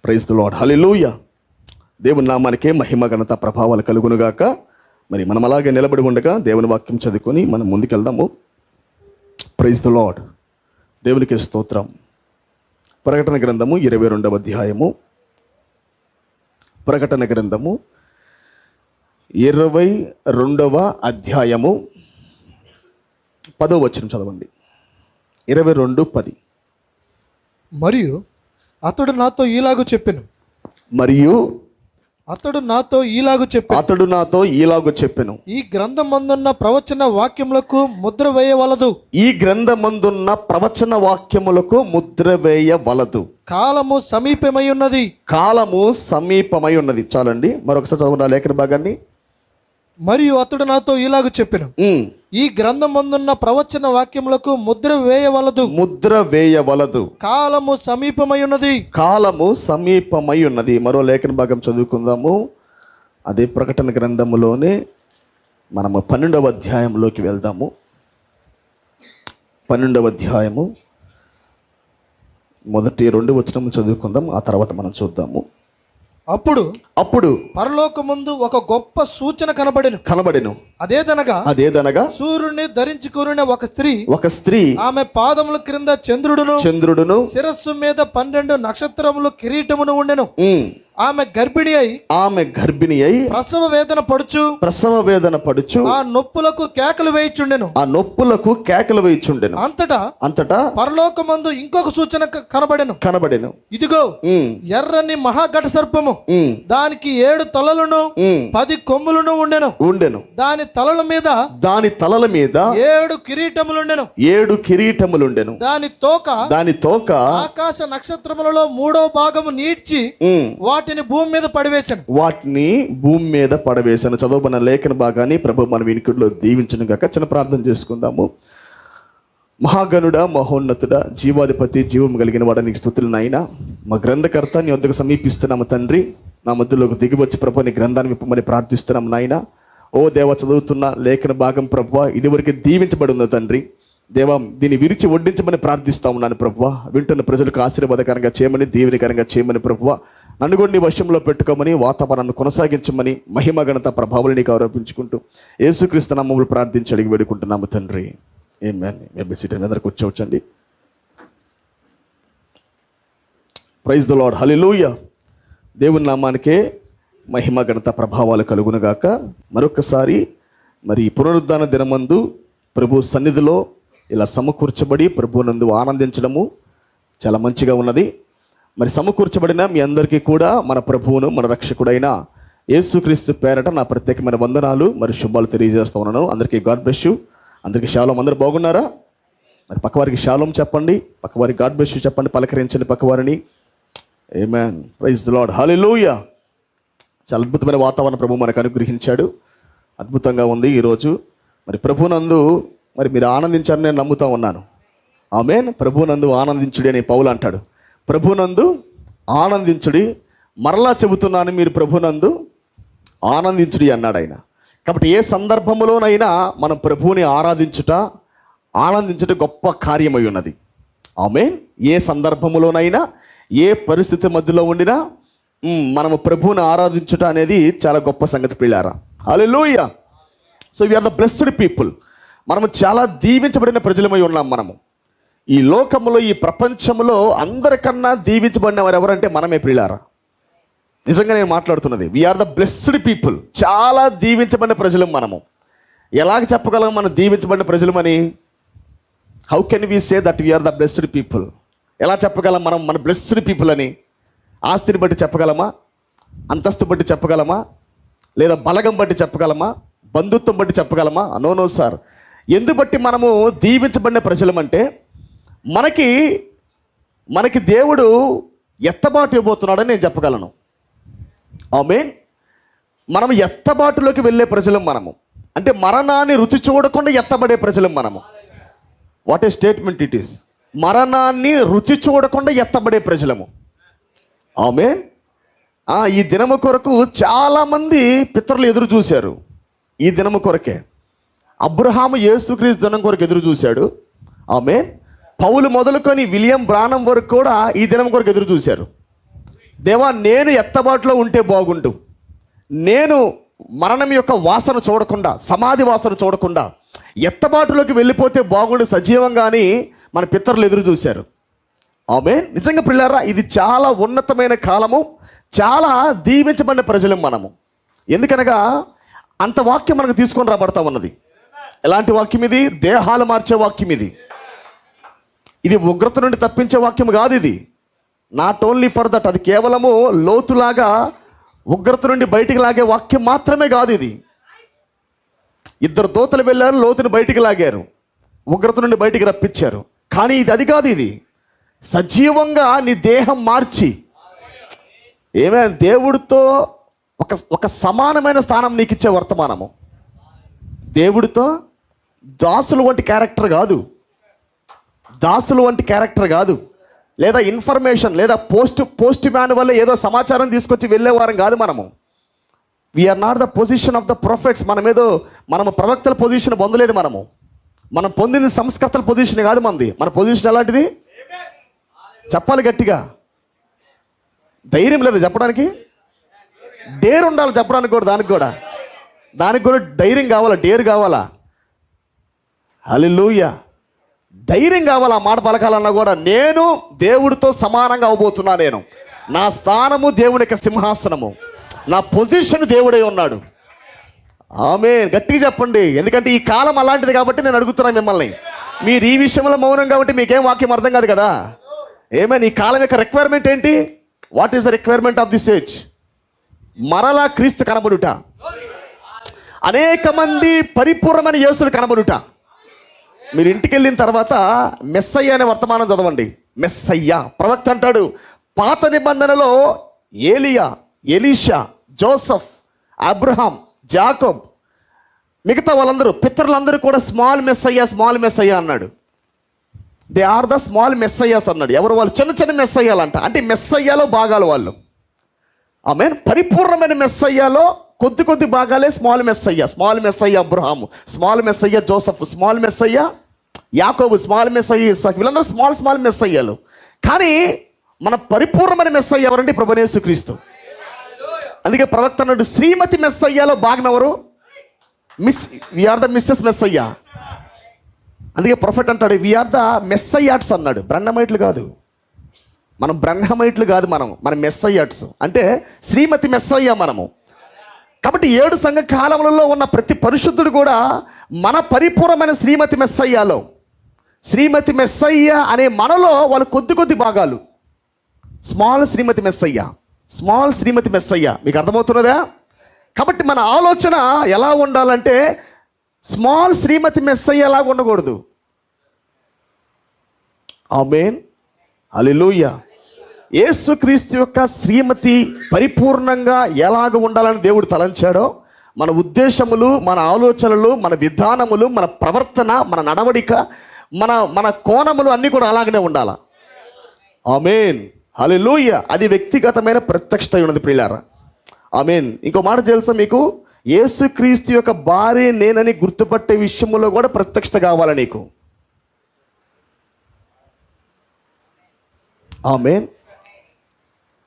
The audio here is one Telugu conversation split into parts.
ప్రైజ్ ది లార్డ్, హల్లెలూయా. దేవుని నామానికే మహిమ ఘనత ప్రభావాలు కలుగునుగాక. మరి మనం అలాగే నిలబడి ఉండగా దేవుని వాక్యం చదువుకొని మనం ముందుకెళ్దాము. ప్రైజ్ ది లార్డ్, దేవునికి స్తోత్రం. ప్రకటన గ్రంథము 22వ అధ్యాయము. ప్రకటన గ్రంథము 22వ అధ్యాయము 10వ వచనం చదవండి. 22:10. మరియు అతడు నాతో ఈలాగు చెప్పెను. అతడు నాతో ఈలాగు చెప్పెను. ఈ గ్రంథమందున్న ప్రవచన వాక్యములకు ముద్ర వేయవలదు. కాలము సమీపమై ఉన్నది. చాలండి, మరొకసారి చదవండి లేఖన భాగాన్ని. మరియు అతడు నాతో ఇలాగ చెప్పెను, ఈ గ్రంథమందున్న ప్రవచన వాక్యములకు ముద్ర వేయవలదు. కాలము సమీపమై ఉన్నది. మరో లేఖన భాగం చదువుకుందాము. అదే ప్రకటన గ్రంథములోనే మనము 12వ అధ్యాయంలోకి వెళ్దాము. 12వ అధ్యాయము మొదటి 2 వచనములు చదువుకుందాం, ఆ తర్వాత మనం చూద్దాము. అప్పుడు పరలోకమందు ఒక గొప్ప సూచన కనబడెను. అదేదనగా సూర్యుని ధరించుకుని ఒక స్త్రీ ఆమె పాదముల క్రింద చంద్రుడును శిరస్సు మీద 12 నక్షత్రములు కిరీటమును ఉండెను. ఆమె గర్భిణి అయి ప్రసవ వేదన పడుచు ఆ నొప్పులకు కేకలు వేయిచుండెను. అంతటా పరలోకమందు ఇంకొక సూచన కనబడెను. ఇదిగో ఎర్రని మహాఘట సర్పము, దానికి 7 తలలను 10 కొమ్ములను ఉండెను. దాని తలల మీద 7 కిరీటములుండెను. దాని తోక ఆకాశ నక్షత్రములలో 3వ భాగము నీడ్చి వాటిని భూమి మీద పడవేశాను. చదవబడిన లేఖన భాగాన్ని ప్రభు మన వినికిడిలో దీవించును గాక. చిన్న ప్రార్థన చేసుకుందాము. మహాగణుడా, మహోన్నతుడా, జీవాధిపతి, జీవం కలిగిన వాడా, నీకు స్తుతులు నాయనా. మా గ్రంథకర్త నీ వద్దకు సమీపిస్తున్నాము తండ్రి. నా మధ్యలోకి దిగివచ్చి ప్రభు నీ గ్రంథాన్ని విప్పమని ప్రార్థిస్తున్నాము నాయనా. ఓ దేవ, చదువుతున్న లేఖన భాగం ప్రభు ఇదివరకు దీవించబడి ఉంది తండ్రి. దేవా, దీన్ని విరిచి వడ్డించమని ప్రార్థిస్తా ఉన్నాను ప్రభువ. వింటున్న ప్రజలకు ఆశీర్వాదకరంగా చేయమని, దీవెనకరంగా చేయమని ప్రభువ. నన్ను కూడా నీ వశంలో పెట్టుకోమని, వాతావరణాన్ని కొనసాగించమని, మహిమ ఘనత ప్రభావాలు నీకు ఆరోపించుకుంటూ యేసుక్రీస్తు నామములో ప్రార్థించి అడిగి వేడుకుంటున్నాము తండ్రి. ఆమేన్. అందరూ కూర్చోవచ్చండి. ప్రైజ్ ది లార్డ్, హల్లెలూయా. దేవుని నామానికే మహిమ ఘనత ప్రభావాలు కలుగునుగాక. మరొకసారి మరి పునరుద్ధాన దినమందు ప్రభు సన్నిధిలో ఇలా సమకూర్చబడి ప్రభువునందు ఆనందించడము చాలా మంచిగా ఉన్నది. మరి సమకూర్చబడిన మీ అందరికీ కూడా మన ప్రభువును, మన రక్షకుడైన యేసుక్రీస్తు పేరట నా ప్రత్యేకమైన వందనాలు మరి శుభాలు తెలియజేస్తా ఉన్నాను. అందరికీ గాడ్ బ్లెస్ యు. అందరికీ షాలోం. అందరూ బాగున్నారా? మరి పక్కవారికి షాలోం చెప్పండి, పక్కవారికి గాడ్ బ్లెస్ యు చెప్పండి, పలకరించండి పక్కవారిని. ఆమేన్. ప్రైజ్ ది లార్డ్, హల్లెలూయా. చాలా అద్భుతమైన వాతావరణం ప్రభు మనకు అనుగ్రహించాడు. అద్భుతంగా ఉంది ఈరోజు. మరి ప్రభునందు మరి మీరు ఆనందించారని నేను నమ్ముతా ఉన్నాను. ఆమేన్. ప్రభునందు ఆనందించుడి అని పౌలు అంటాడు. ప్రభునందు ఆనందించుడి. మరలా చెబుతున్నాను, మీరు ప్రభునందు ఆనందించుడి అన్నాడు ఆయన. కాబట్టి ఏ సందర్భంలోనైనా మనం ప్రభువుని ఆనందించుట గొప్ప కార్యమై ఉన్నది. ఆమేన్. ఏ సందర్భంలోనైనా, ఏ పరిస్థితి మధ్యలో ఉండినా మనము ప్రభువుని ఆరాధించుట అనేది చాలా గొప్ప సంగతి పిల్లారా. హల్లెలూయా. So we are the blessed people. మనము చాలా దీవించబడిన ప్రజలమై ఉన్నాం. మనము ఈ లోకంలో, ఈ ప్రపంచంలో అందరికన్నా దీవించబడిన వారు ఎవరంటే మనమే ప్రియులారా. నిజంగా నేను మాట్లాడుతున్నది. We are the blessed people. చాలా దీవించబడిన ప్రజలం మనము. ఎలాగ చెప్పగలం మనం దీవించబడిన ప్రజలమని? How can we say that we are the blessed people? ఎలా చెప్పగలం మనం మన బ్లెస్డ్ పీపుల్ అని? ఆస్తిని బట్టి చెప్పగలమా? అంతస్తు బట్టి చెప్పగలమా? లేదా బలగం బట్టి చెప్పగలమా? బంధుత్వం బట్టి చెప్పగలమా? No sir. ఎందు బట్టి మనము దీవించబడిన ప్రజలమంటే మనకి దేవుడు ఎత్తబాటు ఇవ్వబోతున్నాడని నేను చెప్పగలను. ఆమేన్. మనం ఎత్తబాటులోకి వెళ్ళే ప్రజలం మనము. అంటే మరణాన్ని రుచి చూడకుండా ఎత్తబడే ప్రజలం మనము. What a statement it is. మరణాన్ని రుచి చూడకుండా ఎత్తబడే ప్రజలము. ఆమేన్. ఈ దినము కొరకు చాలామంది పితరులు ఎదురు చూశారు. ఈ దినము కొరకే అబ్రహాము యేసుక్రీస్తు దినం కొరకు ఎదురు చూశాడు. ఆమేన్. పౌలు మొదలుకొని విలియం బ్రానం వరకు కూడా ఈ దినం కొరకు ఎదురు చూశారు. దేవా నేను ఎత్తబాటులో ఉంటే బాగుండు, నేను మరణం యొక్క వాసన చూడకుండా, సమాధి వాసన చూడకుండా ఎత్తబాటులోకి వెళ్ళిపోతే బాగుండు సజీవంగాని మన పితరులు ఎదురు చూశారు. ఆమేన్. నిజంగా పిల్లారా, ఇది చాలా ఉన్నతమైన కాలము, చాలా దీవించబడిన ప్రజలం మనము. ఎందుకనగా అంత వాక్యం మనకు తీసుకొని రాబడతా ఉన్నది. ఎలాంటి వాక్యం ఇది? దేహాలు మార్చే వాక్యం ఇది. ఇది ఉగ్రత నుండి తప్పించే వాక్యం కాదు. ఇది నాట్ ఓన్లీ ఫర్ దట్, అది కేవలము లోతులాగా ఉగ్రత నుండి బయటికి లాగే వాక్యం మాత్రమే కాదు. ఇది ఇద్దరు దూతలు వెళ్ళారు, లోతుని బయటికి లాగారు, ఉగ్రత నుండి బయటికి రప్పించారు. కానీ ఇది అది కాదు. ఇది సజీవంగా నీ దేహం మార్చి, ఏమైనా దేవుడితో ఒక సమానమైన స్థానం నీకు ఇచ్చే వర్తమానము. దేవుడితో దాసులు వంటి క్యారెక్టర్ కాదు, దాసులు వంటి క్యారెక్టర్ కాదు, లేదా ఇన్ఫర్మేషన్ లేదా పోస్ట్ మ్యాన్ వల్ల ఏదో సమాచారం తీసుకొచ్చి వెళ్ళేవారం కాదు మనము. We are not the position of the prophets. మనము ప్రవక్తల పొజిషన్ పొందలేదు. మనం పొందిన సంస్కర్తల పొజిషన్ కాదు మనది. మన పొజిషన్ ఎలాంటిది? చెప్పాలి గట్టిగా. ధైర్యం లేదు చెప్పడానికి, డేర్ ఉండాలి చెప్పడానికి కూడా. దానికి కూడా ధైర్యం కావాలా, డేర్ కావాలా. హల్లెలూయా. ధైర్యం కావాలి. ఆ మాట పలకాలన్నా కూడా నేను దేవుడితో సమానంగా అవబోతున్నా. నేను నా స్థానము దేవుని యొక్క సింహాసనము, నా పొజిషన్ దేవుడే ఉన్నాడు. ఆమేన్. గట్టిగా చెప్పండి. ఎందుకంటే ఈ కాలం అలాంటిది కాబట్టి నేను అడుగుతున్నాను మిమ్మల్ని. మీరు ఈ విషయంలో మౌనం కాబట్టి మీకేం వాక్యం అర్థం కాదు కదా. ఏమైనా ఈ కాలం యొక్క రిక్వైర్మెంట్ ఏంటి? What is the requirement of this age? మరలా క్రీస్తు కనబడుట, అనేక మంది పరిపూర్ణమైన యేసుని కనబడుట. మీరు ఇంటికి వెళ్ళిన తర్వాత మెస్సయ్య అనే వర్తమానం చదవండి. మెస్సయ్య ప్రవక్త అంటాడు, పాత నిబంధనలో ఏలియా, ఎలీషా, జోసఫ్, అబ్రహాం, జాకోబ్, మిగతా వాళ్ళందరూ పితరులందరూ కూడా స్మాల్ మెస్సయ్య అన్నాడు. దే ఆర్ ద స్మాల్ మెస్సయ్యాస్ అన్నాడు. ఎవరు వాళ్ళు? చిన్న చిన్న మెస్సయ్యాలంట. అంటే మెస్సయ్యాలో భాగాలు వాళ్ళు. ఆమేన్. పరిపూర్ణమైన మెస్సయ్యాలో కొద్ది భాగాలే స్మాల్ మెస్సయ్య అబ్రహాము, small Messiah Joseph, small Messiah యాకోబు, స్మాల్ మెస్సయ్య ఇస్సాకు, వీళ్ళందరూ స్మాల్ మెస్సయ్యాలు. కానీ మన పరిపూర్ణమైన మెస్సయ్య ఎవరంటే ప్రభువైన యేసుక్రీస్తు. అందుకే ప్రవక్త అన్నాడు, శ్రీమతి మెస్సయ్యాలో భాగం ఎవరు? We are the Mrs Messiah. అందుకే ప్రొఫెట్ అంటాడు, వీఆర్ ద మెస్సయ్యాట్స్ అన్నాడు. బ్రహ్మమైట్లు కాదు మనం, మన మెస్సయ్యాట్స్ అంటే శ్రీమతి మెస్సయ్య మనము. కాబట్టి 7 సంఘ కాలములలో ఉన్న ప్రతి పరిశుద్ధుడు కూడా మన పరిపూర్ణమైన శ్రీమతి మెస్సయ్య అనే మనలో వాళ్ళు కొద్ది భాగాలు. స్మాల్ శ్రీమతి మెస్సయ్య. మీకు అర్థమవుతున్నదా? కాబట్టి మన ఆలోచన ఎలా ఉండాలంటే స్మాల్ శ్రీమతి మెస్సయ్య లాగా ఉండకూడదు. ఆమేన్. హల్లెలూయా. యేసుక్రీస్తు యొక్క శ్రీమతి పరిపూర్ణంగా ఎలాగ ఉండాలని దేవుడు తలంచాడో మన ఉద్దేశములు, మన ఆలోచనలు, మన విధానములు, మన ప్రవర్తన, మన నడవడిక, మన కోణములు అన్నీ కూడా అలాగనే ఉండాలి. ఆమేన్. హల్లెలూయా. అది వ్యక్తిగతమైన ప్రత్యక్షత ఉన్నది ప్రియులారా. ఆమేన్. ఇంకో మాట తెలుసా మీకు? యేసుక్రీస్తు యొక్క భార్య నేనని గుర్తుపట్టే విషయంలో కూడా ప్రత్యక్షత కావాలి నీకు. ఆమేన్.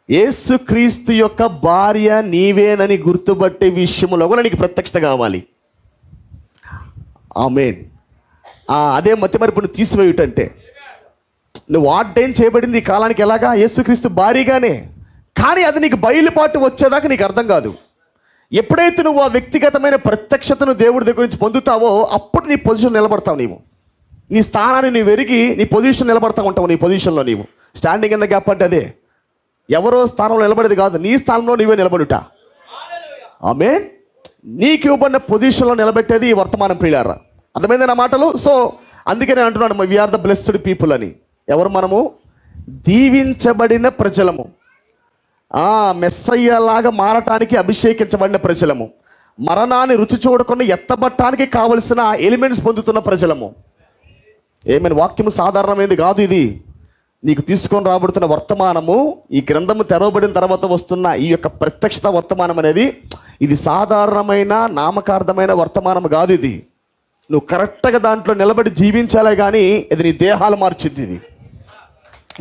యేసుక్రీస్తు యొక్క భార్య నీవేనని గుర్తుపట్టే విషయంలో కూడా నీకు ప్రత్యక్షత కావాలి. ఆమేన్. అదే మతిమరుపును తీసివేయుటంటే నువ్వు ఆర్డైన్ చేయబడింది ఈ కాలానికి ఎలాగా? యేసుక్రీస్తు భార్యగానే. కానీ అది నీకు బయలుపాటు వచ్చేదాకా నీకు అర్థం కాదు. ఎప్పుడైతే నువ్వు ఆ వ్యక్తిగతమైన ప్రత్యక్షతను దేవుడి దగ్గర నుంచి పొందుతావో అప్పుడు నీ పొజిషన్ నిలబడతావు. నీవు నీ స్థానాన్ని నీవు ఎరిగి నీ పొజిషన్ నిలబడతా ఉంటావు. నీ పొజిషన్లో నీవు స్టాండింగ్ ఇన్ ద గ్యాప్ అంటే అదే. ఎవరో స్థానంలో నిలబడేది కాదు, నీ స్థానంలో నీవే నిలబడుట. ఆమేన్. నీకు ఇవ్వబడిన పొజిషన్లో నిలబెట్టేది ఈ వర్తమానం ప్రియులారా. అర్థమైంది నా మాటలు? సో అందుకే నేను అంటున్నాను, వీఆర్ ద బ్లెస్డ్ పీపుల్ అని. ఎవరు మనము? దీవించబడిన ప్రజలము. మెస్సయ్యలాగా మారటానికి అభిషేకించబడిన ప్రజలము. మరణాన్ని రుచి చూడకుండా ఎత్తబట్టానికి కావలసిన ఎలిమెంట్స్ పొందుతున్న ప్రజలము. ఏమైనా వాక్యము సాధారణమైనది కాదు. ఇది నీకు తీసుకొని రాబడుతున్న వర్తమానము, ఈ గ్రంథము తెరవబడిన తర్వాత వస్తున్న ఈ యొక్క ప్రత్యక్షత వర్తమానం అనేది ఇది సాధారణమైన నామకార్థమైన వర్తమానం కాదు. ఇది నువ్వు కరెక్ట్గా దాంట్లో నిలబడి జీవించాలే కానీ ఇది నీ దేహాలు మార్చిద్ది, ఇది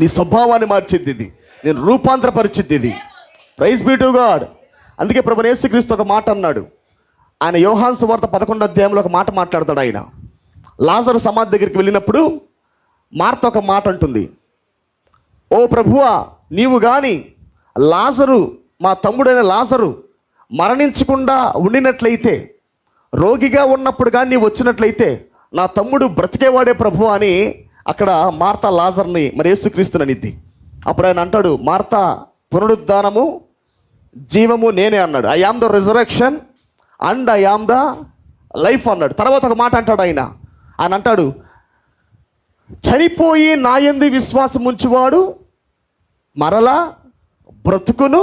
నీ స్వభావాన్ని మార్చిద్ది, ఇది నేను రూపాంతరపరిచిద్ది ఇది. Praise be to God. అందుకే ప్రభువైన యేసుక్రీస్తు ఒక మాట అన్నాడు. ఆయన యోహాను సువార్త 11వ అధ్యాయంలో ఒక మాట మాట్లాడతాడు. ఆయన లాజరు సమాధి దగ్గరికి వెళ్ళినప్పుడు మార్త ఒక మాట అంటుంది, ఓ ప్రభువా, నీవు కానీ లాజరు, మా తమ్ముడైన లాజరు మరణించకుండా ఉండినట్లయితే, రోగిగా ఉన్నప్పుడు కానీ నీవు వచ్చినట్లయితే నా తమ్ముడు బ్రతికేవాడే ప్రభు అని అక్కడ మార్త లాజర్ని మరి యేసుక్రీస్తుని అనిద్ది. అప్పుడు ఆయన అంటాడు, మార్త, పునరుద్ధానము జీవము నేనే అన్నాడు. I am the resurrection and I am the life అన్నాడు. తర్వాత ఒక మాట అంటాడు ఆయన అంటాడు, చనిపోయి నా యందు విశ్వాసం ఉంచువాడు మరలా బ్రతుకును.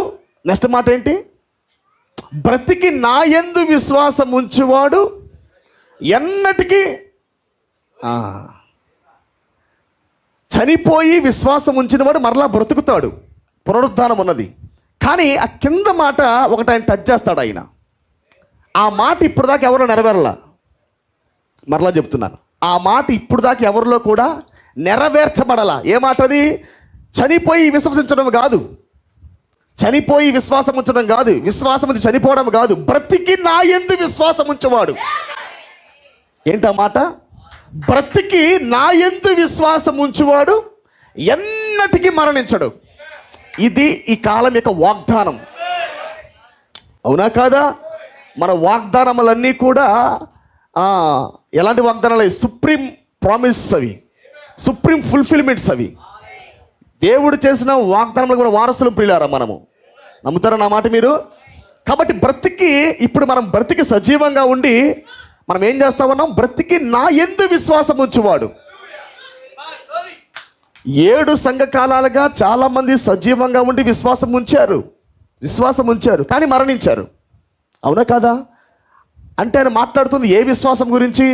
నెక్స్ట్ మాట ఏంటి? బ్రతికి నా యందు విశ్వాసం ఉంచువాడు ఎన్నటికీ, చనిపోయి విశ్వాసం ఉంచినవాడు మరలా బ్రతుకుతాడు. పునరుద్ధానం ఉన్నది. కానీ ఆ కింద మాట ఒకటి ఆయన టచ్ చేస్తాడు. ఆయన ఆ మాట ఇప్పుడు దాకా ఎవరో నెరవేరలా. మరలా చెప్తున్నాను, ఆ మాట ఇప్పుడు దాకా ఎవరిలో కూడా నెరవేర్చబడలా. ఏ మాట అది? చనిపోయి విశ్వసించడం కాదు, చనిపోయి విశ్వాసం ఉంచడం కాదు, విశ్వాసం ఉంచి చనిపోవడం కాదు, బ్రతికి నా యందు విశ్వాసం ఉంచేవాడు. ఏంటా మాట? బ్రతికి నా యందు విశ్వాసం ఉంచువాడు ఎన్నటికీ మరణించడు. ఇది ఈ కాలం యొక్క వాగ్దానం. అవునా కాదా? మన వాగ్దానములన్నీ కూడా ఎలాంటి వాగ్దానాలు? సుప్రీం ప్రామిస్, అవి సుప్రీం ఫుల్ఫిల్మెంట్స్. అవి దేవుడు చేసిన వాగ్దానములు కూడా వారసులు ప్రియులారా మనము. నమ్ముతారా నా మాట మీరు? కాబట్టి బ్రతికి, ఇప్పుడు మనం బ్రతికి సజీవంగా ఉండి మనం ఏం చేస్తా ఉన్నాం? బ్రతికి నా యందు విశ్వాసం ఉంచువాడు. 7 సంఘకాలాలుగా చాలామంది సజీవంగా ఉండి విశ్వాసం ఉంచారు కానీ మరణించారు. అవునా కాదా? అంటే ఆయన మాట్లాడుతుంది ఏ విశ్వాసం గురించి?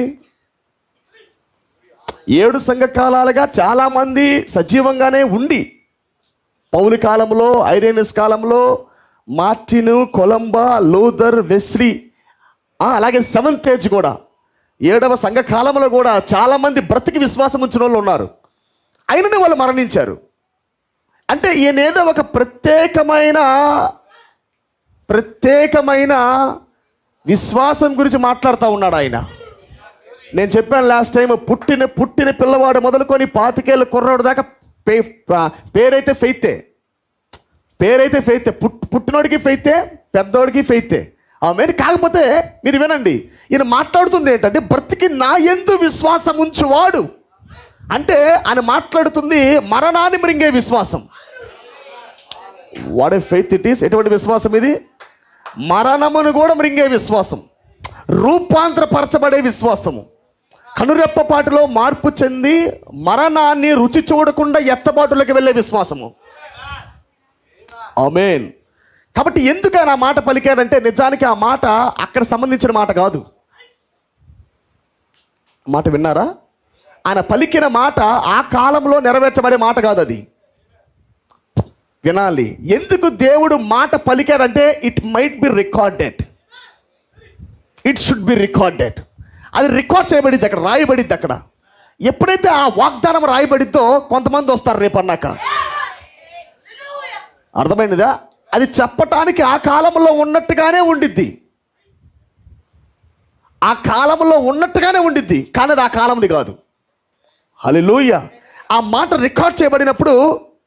7 సంఘకాలాలుగా చాలామంది సజీవంగానే ఉండి, పౌలు కాలంలో, ఐరేనస్ కాలంలో, మార్టిన్, కొలంబా, లూథర్, వెస్లీ, అలాగే సెవెంత్ ఏజ్ కూడా, 7వ సంఘ కాలంలో కూడా చాలామంది బ్రతికి విశ్వాసం ఉంచిన వాళ్ళు ఉన్నారు. అయిననే వాళ్ళు మరణించారు. అంటే ఈయనేదో ఒక ప్రత్యేకమైన విశ్వాసం గురించి మాట్లాడుతూ ఉన్నాడు ఆయన. నేను చెప్పాను లాస్ట్ టైం, పుట్టిన పిల్లవాడు మొదలుకొని 25 ఏళ్ళ కుర్రాడు దాకా పేరైతే ఫెయితే. పుట్టినోడికి ఫెయితే, పెద్దోడికి ఫెయితే. ఆమె కాకపోతే మీరు వినండి, ఈయన మాట్లాడుతుంది ఏంటంటే బ్రతికి నా యందు విశ్వాసం ఉంచువాడు. అంటే ఆయన మాట్లాడుతుంది మరణాన్ని మృంగే విశ్వాసం. What a faith it is! ఎటువంటి విశ్వాసం ఇది? మరణమును కూడా మృంగే విశ్వాసం, రూపాంతరపరచబడే విశ్వాసము, కనురెప్పపాటులో మార్పు చెంది మరణాన్ని రుచి చూడకుండా ఎత్తబాటులోకి వెళ్ళే విశ్వాసము. ఆమేన్. కాబట్టి ఎందుకు ఆయన ఆ మాట పలికాడంటే, నిజానికి ఆ మాట అక్కడ సంబంధించిన మాట కాదు. మాట విన్నారా? ఆయన పలికిన మాట ఆ కాలంలో నెరవేర్చబడే మాట కాదు. అది వినాలి. ఎందుకు దేవుడు మాట పలికాడంటే, it might be recorded, it should be recorded. అది రికార్డ్ చేయబడింది, అక్కడ రాయబడింది. అక్కడ ఎప్పుడైతే ఆ వాగ్దానం రాయబడిద్దో కొంతమంది వస్తారు రేపు అన్నాక. అర్థమైనదా? అది చెప్పటానికి ఆ కాలంలో ఉన్నట్టుగానే ఉండిద్ది, ఆ కాలంలో ఉన్నట్టుగానే ఉండిద్ది, కానీ అది ఆ కాలంది కాదు. హల్లెలూయా. ఆ మాట రికార్డ్ చేయబడినప్పుడు,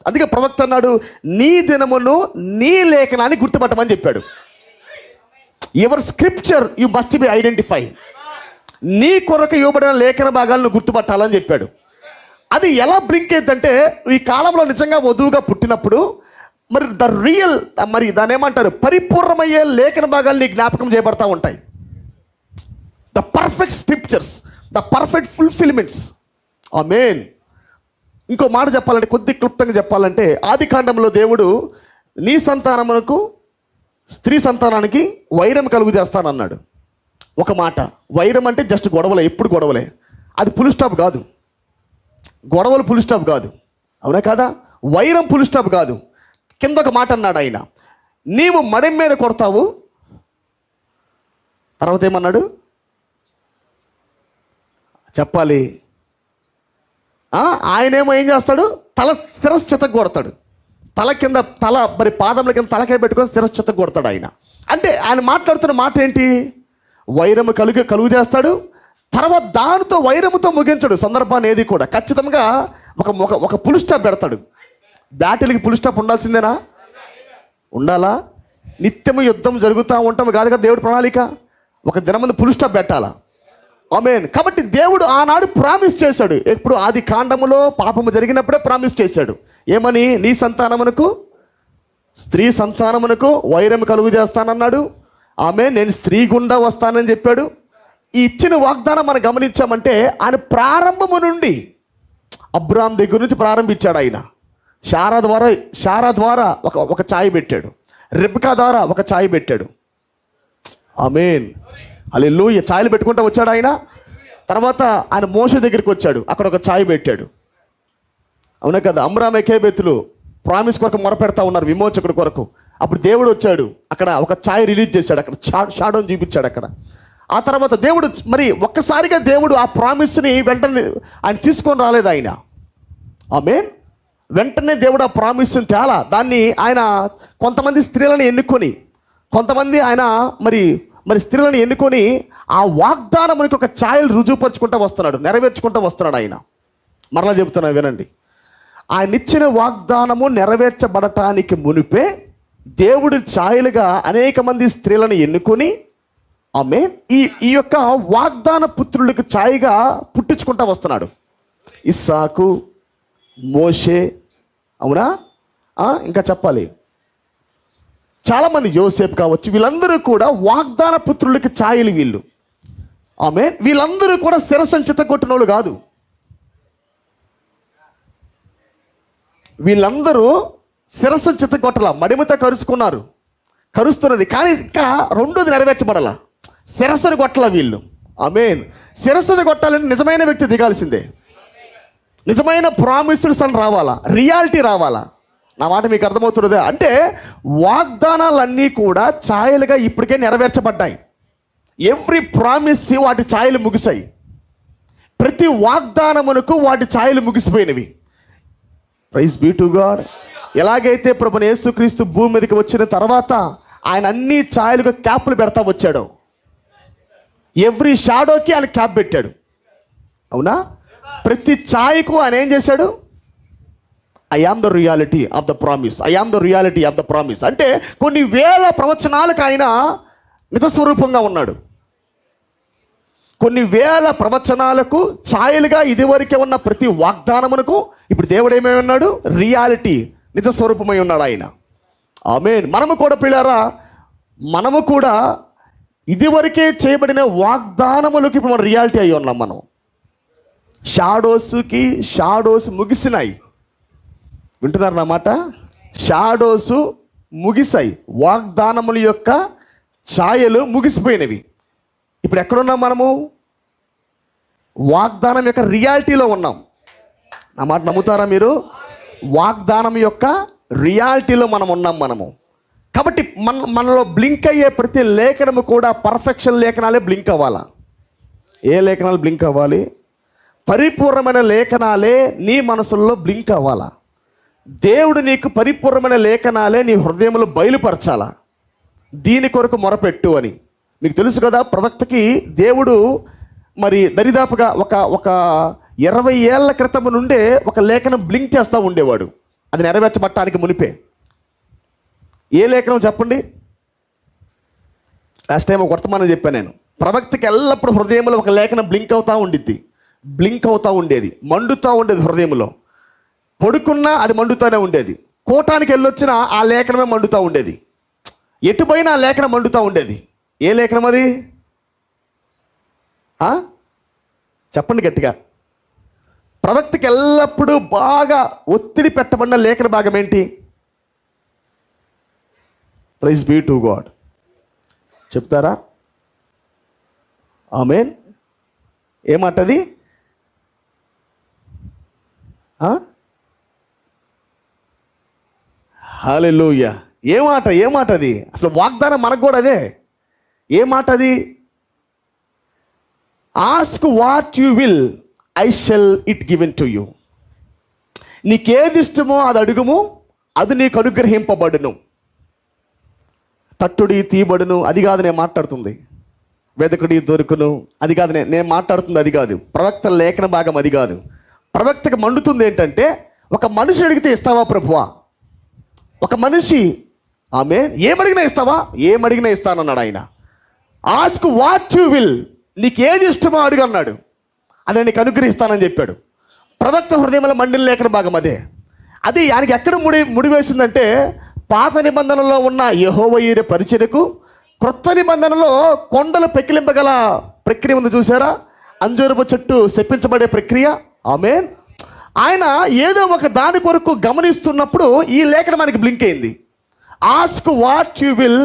అందుకే ప్రవక్త అన్నాడు, నీ దినమును నీ లేఖనాన్ని గుర్తుపట్టమని చెప్పాడు. Your scripture you must be identify. నీ కొరకు ఇవ్వబడిన లేఖన భాగాలను గుర్తుపట్టాలని చెప్పాడు. అది ఎలా బ్రింక్ అయిందంటే, ఈ కాలంలో నిజంగా వధువుగా పుట్టినప్పుడు మరి మరి దాన్ని ఏమంటారు, పరిపూర్ణమయ్యే లేఖన భాగాలు నీ జ్ఞాపకం చేయబడతా ఉంటాయి. The perfect scriptures, the perfect fulfilments. ఆమేన్. ఇంకో మాట చెప్పాలంటే, కొద్ది క్లుప్తంగా చెప్పాలంటే, ఆది కాండంలో దేవుడు నీ సంతానమునకు స్త్రీ సంతానానికి వైరం కలుగు చేస్తానన్నాడు. ఒక మాట. వైరం అంటే జస్ట్ గొడవలే, ఎప్పుడు గొడవలే. అది ఫుల్ స్టాప్ కాదు, గొడవలు ఫుల్ స్టాప్ కాదు. అవునా కాదా? వైరం ఫుల్ స్టాప్ కాదు. కింద ఒక మాట అన్నాడు ఆయన, నీవు మడెం మీద కొడతావు. తర్వాత ఏమన్నాడు చెప్పాలి. ఆయనేమో ఏం చేస్తాడు? తల శిరస్సు చెతకు కొడతాడు. తల కింద తల మరి పాదముల కింద తలకాయ పెట్టుకొని శిరశ్చిత్త కొడతాడు ఆయన. అంటే ఆయన మాట్లాడుతున్న మాట ఏంటి? వైరము కలుగు చేస్తాడు, తర్వాత దానితో వైరముతో ముగించడు సందర్భాన్ని ఏది కూడా. ఖచ్చితంగా ఒక పుల్ స్టాప్ పెడతాడు. బ్యాటిల్కి పుల్ స్టాప్ ఉండాల్సిందేనా? ఉండాలా? నిత్యము యుద్ధం జరుగుతూ ఉంటాము కాదు కదా దేవుడి ప్రణాళిక. ఒక దినమంది పుల్ స్టాప్ పెట్టాలా? ఆమేన్. కాబట్టి దేవుడు ఆనాడు ప్రామిస్ చేశాడు. ఎప్పుడు ఆది కాండములో పాపము జరిగినప్పుడే ప్రామిస్ చేశాడు. ఏమని? నీ సంతానమునకు, స్త్రీ సంతానమునకు వైరం కలుగు చేస్తానన్నాడు. ఆమేన్. నేను స్త్రీ గుండా వస్తానని చెప్పాడు. ఈ ఇచ్చిన వాగ్దానం మనం గమనించామంటే ఆయన ప్రారంభము నుండి అబ్రాహాం దగ్గర నుంచి ప్రారంభించాడు. ఆయన శారా ద్వారా ఒక ఛాయ్ పెట్టాడు, రిబ్కా ద్వారా ఒక ఛాయ్ పెట్టాడు. ఆమేన్. హల్లెలూయా. ఛాయలు పెట్టుకుంటూ వచ్చాడు ఆయన. తర్వాత ఆయన మోషే దగ్గరికి వచ్చాడు, అక్కడ ఒక ఛాయ్ పెట్టాడు. అవునా కదా? అమ్రామ్ ఎకేబెతులు ప్రామిస్ కొరకు మొరపెడతా ఉన్నారు, విమోచకుడి కొరకు. అప్పుడు దేవుడు వచ్చాడు, అక్కడ ఒక ఛాయ్ రిలీజ్ చేశాడు, అక్కడ షాడోని చూపించాడు అక్కడ. ఆ తర్వాత దేవుడు మరి ఒక్కసారిగా దేవుడు ఆ ప్రామిస్ని వెంటనే ఆయన తీసుకొని రాలేదు ఆయన. ఆమేన్. వెంటనే దేవుడు ఆ ప్రామిస్ని తేలా. దాన్ని ఆయన కొంతమంది స్త్రీలను ఎన్నుకొని, కొంతమంది ఆయన మరి స్త్రీలను ఎన్నుకొని ఆ వాగ్దానానికి ఒక ఛాయలు రుజువుపరుచుకుంటూ వస్తున్నాడు, నెరవేర్చుకుంటూ వస్తున్నాడు ఆయన. మరలా చెబుతున్నా వినండి. ఆయన ఇచ్చిన వాగ్దానము నెరవేర్చబడటానికి మునిపే దేవుడు ఛాయలుగా అనేక మంది స్త్రీలను ఎన్నుకొని ఆమేన్ ఈ యొక్క వాగ్దాన పుత్రులకు ఛాయగా పుట్టించుకుంటూ వస్తున్నాడు. ఇస్సాకు, మోషే, అవునా? ఇంకా చెప్పాలి, చాలామంది, యోసేపు కావచ్చు, వీళ్ళందరూ కూడా వాగ్దాన పుత్రులకి ఛాయలు వీళ్ళు. ఆమేన్. వీళ్ళందరూ కూడా శిరసంచిత కొట్టిన వాళ్ళు కాదు. వీళ్ళందరూ శిరసంచిత కొట్టల, మడిమత కరుస్తున్నది కానీ ఇంకా రెండోది నెరవేర్చబడాల. శిరస్సును కొట్టల వీళ్ళు. ఆమేన్. శిరస్సును కొట్టాలంటే నిజమైన వ్యక్తి దిగాల్సిందే. నిజమైన ప్రామిస్డ్ సన్ రావాలా, రియాలిటీ రావాలా. నా మాట మీకు అర్థమవుతున్నదే? అంటే వాగ్దానాలన్నీ కూడా ఛాయలుగా ఇప్పటికే నెరవేర్చబడ్డాయి. ఎవ్రీ ప్రామిస్ వాటి ఛాయలు ముగిశాయి. ప్రతి వాగ్దానమునకు వాటి ఛాయలు ముగిసిపోయినవి. Praise be to God. ఎలాగైతే ప్రభువైన యేసుక్రీస్తు భూమి మీదకి వచ్చిన తర్వాత ఆయన అన్ని ఛాయలుగా క్యాప్లు పెడతా వచ్చాడు. ఎవ్రీ షాడోకి ఆయన క్యాప్ పెట్టాడు. అవునా? ప్రతి ఛాయకు ఆయన ఏం చేశాడు? I am the reality of the promise, I am the reality of the promise. అంటే కొన్ని వేల ప్రవచనాలకు ఆయన నిజస్వరూపంగా ఉన్నాడు. కొన్ని వేల ప్రవచనాలకు ఛాయలుగా ఇదివరకే ఉన్న ప్రతి వాగ్దానమునకు ఇప్పుడు దేవుడు ఏమై ఉన్నాడు? రియాలిటీ, నిజస్వరూపమై ఉన్నాడు ఆయన. ఆమేన్. మనము కూడా పిల్లారా, మనము కూడా ఇదివరకే చేయబడిన వాగ్దానములకు ఇప్పుడు మనం రియాలిటీ అయి ఉన్నాం. మనం షాడోస్ ముగిసినాయి. వింటున్నారు నా మాట? షాడోస్ ముగిసాయి, వాగ్దానముల యొక్క ఛాయలు ముగిసిపోయినవి. ఇప్పుడు ఎక్కడున్నాం మనము? వాగ్దానం యొక్క రియాలిటీలో ఉన్నాం. నా మాట నమ్ముతారా మీరు? వాగ్దానం యొక్క రియాలిటీలో మనం ఉన్నాం మనము. కాబట్టి మనలో బ్లింక్ అయ్యే ప్రతి లేఖనము కూడా పర్ఫెక్షన్ లేఖనాలే బ్లింక్ అవ్వాలా. ఏ లేఖనాలు బ్లింక్ అవ్వాలి? పరిపూర్ణమైన లేఖనాలే నీ మనసుల్లో బ్లింక్ అవ్వాలా. దేవుడు నీకు పరిపూర్ణమైన లేఖనాలే నీ హృదయంలో బయలుపరచాలా. దీని కొరకు మొరపెట్టు అని. మీకు తెలుసు కదా, ప్రవక్తకి దేవుడు మరి దరిదాపుగా ఒక 20 ఏళ్ల క్రితం నుండే ఒక లేఖనం బ్లింక్ చేస్తూ ఉండేవాడు, అది నెరవేర్చబట్టడానికి మునిపే. ఏ లేఖనం చెప్పండి? లాస్ట్ టైం ఒక వర్తమానం చెప్పాను నేను. ప్రవక్తకి ఎల్లప్పుడూ హృదయంలో ఒక లేఖనం బ్లింక్ అవుతూ ఉండేది, మండుతూ ఉండేది హృదయంలో. పడుకున్నా అది మండుతూనే ఉండేది. కోటానికి వెళ్ళొచ్చినా ఆ లేఖనమే మండుతూ ఉండేది. ఎటుపోయినా ఆ లేఖనం మండుతూ ఉండేది. ఏ లేఖనం అది? చెప్పండి గట్టిగా. ప్రవక్తకి ఎల్లప్పుడూ బాగా ఒత్తిడి పెట్టబడిన లేఖన భాగం ఏంటి? Praise be to God. చెప్తారా? ఆమేన్. ఏమాటది? హల్లెలూయా. ఏ మాట అది? అసలు వాగ్దానం మనకు కూడా అదే. ఏ మాట అది? Ask what you will, I shall it given to you. నీకేది ఇష్టమో అది అడుగుము, అది నీకు అనుగ్రహింపబడును. తట్టుడి తీయబడును అది కాదు నేను మాట్లాడుతుంది. వెదకుడి దొరుకును అది కాదు నేను మాట్లాడుతుంది. అది కాదు ప్రవక్త లేఖన భాగం. అది కాదు. ప్రవక్తకు మండుతుంది ఏంటంటే, ఒక మనిషి అడిగితే ఇస్తావా ప్రభువా? ఒక మనిషి ఆమె ఏమడిగినా ఇస్తావా? ఏమడిగినా ఇస్తానన్నాడు ఆయన. ఆస్క్ వాట్ యు విల్, నీకు ఏది ఇష్టమో అడుగు అన్నాడు. అదే నీకు అనుగ్రహిస్తానని చెప్పాడు. ప్రవక్త హృదయంలో మండిన లేఖన భాగం అదే. అది ఆయనకి ఎక్కడ ముడివేసిందంటే, పాత నిబంధనలో ఉన్న యెహోవా యీరే పరిచర్యకు క్రొత్త నిబంధనలో కొండలు పెకిలింపగల ప్రక్రియ ఉంది చూసారా? అంజూరపు చెట్టు శపించబడే ప్రక్రియ. ఆమేన్. ఆయన ఏదో ఒక దాని కొరకు గమనిస్తున్నప్పుడు ఈ లేఖనం మనకి బ్లింక్ అయింది. Ask what you will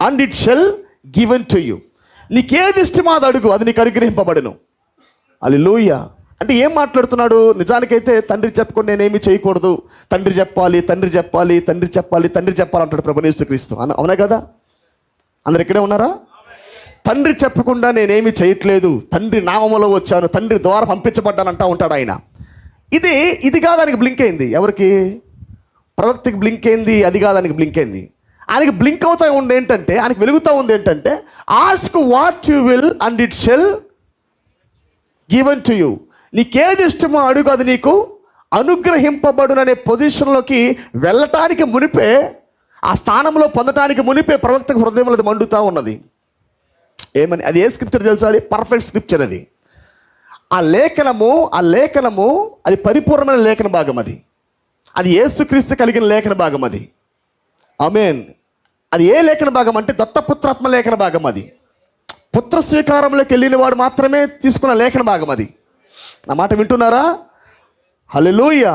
and it shall given to you. నీకేది ఇష్టమో అది అడుగు, అది నీకు అనుగ్రహింపబడును. హల్లెలూయా. అంటే ఏం మాట్లాడుతున్నాడు? నిజానికైతే తండ్రి చెప్పకుండా నేనేమి చేయకూడదు, తండ్రి చెప్పాలి, తండ్రి చెప్పాలి, తండ్రి చెప్పాలి, తండ్రి చెప్పాలి అంటాడు ప్రభువు యేసుక్రీస్తు. అవునా కదా? అందరు ఇక్కడే ఉన్నారా? తండ్రి చెప్పకుండా నేనేమి చేయట్లేదు, తండ్రి నామములో వచ్చాను, తండ్రి ద్వారా పంపించబడ్డాను అంటా ఉంటాడు ఆయన. ఇది కాదానికి బ్లింక్ అయింది. ఎవరికి? ప్రవక్తకి బ్లింక్ అయింది. అది కాదానికి బ్లింక్ అయింది. ఆయనకి బ్లింక్ అవుతా ఉంది ఏంటంటే, ఆయనకి వెలుగుతూ ఉంది ఏంటంటే, ask what you will and it shall given to you. నీకేది ఇష్టమో అడుగు, అది నీకు అనుగ్రహింపబడుననే పొజిషన్లోకి వెళ్ళటానికి మునిపే, ఆ స్థానంలో పొందటానికి మునిపే ప్రవక్తకు హృదయంలో అది మండుతూ ఉన్నది. ఏమని? అది ఏ స్క్రిప్చర్ తెలుసా? అది పర్ఫెక్ట్ స్క్రిప్చర్. అది ఆ లేఖనము అది పరిపూర్ణమైన లేఖన భాగం. అది యేసుక్రీస్తు కలిగిన లేఖన భాగం. అది ఆమేన్. అది ఏ లేఖన భాగం అంటే దత్తపుత్రాత్మ లేఖన భాగం. అది పుత్ర స్వీకారంలోకి వెళ్ళిన వాడు మాత్రమే తీసుకున్న లేఖన భాగం. అది నా మాట వింటున్నారా? హల్లెలూయా,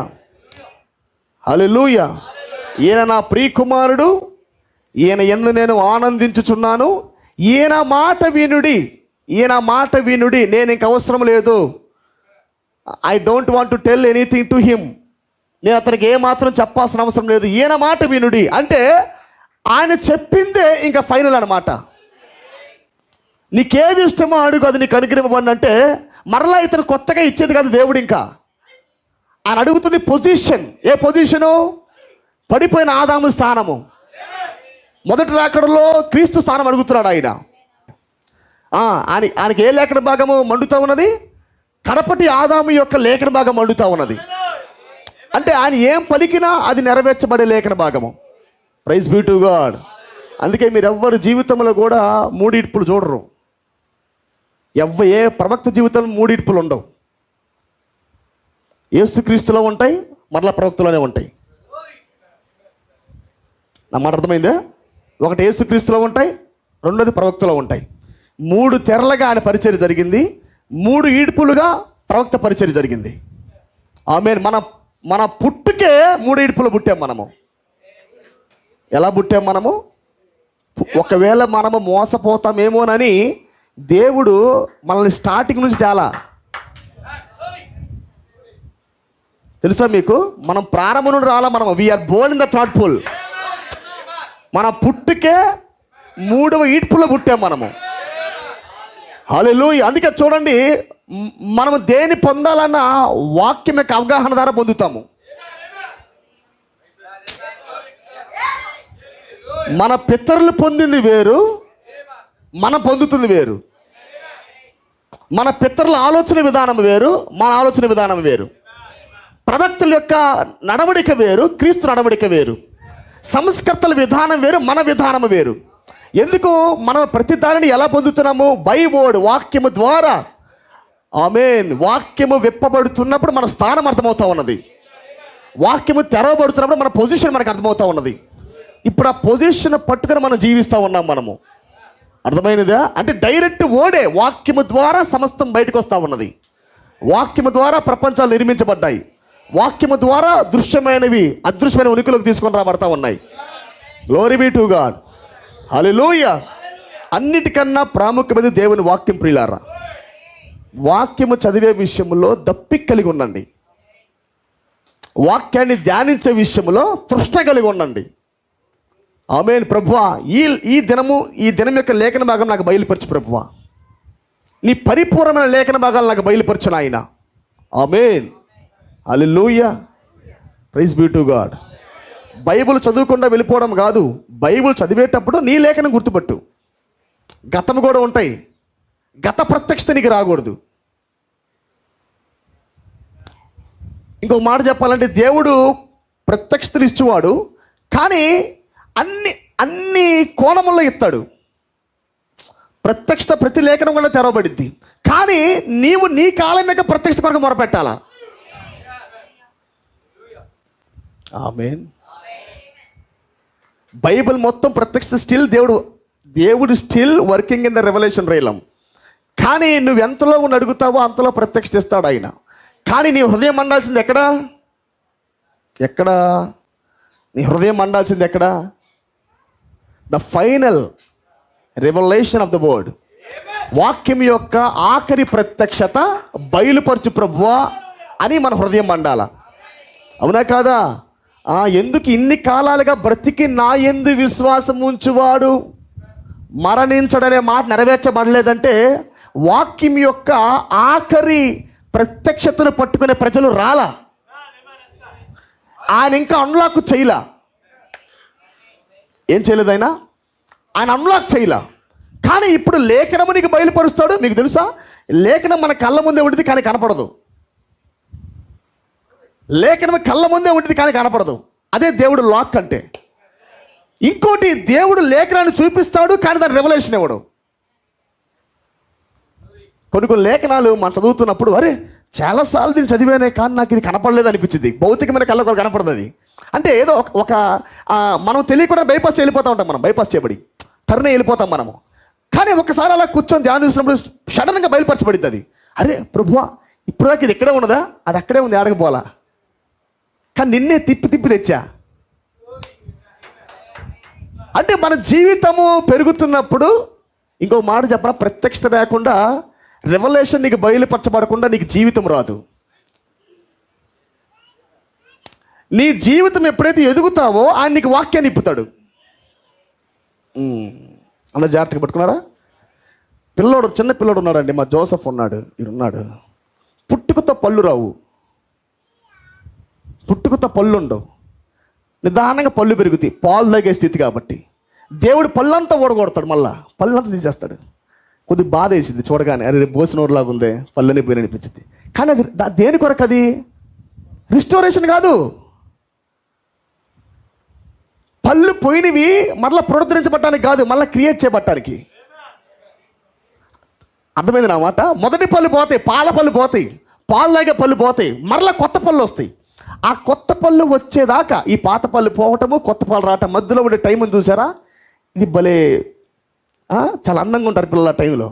హల్లెలూయా. ఈయన నా ప్రియకుమారుడు, ఈయన యందు నేను ఆనందించుచున్నాను, ఈయన మాట వినుడి, నేను ఇంక అవసరం లేదు. I don't want to tell anything to him. నేను అతనికి ఏమాత్రం చెప్పాల్సిన అవసరం లేదు. ఈయన మాట వినుడి అంటే ఆయన చెప్పిందే ఇంకా ఫైనల్ అన్నమాట. నీకేది ఇష్టమో అడుగు, అది నీకు అనుగ్రహింపబడి అంటే మరలా ఇతను కొత్తగా ఇచ్చేది కాదు దేవుడు. ఇంకా ఆయన అడుగుతుంది పొజిషన్. ఏ పొజిషను? పడిపోయిన ఆదాము స్థానము. మొదటి రాకడలో క్రీస్తు స్థానం అడుగుతున్నాడు ఆయన. ఆయనకి ఏ లేఖన భాగము మండుతూ ఉన్నది? కడపటి ఆదాము యొక్క లేఖన భాగం మండుతూ ఉన్నది. అంటే ఆయన ఏం పలికినా అది నెరవేర్చబడే లేఖన భాగము. Praise be to God. అందుకే మీరు ఎవ్వరు జీవితంలో కూడా మూడిడ్పులు చూడరు. ఏ ప్రవక్త జీవితంలో మూడిడ్పులు ఉండవు. యేసుక్రీస్తులో ఉంటాయి, మరలా ప్రవక్తలోనే ఉంటాయి. నా మాట అర్థమైందా? ఒకటి యేసుక్రీస్తులో ఉంటాయి, రెండోది ప్రవక్తలో ఉంటాయి. 3 తెరలుగా ఆయన పరిచర్య జరిగింది, 3 ఈడ్పులుగా ప్రవక్త పరిచర్య జరిగింది. ఆమేన్. మన పుట్టుకే 3 ఈడ్పులు పుట్టాం మనము. ఎలా పుట్టాం మనము? ఒకవేళ మనము మోసపోతామేమోనని దేవుడు మనల్ని స్టార్టింగ్ నుంచి తేలా. తెలుసా మీకు? మనం ప్రారంభం నుండి రాలా. మనం we are born in the third pull. మన పుట్టుకే 3వ ఈడ్పులో పుట్టాం మనము. హల్లెలూయా. అందుకే చూడండి, మనము దేని పొందాలన్న వాక్యం యొక్క అవగాహన ద్వారా పొందుతాము. మన పితరులు పొందింది వేరు, మనం పొందుతుంది వేరు. మన పితరుల ఆలోచన విధానం వేరు, మన ఆలోచన విధానం వేరు. ప్రవక్తల యొక్క నడవడిక వేరు, క్రీస్తు నడవడిక వేరు. సంస్కర్తల విధానం వేరు, మన విధానం వేరు. ఎందుకు? మనం ప్రతి దానిని ఎలా పొందుతున్నాము? బై వర్డ్, వాక్యము ద్వారా. ఆమేన్. వాక్యము విప్పబడుతున్నప్పుడు మన స్థానం అర్థమవుతా ఉన్నది. వాక్యము తెరవబడుతున్నప్పుడు మన పొజిషన్ మనకు అర్థమవుతా ఉన్నది. ఇప్పుడు ఆ పొజిషన్ పట్టుకొని మనం జీవిస్తూ ఉన్నాం మనము. అర్థమైనదా? అంటే డైరెక్ట్ వర్డే, వాక్యము ద్వారా సమస్తం బయటకు వస్తూ ఉన్నది. వాక్యము ద్వారా ప్రపంచాలు నిర్మించబడ్డాయి. వాక్యము ద్వారా దృశ్యమైనవి అదృశ్యమైన ఉనికిలోకి తీసుకొని రాబడతా ఉన్నాయి. Glory be to God. హల్లెలూయా. అన్నిటికన్నా ప్రాముఖ్యమైనది దేవుని వాక్యం. ప్రియులారా, వాక్యము చదివే విషయంలో దప్పిక కలిగి ఉండండి. వాక్యాన్ని ధ్యానించే విషయంలో తృష్ణ కలిగి ఉండండి. ఆమేన్. ప్రభువా, ఈ దినం యొక్క లేఖన భాగం నాకు బయలుపరచు ప్రభువా. నీ పరిపూర్ణమైన లేఖన భాగాలు నాకు బయలుపరచు నాయన. ఆమేన్. హల్లెలూయా. Praise be to God. Bible చదువుకుండా వెళ్ళిపోవడం కాదు, బైబిల్ చదివేటప్పుడు నీ లేఖనం గుర్తుపట్టు. గతం కూడా ఉంటాయి, గత ప్రత్యక్షత నీకు రాకూడదు. ఇంకొక మాట చెప్పాలంటే, దేవుడు ప్రత్యక్షతలు ఇచ్చేవాడు, కానీ అన్ని కోణముల్లో ఇస్తాడు. ప్రత్యక్షత ప్రతి లేఖనం కూడా తెరవబడిద్ది, కానీ నీవు నీ కాలం యొక్క ప్రత్యక్షత కొరకు మొరపెట్టాలా. ఆమేన్. బైబిల్ మొత్తం ప్రత్యక్షత స్టిల్ దేవుడు still working in the revolution realm. కానీ నువ్వు ఎంతలో ఉండి అడుగుతావో అంతలో ప్రత్యక్షత ఇస్తాడు ఆయన. కానీ నీ హృదయం మండాల్సింది ఎక్కడా? నీ హృదయం మండాల్సింది ఎక్కడా? The final revolution of the word. వాక్యం యొక్క ఆఖరి ప్రత్యక్షత బయలుపరచు ప్రభువా అని మన హృదయం మండాల. అవునా కాదా? ఎందుకు ఇన్ని కాలాలుగా బ్రతికి నా యందు విశ్వాసం ఉంచువాడు మరణించడనే మాట నెరవేర్చబడలేదంటే, వాక్యం యొక్క ఆఖరి ప్రత్యక్షతను పట్టుకునే ప్రజలు రాలా. ఆయన ఇంకా అన్లాక్ చేయలా. ఏం చేయలేదు ఆయన అన్లాక్ చేయలా. కానీ ఇప్పుడు లేఖనము నీకు బయలుపరుస్తాడు. మీకు తెలుసా, లేఖనం మన కళ్ళ ముందే ఉంటుంది కానీ కనపడదు. లేఖనం కళ్ళ ముందే ఉంటుంది కానీ కనపడదు. అదే దేవుడు లాక్ అంటే. ఇంకోటి, దేవుడు లేఖనాన్ని చూపిస్తాడు కానీ దాని రెవల్యూషన్ ఇవ్వడు. కొన్ని లేఖనాలు మనం చదువుతున్నప్పుడు, అరే చాలాసార్లు దీన్ని చదివానే కానీ నాకు ఇది కనపడలేదు అనిపించింది. భౌతికమైన కళ్ళ కూడా కనపడదు అది. అంటే ఏదో ఒక మనం తెలియకుండా బైపాస్ వెళ్ళిపోతూ ఉంటాం. మనం బైపాస్ చేయబడి టర్నే వెళ్ళిపోతాం మనము. కానీ ఒకసారి అలా కూర్చొని ధ్యానం చేసినప్పుడు సడన్గా బయలుపరచబడింది అది. అరే ప్రభువా, ఇప్పుడు దాకా ఇది ఎక్కడే ఉన్నదా? అది అక్కడే ఉంది, ఆడకపోలా. కానీ నిన్నే తిప్పి తెచ్చా. అంటే మన జీవితము పెరుగుతున్నప్పుడు, ఇంకొక మాట చెప్పరా, ప్రత్యక్షత లేకుండా, రెవల్యూషన్ నీకు బయలుపరచబడకుండా నీకు జీవితం రాదు. నీ జీవితం ఎప్పుడైతే ఎదుగుతావో ఆయన నీకు వాక్యాన్ని ఇప్పుతాడు. అలా జాగ్రత్తగా పట్టుకున్నారా? చిన్న పిల్లోడు ఉన్నాడండి, మా జోసఫ్ ఉన్నాడు, ఈడున్నాడు. పుట్టుకతో పళ్ళు రావు, పుట్టుకతో పళ్ళు ఉండవు, నిదానంగా పళ్ళు పెరుగుతాయి. పాలు తాగే స్థితి కాబట్టి దేవుడు పళ్ళంతా ఓడగొడతాడు, మళ్ళా పళ్ళంతా తీసేస్తాడు. కొద్దిగా బాధ వేసింది చూడగానే, అరే బోసినోడులాగా ఉందే, పళ్ళని పోయిన అనిపించింది. కానీ అది దేని కొరకు? అది రిస్టోరేషన్ కాదు. పళ్ళు పోయినవి మళ్ళీ పునరుద్ధరించబడటానికి కాదు, మళ్ళీ క్రియేట్ చేయబడటానికి. అర్థమైంది నా మాట? మొదటి పళ్ళు పోతాయి, పాల పళ్ళు పోతాయి, పాలు తాగే పళ్ళు పోతాయి, మరలా కొత్త పళ్ళు వస్తాయి. ఆ కొత్త పళ్ళు వచ్చేదాకా ఈ పాత పళ్ళు పోవటము, కొత్త పళ్ళు రావటం మధ్యలో ఉండే టైం చూసారా? ఇది భలే చాలా అందంగా ఉంటారు పిల్లలు ఆ టైంలో.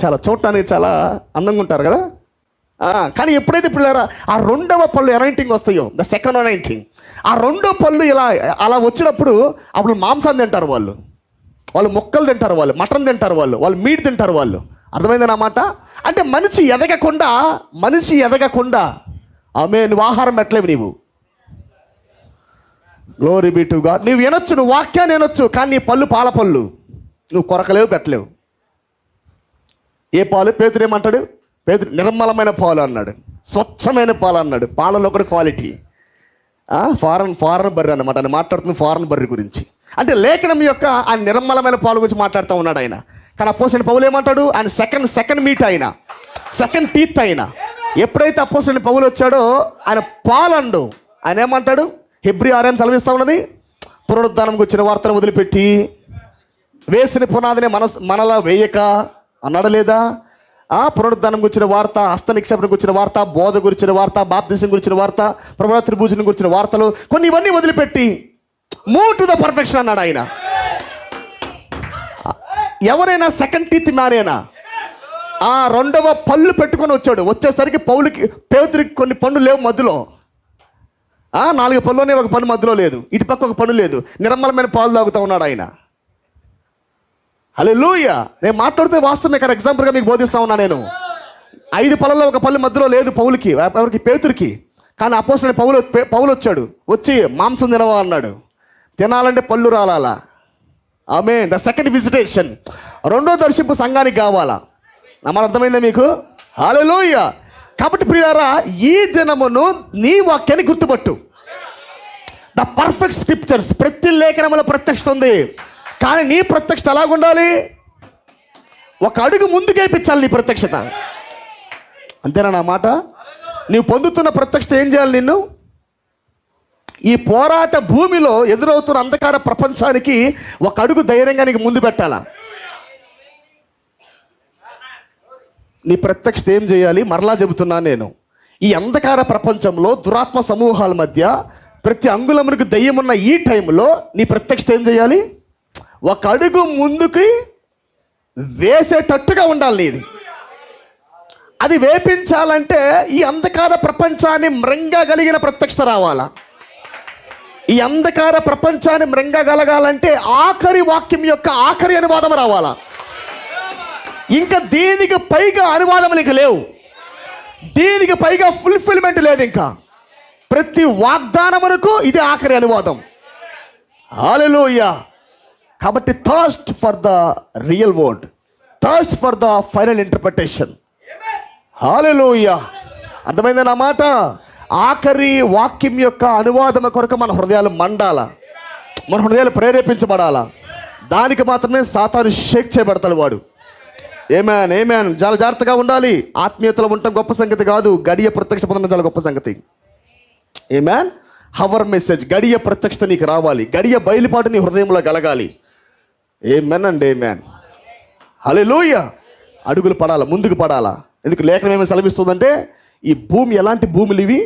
చాలా చూడటానికి చాలా అందంగా ఉంటారు కదా. కానీ ఎప్పుడైతే పిల్లరా ఆ రెండవ పళ్ళు ఎనైంటింగ్ వస్తాయో, ద సెకండ్ ఎనైంటింగ్, ఆ రెండో పళ్ళు అలా వచ్చినప్పుడు అప్పుడు మాంసాన్ని తింటారు వాళ్ళు మొక్కలు తింటారు, వాళ్ళు మటన్ తింటారు, వాళ్ళు మీట్ తింటారు వాళ్ళు. అర్థమైంది నా మాట? అంటే మనిషి ఎదగకుండా ఆమె నువ్వు ఆహారం పెట్టలేవు. నీవు గ్లోరీ బీ టు గాడ్. నువ్వు వినొచ్చు, నువ్వు వాక్యాన్ని వినొచ్చు, కానీ నీ పళ్ళు పాల పళ్ళు నువ్వు కొరకలేవు, పెట్టలేవు. ఏ పాలు? పేతురు ఏమంటాడు? పేతురు నిర్మలమైన పాలు అన్నాడు, స్వచ్ఛమైన పాలు అన్నాడు. పాలలో కూడా క్వాలిటీ. ఫారెన్ బర్రె అన్నమాట. ఆయన మాట్లాడుతుంది ఫారెన్ బర్రె గురించి. అంటే లేఖనం యొక్క ఆ నిర్మలమైన పాలు గురించి మాట్లాడుతూ ఉన్నాడు ఆయన. కానీ అపోస్తలుడైన పౌలు ఏమంటాడు? ఆయన సెకండ్ మీట్, ఆయన సెకండ్ టీత్. ఆయన ఎప్పుడైతే అపోస్తలుడైన పౌలు వచ్చాడో ఆయన పాలండు. ఆయన ఏమంటాడు? హెబ్రీ 6 సెలవిస్తూ ఉన్నది, పునరుద్ధానంకి వచ్చిన వార్తను వదిలిపెట్టి వేసిన పునాదిని మనలా వేయక అన్నాడు లేదా? పునరుద్ధానం గురించిన వార్త, హస్త నిక్షేపణ గురించిన వార్త, బోధ గురించిన వార్త, బాప్తిజం గురించిన వార్త, ప్రభువు త్రిభుజం గురించిన వార్తలు, కొన్ని ఇవన్నీ వదిలిపెట్టి మూవ్ టు ద పర్ఫెక్షన్ అన్నాడు ఆయన. ఎవరైనా సెకండ్ టీత్ మారేనా? రెండవ పళ్ళు పెట్టుకొని వచ్చాడు. వచ్చేసరికి పేతురికి కొన్ని పనులు లేవు మధ్యలో. 4 పళ్ళునే, ఒక పన్ను మధ్యలో లేదు, ఇటుపక్క ఒక పన్ను లేదు. నిర్మలమైన పాలు తాగుతూ ఉన్నాడు ఆయన. హల్లెలూయా. నేను మాట్లాడితే వాస్తవం ఇక్కడ ఎగ్జాంపుల్గా మీకు బోధిస్తా ఉన్నా. నేను 5 పళ్ళలో ఒక పళ్ళు మధ్యలో లేదు పౌలుకి, ఎవరికి? పేతురికి. కానీ అపోస్తలుడైన పౌలు వచ్చాడు, వచ్చి మాంసం తినవా అన్నాడు. తినాలంటే పళ్ళు రాలాలా. ఆమేన్. ద సెకండ్ విజిటేషన్, రెండో దర్శింపు సంఘానికి కావాలా. నమ్మని అర్థమైందా మీకు? హల్లెలూయా. కాబట్టి ప్రియారా, ఈ దినమును నీ వాక్యాన్ని గుర్తుపట్టు. ద పర్ఫెక్ట్ స్క్రిప్చర్స్, ప్రతి లేఖనముల ప్రత్యక్షత ఉంది. కానీ నీ ప్రత్యక్షత ఎలాగుండాలి? ఒక అడుగు ముందుకేపించాలి నీ ప్రత్యక్షత. అంతేనా నా మాట? నీవు పొందుతున్న ప్రత్యక్షత ఏం చేయాలి? నిన్ను ఈ పోరాట భూమిలో ఎదురవుతున్న అంధకార ప్రపంచానికి ఒక అడుగు ధైర్యంగా నీకు ముందు పెట్టాలా? నీ ప్రత్యక్షత ఏం చేయాలి? మరలా చెబుతున్నాను నేను, ఈ అంధకార ప్రపంచంలో దురాత్మ సమూహాల మధ్య ప్రతి అంగుళమునికి దయ్యం ఉన్న ఈ టైంలో నీ ప్రత్యక్షత ఏం చేయాలి? ఒక అడుగు ముందుకి వేసేటట్టుగా ఉండాలి నీది. అది వేపించాలంటే ఈ అంధకార ప్రపంచాన్ని మృంగగలిగిన ప్రత్యక్షత రావాలా? ఈ అంధకార ప్రపంచాన్ని మృంగగలగాలంటే ఆఖరి వాక్యం యొక్క ఆఖరి అనువాదం రావాలా? ఇంకా దీనికి పైగా అనువాదం నీకు లేవు, దీనికి పైగా ఫుల్ఫిల్మెంట్ లేదు. ఇంకా ప్రతి వాగ్దానమునకు ఇది ఆఖరి అనువాదం. హల్లెలూయా. కాబట్టి thirst for the real word, thirst for the final interpretation. హల్లెలూయా. అర్థమైందా నా మాట? ఆఖరి వాక్యం యొక్క అనువాదం కొరకు మన హృదయాలు మండాల, మన హృదయాలు ప్రేరేపించబడాలా. దానికి మాత్రమే సాతాను షేక్ చేయబడతాడు వాడు. Amen amen. చాలా జాగ్రత్తగా ఉండాలి. ఆత్మీయతలో ఉండటం గొప్ప సంగతి కాదు, గడియ ప్రత్యక్ష పొందడం చాలా గొప్ప సంగతి. ఏమేన్. హవర్ మెసేజ్, గడియ ప్రత్యక్షత నీకు రావాలి, గడియ బయలుపాటు నీ హృదయంలో కలగాలి. ఏమేన్ అండి ఏమేన్. హల్లెలూయా. అడుగులు పడాలా, ముందుకు పడాలా. ఎందుకు లేఖనం ఏమైనా సెలవిస్తుందంటే ఈ భూమి ఎలాంటి భూములు ఇవి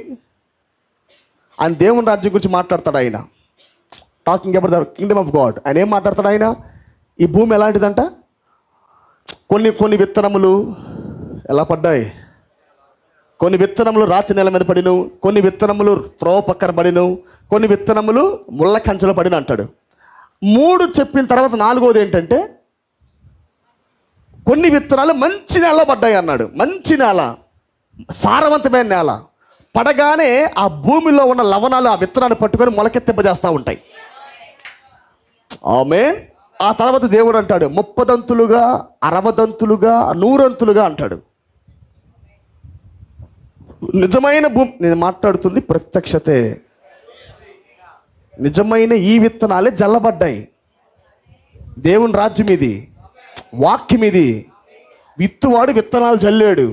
అని దేవుని రాజ్యం గురించి మాట్లాడతాడు ఆయన. Talking about the Kingdom of God. ఆయన ఏం మాట్లాడతాడు ఆయన? ఈ భూమి ఎలాంటిదంట? కొన్ని విత్తనములు ఎలా పడ్డాయి? కొన్ని విత్తనములు రాతి నేల మీద పడిను, కొన్ని విత్తనములు త్రోవ పక్కన పడిను, కొన్ని విత్తనములు ముళ్ళ కంచెలో పడిన అంటాడు. 3 చెప్పిన తర్వాత 4వది ఏంటంటే కొన్ని విత్తనాలు మంచి నేలలో పడ్డాయి అన్నాడు. మంచి నేల, సారవంతమైన నేల పడగానే ఆ భూమిలో ఉన్న లవణాలు ఆ విత్తనాన్ని పట్టుకొని మొలకెత్తింపజేస్తూ ఉంటాయి. ఆమేన్. ఆ తర్వాత దేవుడు అంటాడు 30 దంతులుగా, 60 దంతులుగా, 100 అంతులుగా అంటాడు. నిజమైన భూమి, నేను మాట్లాడుతుంది ప్రత్యక్షతే. నిజమైన ఈ విత్తనాలే జల్లబడ్డాయి. దేవుని రాజ్యం ఇది, వాక్యం ఇది. విత్తువాడు విత్తనాలు జల్లాడు.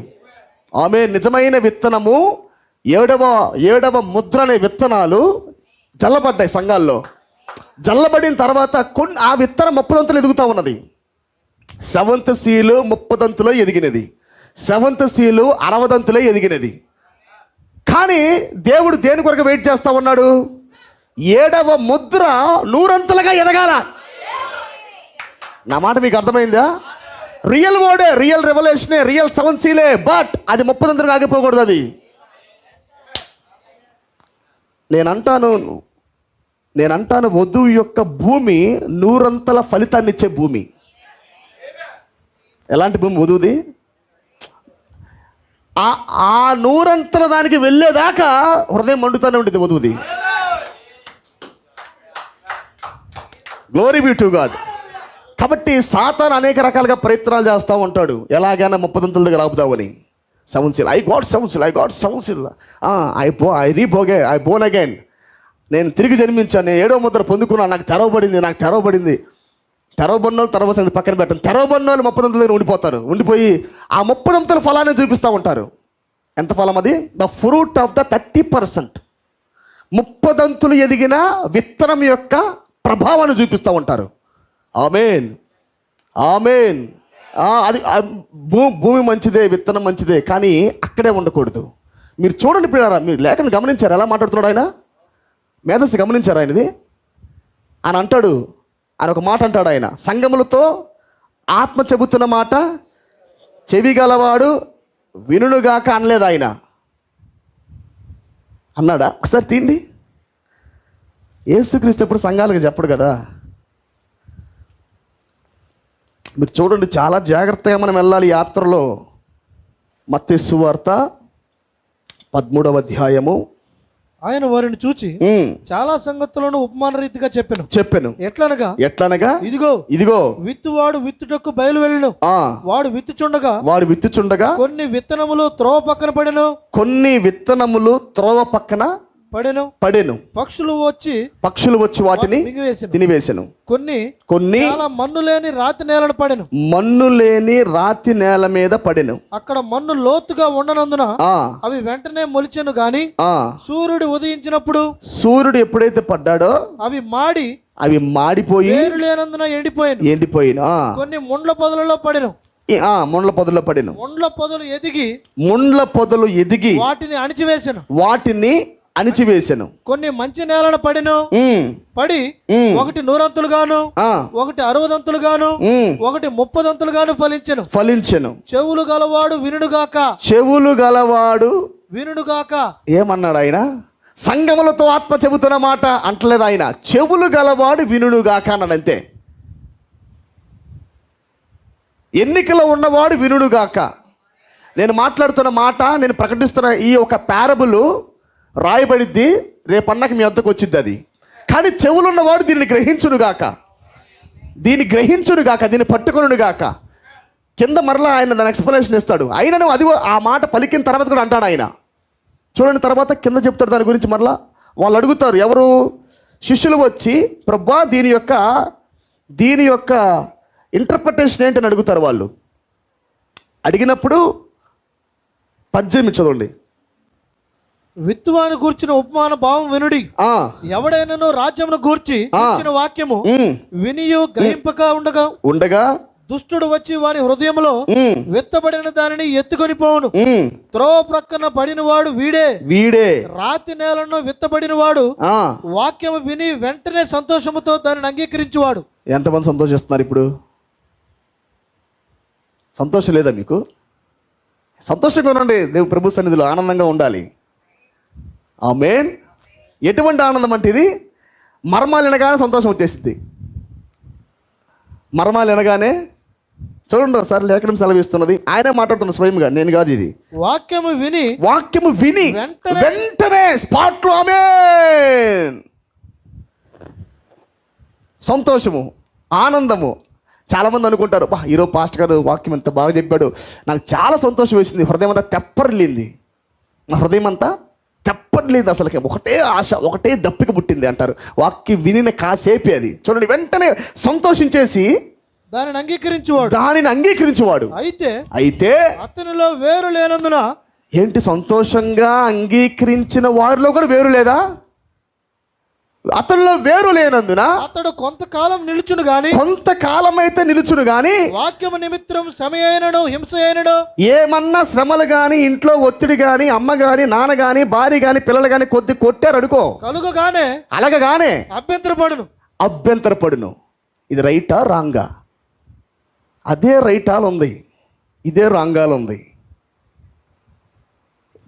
ఆమె నిజమైన విత్తనము ఏడవ ముద్ర అనే విత్తనాలు జల్లబడ్డాయి సంఘాల్లో. జల్లబడిన తర్వాత ఆ విత్తనం 30 దంతులు ఎదుగుతూ ఉన్నది. 7th seal 30 దంతులో ఎదిగినది, 7th seal 60 దంతులో ఎదిగినది. కానీ దేవుడు దేని కొరకు వెయిట్ చేస్తూ ఉన్నాడు? 7వ ముద్ర 100 అంతులుగా ఎదగాల. నా మాట మీకు అర్థమైందా? రియల్ వర్డే, రియల్ రెవల్యూషనే, రియల్ 7th సీలే. బట్ అది 30 దంతులుగా ఆగిపోకూడదు. అది నేనంటాను వధువు యొక్క భూమి 100 అంతల ఫలితాన్ని ఇచ్చే భూమి. ఎలాంటి భూమి వధువుది? ఆ 100 అంతల దానికి వెళ్ళేదాకా హృదయం మండుతూనే ఉండేది వధువుది. Glory be to God. కాబట్టి సాతాను అనేక రకాలుగా ప్రయత్నాలు చేస్తూ ఉంటాడు, ఎలాగైనా 30 దంతుల దగ్గర ఆపుదామని. 7th seal, I got 7th seal. I Born again. నేను తిరిగి జన్మించాను, నేను 7వ ముద్ర పొందుకున్నాను, నాకు తెరవబడింది. తెరవబడిన వాళ్ళు తెరవ సంగతి పక్కన పెట్టండి. తెరవబడిన వాళ్ళు 30 దంతుల దగ్గర ఉండిపోయి ఆ 30 దంతుల ఫలాన్ని చూపిస్తూ ఉంటారు. ఎంత ఫలం అది? The fruit of the 30%. 30 దంతులు ఎదిగిన విత్తనం యొక్క ప్రభావాన్ని చూపిస్తూ ఉంటారు. ఆమేన్, ఆమేన్. అది భూమి మంచిదే, విత్తనం మంచిదే, కానీ అక్కడే ఉండకూడదు. మీరు చూడండి పిల్లరా, మీరు లేఖను గమనించారు ఎలా మాట్లాడుతున్నాడు ఆయన? మేధస్సు గమనించారు ఆయనది? ఆయన అంటాడు, ఆయన ఒక మాట అంటాడు, ఆయన సంగములతో ఆత్మ చెబుతున్న మాట చెవి గలవాడు వినుగాక అనలేదు ఆయన. అన్నాడా? ఒకసారి తీయండి. యేసుక్రీస్తు ఎప్పుడు సంఘాలకు చెప్పడు కదా. మీరు చూడండి, చాలా జాగ్రత్తగా మనం వెళ్ళాలి ఈ యాత్రలో. మత్తయి సువార్త 13వ అధ్యాయము. ఆయన వారిని చూచి చాలా సంగతులను ఉపమాన రీతిగా చెప్పెను. ఎట్లనగా ఇదిగో విత్తువాడు విత్తుటకు బయలు వెళ్ళెను. వాడు విత్తుచుండగా కొన్ని విత్తనములు త్రోవ పక్కన పడెను. పక్షులు వచ్చి వాటిని తినివేసెను. కొన్ని చాలా మన్ను లేని రాతి నేలను పడెను. మన్ను లేని రాతి నేల మీద పడెను. అక్కడ మన్ను లోతుగా ఉండనందున అవి వెంటనే మొలిచెను గాని సూర్యుడు ఉదయించినప్పుడు, సూర్యుడు ఎప్పుడైతే పడ్డాడో అవి మాడిపోయి వేరు లేనందున ఎండిపోయిన. కొన్ని ముండ్ల పొదలలో పడెను. ముండ్ల పొదల్లో పడెను. ముండ్ల పొదలు ఎదిగి వాటిని అణిచివేసెను. కొన్ని మంచి నేలను పడి ఒకటి 100 గాను, ఒకటి 60 గాను, ఒకటి 30 గాను ఫలించెను. చెవులు గలవాడు వినుడుగాక. ఏమన్నాడు ఆయన? సంగములతో ఆత్మ చెబుతున్న మాట అంటలేదు ఆయన. చెవులు గలవాడు వినుడుగాక అన్నాడు అంతే. ఎన్నికలో ఉన్నవాడు వినుడుగాక. నేను మాట్లాడుతున్న మాట, నేను ప్రకటిస్తున్న ఈ ఒక పారబుల్ రాయబడిద్ది, రేపన్నకి మీ వద్దకు వచ్చిద్ది అది. కానీ చెవులున్నవాడు దీన్ని గ్రహించునుగాక, దీన్ని పట్టుకొనుగాక. కింద మరలా ఆయన దాని ఎక్స్ప్లెనేషన్ ఇస్తాడు. అయినను అది ఆ మాట పలికిన తర్వాత కూడా అంటాడు ఆయన. చూడండి, తర్వాత కింద చెప్తాడు దాని గురించి. మరలా వాళ్ళు అడుగుతారు, ఎవరు? శిష్యులు వచ్చి, ప్రభువా దీని యొక్క ఇంటర్ప్రిటేషన్ ఏంటని అడుగుతారు వాళ్ళు. అడిగినప్పుడు 18 చదవండి. విత్తువాని గూర్చిన ఉపమాన భావం వినుడి. ఎవడైనాను రాజ్యమును గూర్చి వాక్యము వినియు గ్రహింపక ఉండగా దుష్టుడు వచ్చి వాని హృదయంలో విత్తబడిన దానిని ఎత్తుకొని పోవును. త్రోవ ప్రక్కన పడిన వాడు వీడే. రాతి నేలను విత్తబడిన వాడు వాక్యము విని వెంటనే సంతోషముతో దానిని అంగీకరించువాడు. ఎంతమంది సంతోషిస్తున్నారు ఇప్పుడు? సంతోషం లేదా మీకు? సంతోషంగా ఉండండి. దేవుని ప్రభు సన్నిధిలో ఆనందంగా ఉండాలి. ఆమేన్. ఎటువంటి ఆనందం అంటే ఇది? మర్మాలు వినగానే సంతోషం వచ్చేసింది. మర్మాలు వినగానే చూడండి, ఒకసారి లేఖనం సెలవిస్తున్నది. ఆయన మాట్లాడుతున్న స్వయంగా, నేను కాదు ఇది. వాక్యము విని వెంటనే స్పాట్లో ఆమేన్. సంతోషము, ఆనందము. చాలామంది అనుకుంటారు, ఈరోజు పాస్టర్ గారు వాక్యం ఎంత బాగా చెప్పాడు, నాకు చాలా సంతోషం వేసింది, హృదయం అంతా తెప్పరిల్లింది, నా హృదయం అంతా తెప్పరిల్లింది, అసలు ఒకటే ఆశ, ఒకటే దప్పిక పుట్టింది అంటారు. వాక్యం వినిన కాసేపే అది. చూడండి, వెంటనే సంతోషించేసి దానిని అంగీకరించేవాడు. అయితే అతనిలో వేరు లేనందున. ఏంటి? సంతోషంగా అంగీకరించిన వారిలో కూడా వేరు లేదా? అతనిలో వేరు లేనందున అతడు కొంతకాలం అయితే నిలుచును గాని వాక్యము నిమిత్తం శ్రమయైనను హింస అయినను, ఏమన్నా శ్రమలు గాని, ఇంట్లో ఒత్తిడి గాని, అమ్మ గాని, నాన్న గాని, భార్య గాని, పిల్లలు గాని కొద్ది కొట్టారు అనుకో, అలాగగానే అభ్యంతరపడును. ఇది రైటా రాంగా? అదే రైటాలు ఉంది, ఇదే రాంగాలు ఉంది.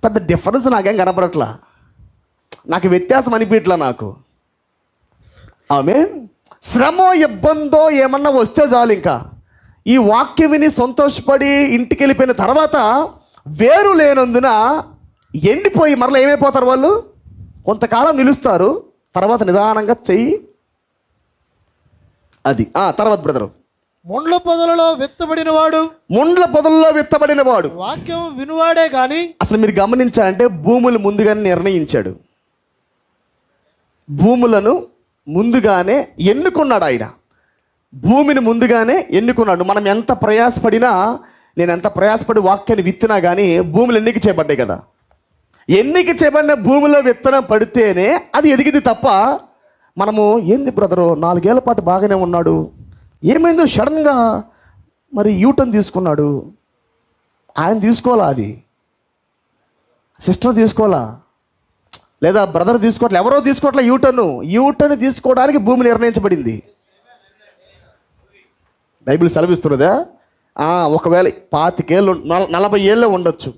పెద్ద డిఫరెన్స్ నాకేం కనపడట్లా, నాకు వ్యత్యాసం అనిపించట్లా నాకు. ఆమేన్. శ్రమ, ఇబ్బందో ఏమన్నా వస్తే చాలు, ఇంకా ఈ వాక్యం విని సంతోషపడి ఇంటికి వెళ్ళిపోయిన తర్వాత వేరు లేనందున ఎండిపోయి మరలా ఏమైపోతారు వాళ్ళు? కొంతకాలం నిలుస్తారు, తర్వాత నిదానంగా చెయ్యి అది. తర్వాత బ్రదరు, ముండ్ల పొదలలో విత్తబడిన వాడు వాక్యం వినువాడే గాని. అసలు మీరు గమనించాలంటే భూములు ముందుగానే నిర్ణయించాడు, భూములను ముందుగానే ఎన్నుకున్నాడు ఆయన. భూమిని ముందుగానే ఎన్నుకున్నాడు. మనం ఎంత ప్రయాసపడినా, నేను ఎంత ప్రయాసపడి వాక్యాన్ని విత్తినా కానీ భూములు ఎన్నిక చేయబడ్డాయి కదా. ఎన్నిక చేయబడిన భూమిలో విత్తనం పడితేనే అది ఎదిగింది తప్ప, మనము ఏంది బ్రదరు 4 ఏళ్ల పాటు బాగానే ఉన్నాడు, ఏమైందో సడన్గా మరి యూటర్న్ తీసుకున్నాడు. ఆయన తీసుకోవాలా, అది సిస్టర్ తీసుకోవాలా, లేదా బ్రదర్ తీసుకోవట్లే, ఎవరో తీసుకోవట్లే. యూటర్న్ తీసుకోవడానికి భూమి నిర్ణయించబడింది. బైబిల్ సెలవిస్తున్నదా? ఒకవేళ 25 ఏళ్ళు, 40 ఏళ్ళే ఉండొచ్చు.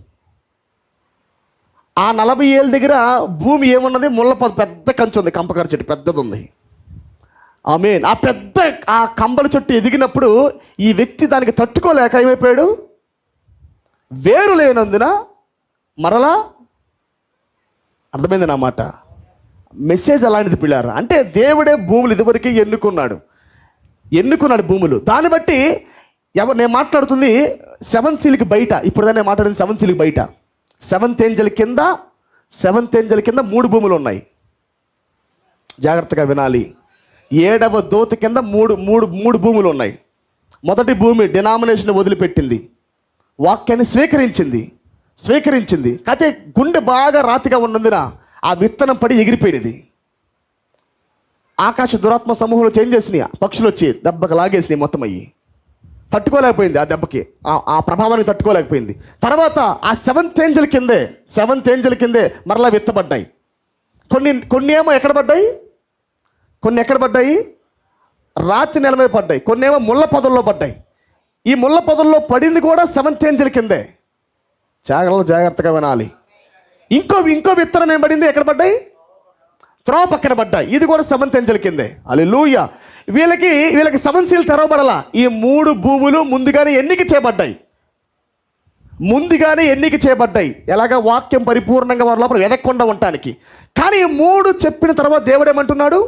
ఆ 40 ఏళ్ళ దగ్గర భూమి ఏమున్నది? పెద్ద కంచె ఉంది, కంపకర చెట్టు పెద్దది ఉంది. ఆమేన్. ఆ కంబల చెట్టు ఎదిగినప్పుడు ఈ వ్యక్తి దానికి తట్టుకోలేక ఏమైపోయాడు? వేరు లేనందున మరలా. అర్థమైంది నా మాట? మెసేజ్ అలాంటిది పిల్లారా. అంటే దేవుడే భూములు ఇదివరకే ఎన్నుకున్నాడు భూములు. దాన్ని బట్టి నేను మాట్లాడుతుంది 7 సీల్కి బయట. ఇప్పుడు నేను మాట్లాడింది 7 సీల్కి బయట. 7th ఏంజల్ కింద సెవెంత్ ఏంజల్ కింద 3 భూములు ఉన్నాయి. జాగ్రత్తగా వినాలి. 7వ దూత కింద మూడు భూములు ఉన్నాయి. మొదటి భూమి డినామినేషన్ వదిలిపెట్టింది, వాక్యాన్ని స్వీకరించింది. అయితే గుండె బాగా రాతిగా ఉన్నందున ఆ విత్తనం పడి ఎగిరిపోయినది. ఆకాశ దురాత్మ సమూహంలో చేంజ్ చేసినాయి, పక్షులు వచ్చి దెబ్బకు లాగేసినాయి, మొత్తం అయ్యి తట్టుకోలేకపోయింది. ఆ దెబ్బకి ఆ ప్రభావానికి తట్టుకోలేకపోయింది. తర్వాత ఆ సెవెంత్ ఏంజల్ కిందే మరలా విత్తబడ్డాయి. కొన్ని ఏమో ఎక్కడ పడ్డాయి, కొన్ని ఎక్కడ పడ్డాయి, రాతి నెల మీద పడ్డాయి. కొన్ని ఏమో ముళ్ళ పొదల్లో పడ్డాయి. ఈ ముళ్ళ పొదల్లో పడింది కూడా సెవెంత్ ఏంజల్ కిందే. జాగ్రత్తగా వినాలి. ఇంకో విత్తనం ఏం పడింది, ఎక్కడ పడ్డాయి, త్రోవ పక్కన పడ్డాయి. ఇది కూడా సెవెంత్ ఏంజల్ కిందే. హల్లెలూయా. వీళ్ళకి 7 సీల్ తెరవబడాల. ఈ 3 భూములు ముందుగానే ఎన్నిక చేయబడ్డాయి. ఎలాగా వాక్యం పరిపూర్ణంగా వారి లోపల ఎదగకుండా ఉండటానికి. కానీ ఈ 3 చెప్పిన తర్వాత దేవుడు ఏమంటున్నాడు,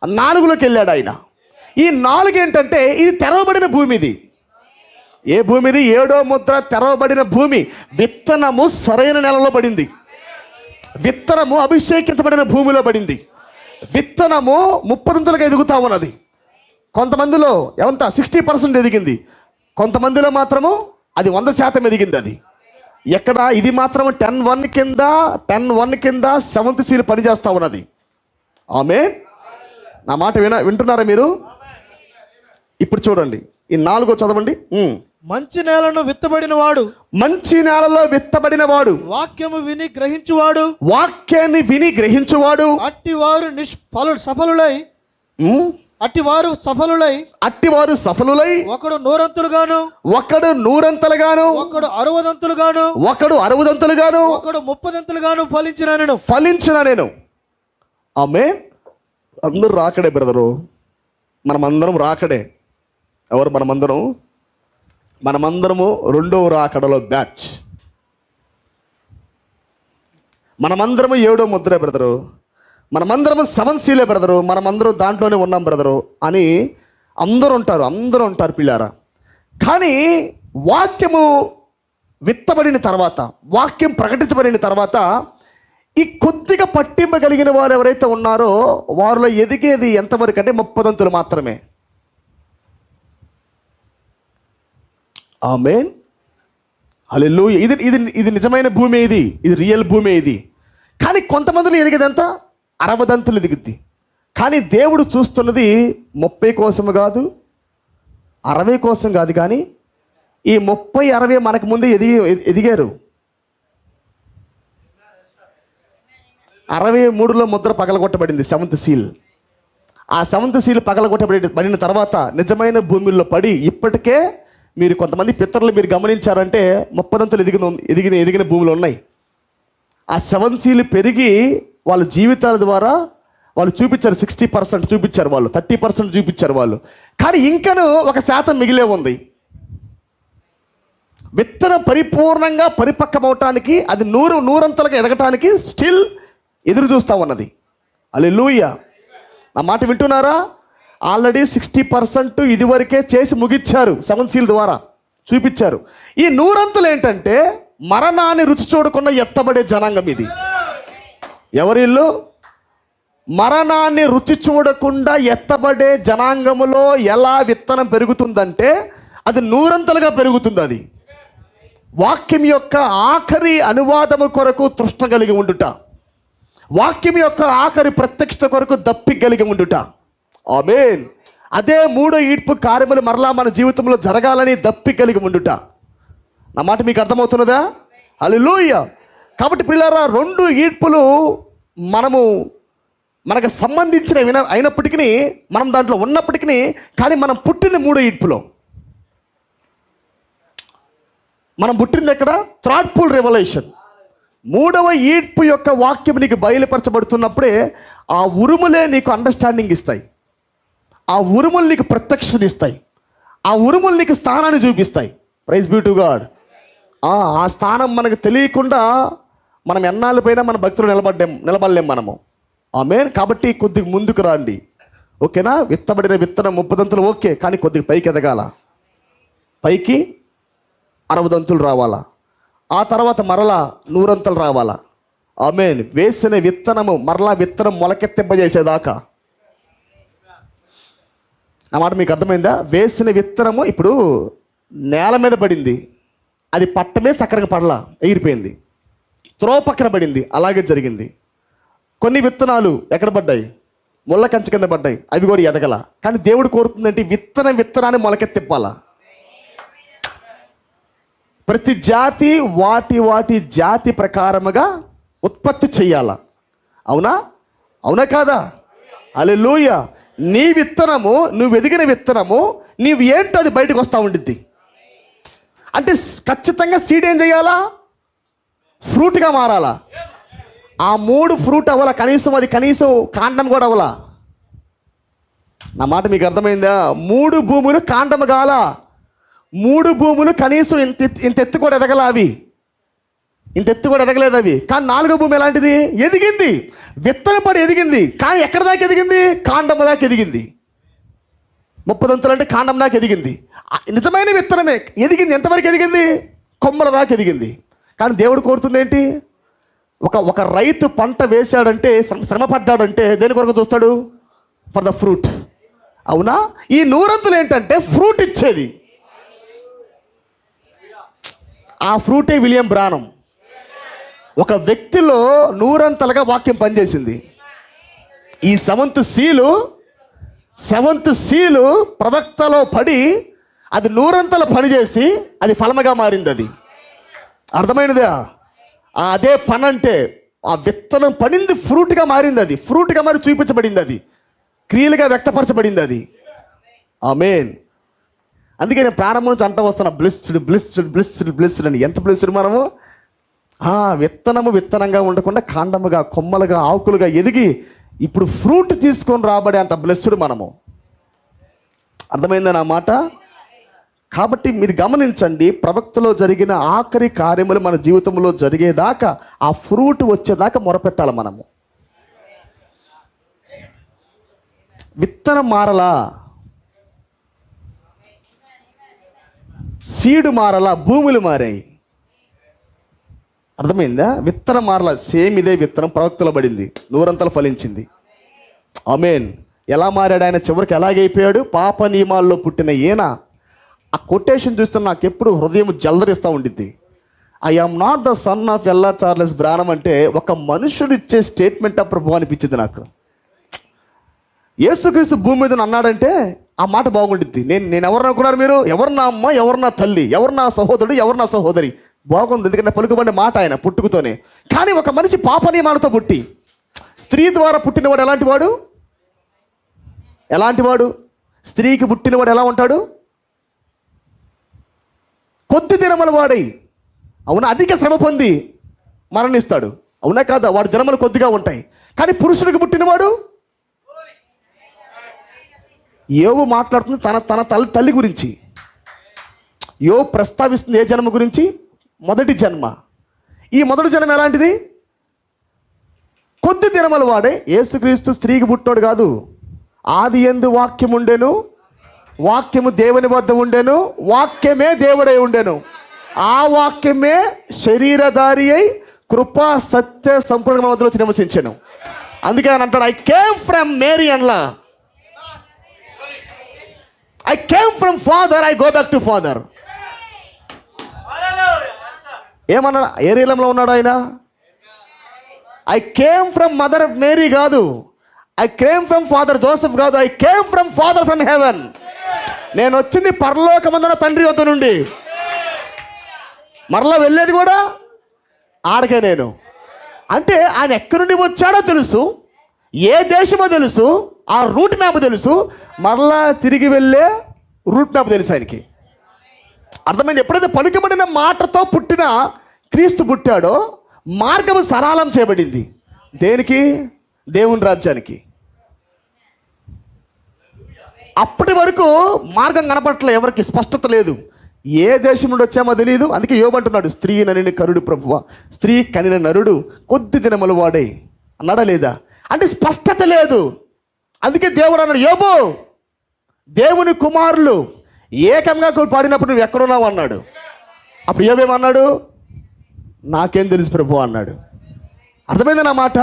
4లోకి వెళ్ళాడు ఆయన. ఈ 4 ఏంటంటే ఇది తెరవబడిన భూమి. ఇది ఏ భూమి? ఇది 7వ ముద్ర తెరవబడిన భూమి. విత్తనము సరైన నెలలో పడింది. విత్తనము అభిషేకించబడిన భూమిలో పడింది. విత్తనము 30 ఎదుగుతా ఉన్నది. కొంతమందిలో ఎంత 60% ఎదిగింది, కొంతమందిలో మాత్రము అది 100% ఎదిగింది. అది ఎక్కడ? ఇది మాత్రం 10:1 కింద 7th సీల్ పనిచేస్తూ ఉన్నది. ఆమేన్. నా మాట వింటున్నారా మీరు? ఇప్పుడు చూడండి, ఈ 4 చదవండి. మంచి నేలలో విత్తబడిన వాడు వాక్యాన్ని విని గ్రహించువాడు అట్టివారు సఫలులై ఒకడు 100 ఒకడు 60 ఒకడు 30 ఫలించిన నేను. ఆమేన్. అందరూ రాకడే బ్రదరు, మనమందరం రాకడే. ఎవరు? మనమందరము 2వ రాకడలో బ్యాచ్. మనమందరము 7వ ముద్రే బ్రదరు, మనమందరము 7 సీలే బ్రదరు, మనమందరం దాంట్లోనే ఉన్నాం బ్రదరు అని అందరూ ఉంటారు పిల్లారా. కానీ వాక్యము విత్తబడిన తర్వాత, వాక్యం ప్రకటించబడిన తర్వాత ఈ కొద్దిగా పట్టింపగలిగిన వారు ఎవరైతే ఉన్నారో వారిలో ఎదిగేది ఎంతవరకు అంటే 30 మాత్రమే. ఆమేన్. హల్లెలూయా. ఇది నిజమైన భూమి, ఇది రియల్ భూమి. ఇది కానీ కొంతమందిలో ఎదిగేది ఎంత? 60 ఎదిగిద్ది. కానీ దేవుడు చూస్తున్నది 30 కోసం కాదు, 60 కోసం కాదు. కానీ ఈ 30, 60 మనకు ముందే ఎదిగారు. 63లో ముద్ర పగలగొట్టబడింది, 7th సీల్. ఆ 7th సీల్ పగలగొట్టబడిన తర్వాత నిజమైన భూమిలో పడి ఇప్పటికే మీరు కొంతమంది పితరులు మీరు గమనించారంటే 30 ఎదిగిన భూములు ఉన్నాయి. ఆ 7 సీలు పెరిగి వాళ్ళ జీవితాల ద్వారా వాళ్ళు చూపించారు. 60% చూపించారు వాళ్ళు, 30% చూపించారు వాళ్ళు. కానీ ఇంకను 1% మిగిలే ఉంది. విత్తనం పరిపూర్ణంగా పరిపక్వమవటానికి, అది 100 ఎదగటానికి స్టిల్ ఎదురు చూస్తూ ఉన్నది. హల్లెలూయా. నా మాట వింటున్నారా? ఆల్రెడీ 60% ఇదివరకే చేసి ముగించారు, 7 సీల్ ద్వారా చూపించారు. ఈ 100 ఏంటంటే మరణాన్ని రుచి చూడకుండా ఎత్తబడే జనాంగం ఇది. ఎవరిల్లు? మరణాన్ని రుచి చూడకుండా ఎత్తబడే జనాంగములో ఎలా విత్తనం పెరుగుతుందంటే అది 100 పెరుగుతుంది. అది వాక్యం యొక్క ఆఖరి అనువాదము కొరకు తృష్ణ కలిగి ఉండుట, వాక్యం యొక్క ఆఖరి ప్రత్యక్షత కొరకు దప్పిక కలిగి ఉండుట. ఆమేన్. అదే 3వ ఈడ్పు కార్యములు మరలా మన జీవితంలో జరగాలని దప్పిక కలిగి ఉండుట. నా మాట మీకు అర్థమవుతున్నదా? హల్లెలూయా. కాబట్టి పిల్లరా, 2 ఈడ్పులు మనకు సంబంధించిన అయినప్పటికీ, మనం దాంట్లో ఉన్నప్పటికీ, కానీ మనం పుట్టింది 3వ ఈడ్పులో. మనం పుట్టింది ఎక్కడ? థ్రాట్ఫుల్ రెవల్యూషన్. 3వ ఈడ్పు యొక్క వాక్యం నీకు బయలుపరచబడుతున్నప్పుడే ఆ ఉరుములే నీకు అండర్స్టాండింగ్ ఇస్తాయి, ఆ ఉరుములు నీకు ప్రత్యక్షనిస్తాయి, ఆ ఉరుములు నీకు స్థానాన్ని చూపిస్తాయి. Praise be to God. ఆ స్థానం మనకు తెలియకుండా మనం ఎన్నాళ్ళ పైన మన భక్తులు నిలబడలేం మనము. ఆమేన్. కాబట్టి కొద్దిగా ముందుకు రండి, ఓకేనా? విత్తబడిన విత్తనం 30 ఓకే, కానీ కొద్దిగా పైకి ఎదగాల, పైకి 60 రావాలా, ఆ తర్వాత మరలా 100 రావాలా, ఆమేన్. వేసిన విత్తనము మరలా విత్తనం మొలకెత్తింపజేసేదాకా. ఆ మాట మీకు అర్థమైందా? వేసిన విత్తనము ఇప్పుడు నేల మీద పడింది, అది పట్టమే చక్కగా పడలా, ఎగిరిపోయింది. త్రోవ పక్కన పడింది, అలాగే జరిగింది. కొన్ని విత్తనాలు ఎక్కడ పడ్డాయి? ముళ్ళ కంచె కింద పడ్డాయి, అవి కూడా ఎదగల. కానీ దేవుడు కోరుతుందంటే విత్తనాన్ని మొలకెత్తిప్పాలా. ప్రతి జాతి వాటి జాతి ప్రకారముగా ఉత్పత్తి చెయ్యాల. అవునా? అవునా కాదా? హల్లెలూయా. నీ విత్తనము, నువ్వు ఎదిగిన విత్తనము, నీవు ఏంటో అది బయటకు వస్తూ ఉండిద్ది. అంటే ఖచ్చితంగా సీడ్ ఏం చేయాలా? ఫ్రూట్గా మారాలా. ఆ 3 ఫ్రూట్ అవ్వాలా, కనీసం కాండం కూడా అవ్వాలా. నా మాట మీకు అర్థమైందా? 3 భూములు కాండము కాల, 3 భూములు కనీసం ఇంత ఎత్తు కూడా ఎదగల. అవి ఇంత ఎత్తు కూడా ఎదగలేదు అవి. కానీ 4వ భూమి ఎలాంటిది? ఎదిగింది, విత్తనం పడి ఎదిగింది. కానీ ఎక్కడ దాకా ఎదిగింది? కాండము దాకా ఎదిగింది. 30 దంతులు అంటే కాండం దాకా ఎదిగింది. నిజమైన విత్తనమే ఎదిగింది. ఎంతవరకు ఎదిగింది? కొమ్మల దాకా ఎదిగింది. కానీ దేవుడు కోరుతుంది ఏంటి? ఒక రైతు పంట వేశాడంటే, శ్రమ పడ్డాడంటే దేని కొరకు చూస్తాడు? For the fruit. అవునా? ఈ 100 దంతులు ఏంటంటే ఫ్రూట్ ఇచ్చేది. ఆ ఫ్రూటే విలియం బ్రానం. ఒక వ్యక్తిలో 100 దంతలుగా వాక్యం పనిచేసింది. ఈ సెవెంత్ సీలు ప్రవక్తలో పడి అది 100 దంతలు పనిచేసి అది ఫలముగా మారింది. అది అర్థమైనదా? అదే పని అంటే ఆ విత్తనం పడింది, ఫ్రూట్గా మారింది. అది ఫ్రూట్గా మరి చూపించబడింది, అది క్రియలుగా వ్యక్తపరచబడింది. అది ఆమేన్. అందుకే నేను ప్రారంభం నుంచి అంటూ వస్తున్నా, బ్లెస్డ్ బ్లెస్డ్ బ్లెస్డ్ బ్లెస్డ్ అని. ఎంత బ్లెస్డ్ మనము! విత్తనంగా ఉండకుండా కాండముగా, కొమ్మలుగా, ఆకులుగా ఎదిగి ఇప్పుడు ఫ్రూట్ తీసుకొని రాబడే అంత బ్లెస్డ్ మనము. అర్థమైందా నా మాట? కాబట్టి మీరు గమనించండి, ప్రవక్తలో జరిగిన ఆఖరి కార్యములు మన జీవితంలో జరిగేదాకా, ఆ ఫ్రూట్ వచ్చేదాకా మొరపెట్టాలి మనము. విత్తనం మారలా, సీడు మారలా, భూములు మారాయి. అర్థమైందా? విత్తనం మారలా, సేమ్ ఇదే విత్తనం ప్రవక్తలో పడింది, 100 దంతలు ఫలించింది. ఆమేన్. ఎలా మారాడు ఆయన? చివరికి ఎలాగైపోయాడు? పాప నియమాల్లో పుట్టిన ఈయన. ఆ కొటేషన్ చూస్తే నాకు ఎప్పుడు హృదయం జల్దరిస్తూ ఉండిద్ది. I am not the son of Ella Charles Branham అంటే ఒక మనుషుడు ఇచ్చే స్టేట్మెంట్ ఆఫ్ ప్రభు అనిపించింది నాకు. యేసుక్రీస్తు భూమి మీద అన్నాడంటే ఆ మాట బాగుండిద్ది. నేను ఎవరు అనుకున్నారు మీరు? ఎవరు నా అమ్మ, ఎవరు నా తల్లి, ఎవరు నా సహోదరుడు, ఎవరు నా సహోదరి? బాగుంది, ఎందుకంటే పలుకుబడిన మాట ఆయన పుట్టుకతోనే. కానీ ఒక మనిషి పాప నియమాలతో పుట్టి, స్త్రీ ద్వారా పుట్టినవాడు ఎలాంటివాడు? స్త్రీకి పుట్టినవాడు ఎలా ఉంటాడు? కొద్ది దినముల వాడై, అవునా, అధిక శ్రమ పొంది మరణిస్తాడు. అవునా కాదా? వాడి దినములు కొద్దిగా ఉంటాయి. కానీ పురుషుడికి పుట్టినవాడు, యోబు మాట్లాడుతుంది తన తల్లి గురించి. యోబు ప్రస్తావిస్తుంది ఏ జన్మ గురించి? మొదటి జన్మ. ఈ మొదటి జన్మ ఎలాంటిది? కొద్ది దినముల వాడే. యేసుక్రీస్తు స్త్రీకి పుట్టినోడు కాదు. ఆది యందు వాక్యం ఉండెను, వాక్యము దేవుని వద్ద ఉండెను, వాక్యమే దేవుడై ఉండెను, ఆ వాక్యమే శరీరధారి అయి కృపా సత్య సంపూర్ణ మధ్యలో వచ్చి నివసించెను. అందుకే ఆయన అంటాడు, ఐ కేమ్ ఫ్రమ్ మేరీ అన్లా, I came from father, I go back to father. ఏమన్నాడు? ఏ రీలంలో ఉన్నాడు ఆయన? I came from mother Mary కాదు, I came from father Joseph కాదు, I came from father from heaven. నేను వచ్చింది పరలోకమందున తండ్రి వద్ద నుండి. మరలా వెళ్ళేది కూడా ఆడకే నేను. అంటే ఆయన ఎక్కడి నుండి వచ్చాడో తెలుసు, ఏ దేశమో తెలుసు, ఆ రూట్ మ్యాప్ తెలుసు, మరలా తిరిగి వెళ్ళే రూట్ మ్యాప్ తెలుసు ఆయనకి. అర్థమైంది? ఎప్పుడైతే పలుకబడిన మాటతో పుట్టిన క్రీస్తు పుట్టాడో మార్గము సరళం చేయబడింది. దేనికి? దేవుని రాజ్యానికి. అప్పటి వరకు మార్గం కనపట్ల, ఎవరికి స్పష్టత లేదు, ఏ దేశం నుండి వచ్చామో తెలియదు. అందుకే యోబు అంటున్నాడు, స్త్రీ ననిని కరుడు ప్రభువా, స్త్రీ కనిన నరుడు కొద్ది దినములు వాడే అన్నాడా లేదా? అంటే స్పష్టత లేదు. అందుకే దేవుడు అన్నాడు, యోబు, దేవుని కుమారులు ఏకంగా పాడినప్పుడు నువ్వు ఎక్కడున్నావు అన్నాడు. అప్పుడు యోబు ఏమన్నాడు? నాకేం తెలుసు ప్రభు అన్నాడు. అర్థమైంది నా మాట?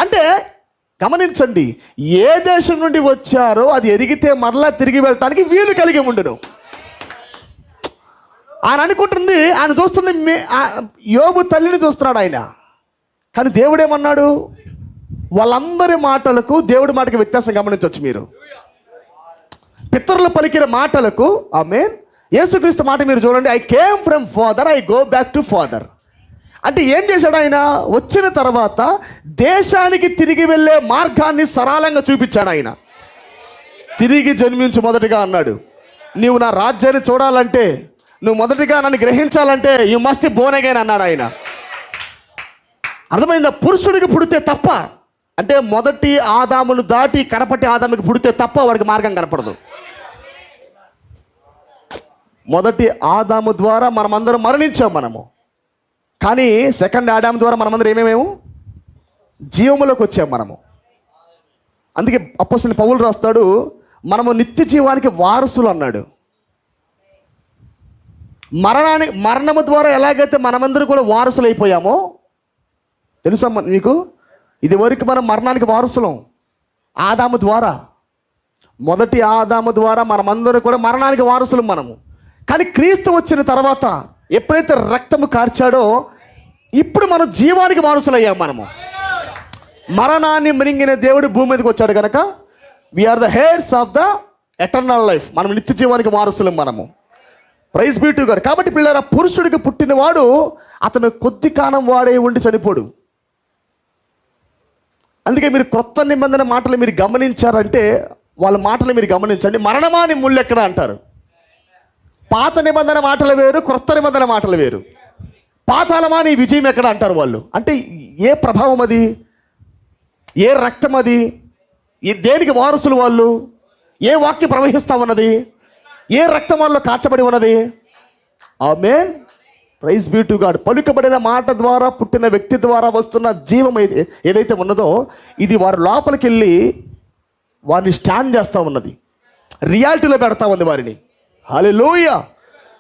అంటే గమనించండి, ఏ దేశం నుండి వచ్చారో అది ఎరిగితే మరలా తిరిగి వెళ్ళటానికి వీలు కలిగి ఉండును. ఆయన అనుకుంటుంది, ఆయన చూస్తుంది యోబు తల్లిని చూస్తున్నాడు ఆయన. కానీ దేవుడేమన్నాడు? వాళ్ళందరి మాటలకు దేవుడి మాటకి వ్యత్యాసం గమనించవచ్చు మీరు. పితరులు పలికిన మాటలకు ఆమేన్, యేసుక్రీస్తు మాట మీరు చూడండి, I came from father, I go back to father. అంటే ఏం చేశాడు ఆయన? వచ్చిన తర్వాత దేశానికి తిరిగి వెళ్ళే మార్గాన్ని సరళంగా చూపించాడు ఆయన. తిరిగి జన్మించు మొదటిగా అన్నాడు. నీవు నా రాజ్యాన్ని చూడాలంటే, నువ్వు మొదటిగా నన్ను గ్రహించాలంటే యు మస్ట్ బోర్న్ అగైన్ అన్నాడు ఆయన. అర్థమైందా? పురుషుడికి పుడితే తప్ప, అంటే మొదటి ఆదామును దాటి కడపటి ఆదాముకి పుడితే తప్ప వాడికి మార్గం కనపడదు. మొదటి ఆదాము ద్వారా మనమందరం మరణించాం మనము. కానీ సెకండ్ ఆదాము ద్వారా మనమందరం ఏమేమేము జీవములోకి వచ్చాం మనము. అందుకే అపోస్తలుడైన పౌలు రాస్తాడు, మనము నిత్య జీవానికి వారసులు అన్నాడు. మరణము ద్వారా ఎలాగైతే మనమందరం కూడా వారసులు అయిపోయామో తెలుసా మీకు? ఇది వరకు మనం మరణానికి వారసులం ఆదాము ద్వారా. మొదటి ఆదాము ద్వారా మనమందరం కూడా మరణానికి వారసులం మనము. కానీ క్రీస్తు వచ్చిన తర్వాత ఎప్పుడైతే రక్తము కార్చాడో ఇప్పుడు మనం జీవానికి వారసులయ్యాం మనము. మరణాన్ని మృంగిన దేవుడు భూమి మీదకి వచ్చాడు కనుక we are the heirs of the eternal life. మనం నిత్య జీవానికి వారసులం మనము. Praise be to God. కాబట్టి పిల్లల, పురుషుడికి పుట్టినవాడు అతను కొద్ది కాలం వాడే ఉండి చనిపోడు. అందుకే మీరు క్రొత్త నిబంధన మాటలు మీరు గమనించారంటే, వాళ్ళ మాటలు మీరు గమనించండి, మరణమాని ముళ్ళు ఎక్కడ అంటారు. పాత నిబంధన మాటలు వేరు, క్రొత్త నిబంధన మాటలు వేరు. పాతాళమా నీ విజయం ఎక్కడ అంటారు వాళ్ళు. అంటే ఏ ప్రభావం అది, ఏ రక్తం అది, దేనికి వారసులు వాళ్ళు, ఏ వాక్యం ప్రవహిస్తూ ఉన్నది, ఏ రక్తం వాళ్ళలో కార్చబడి ఉన్నది. ఆమేన్, ప్రైజ్ బీ టు గాడ్. పలుకబడిన మాట ద్వారా పుట్టిన వ్యక్తి ద్వారా వస్తున్న జీవం ఏదైతే ఉన్నదో ఇది వారి లోపలికి వెళ్ళి వారిని స్టాండ్ చేస్తూ ఉన్నది, రియాలిటీలో పెడతా ఉంది వారిని. హల్లెలూయా.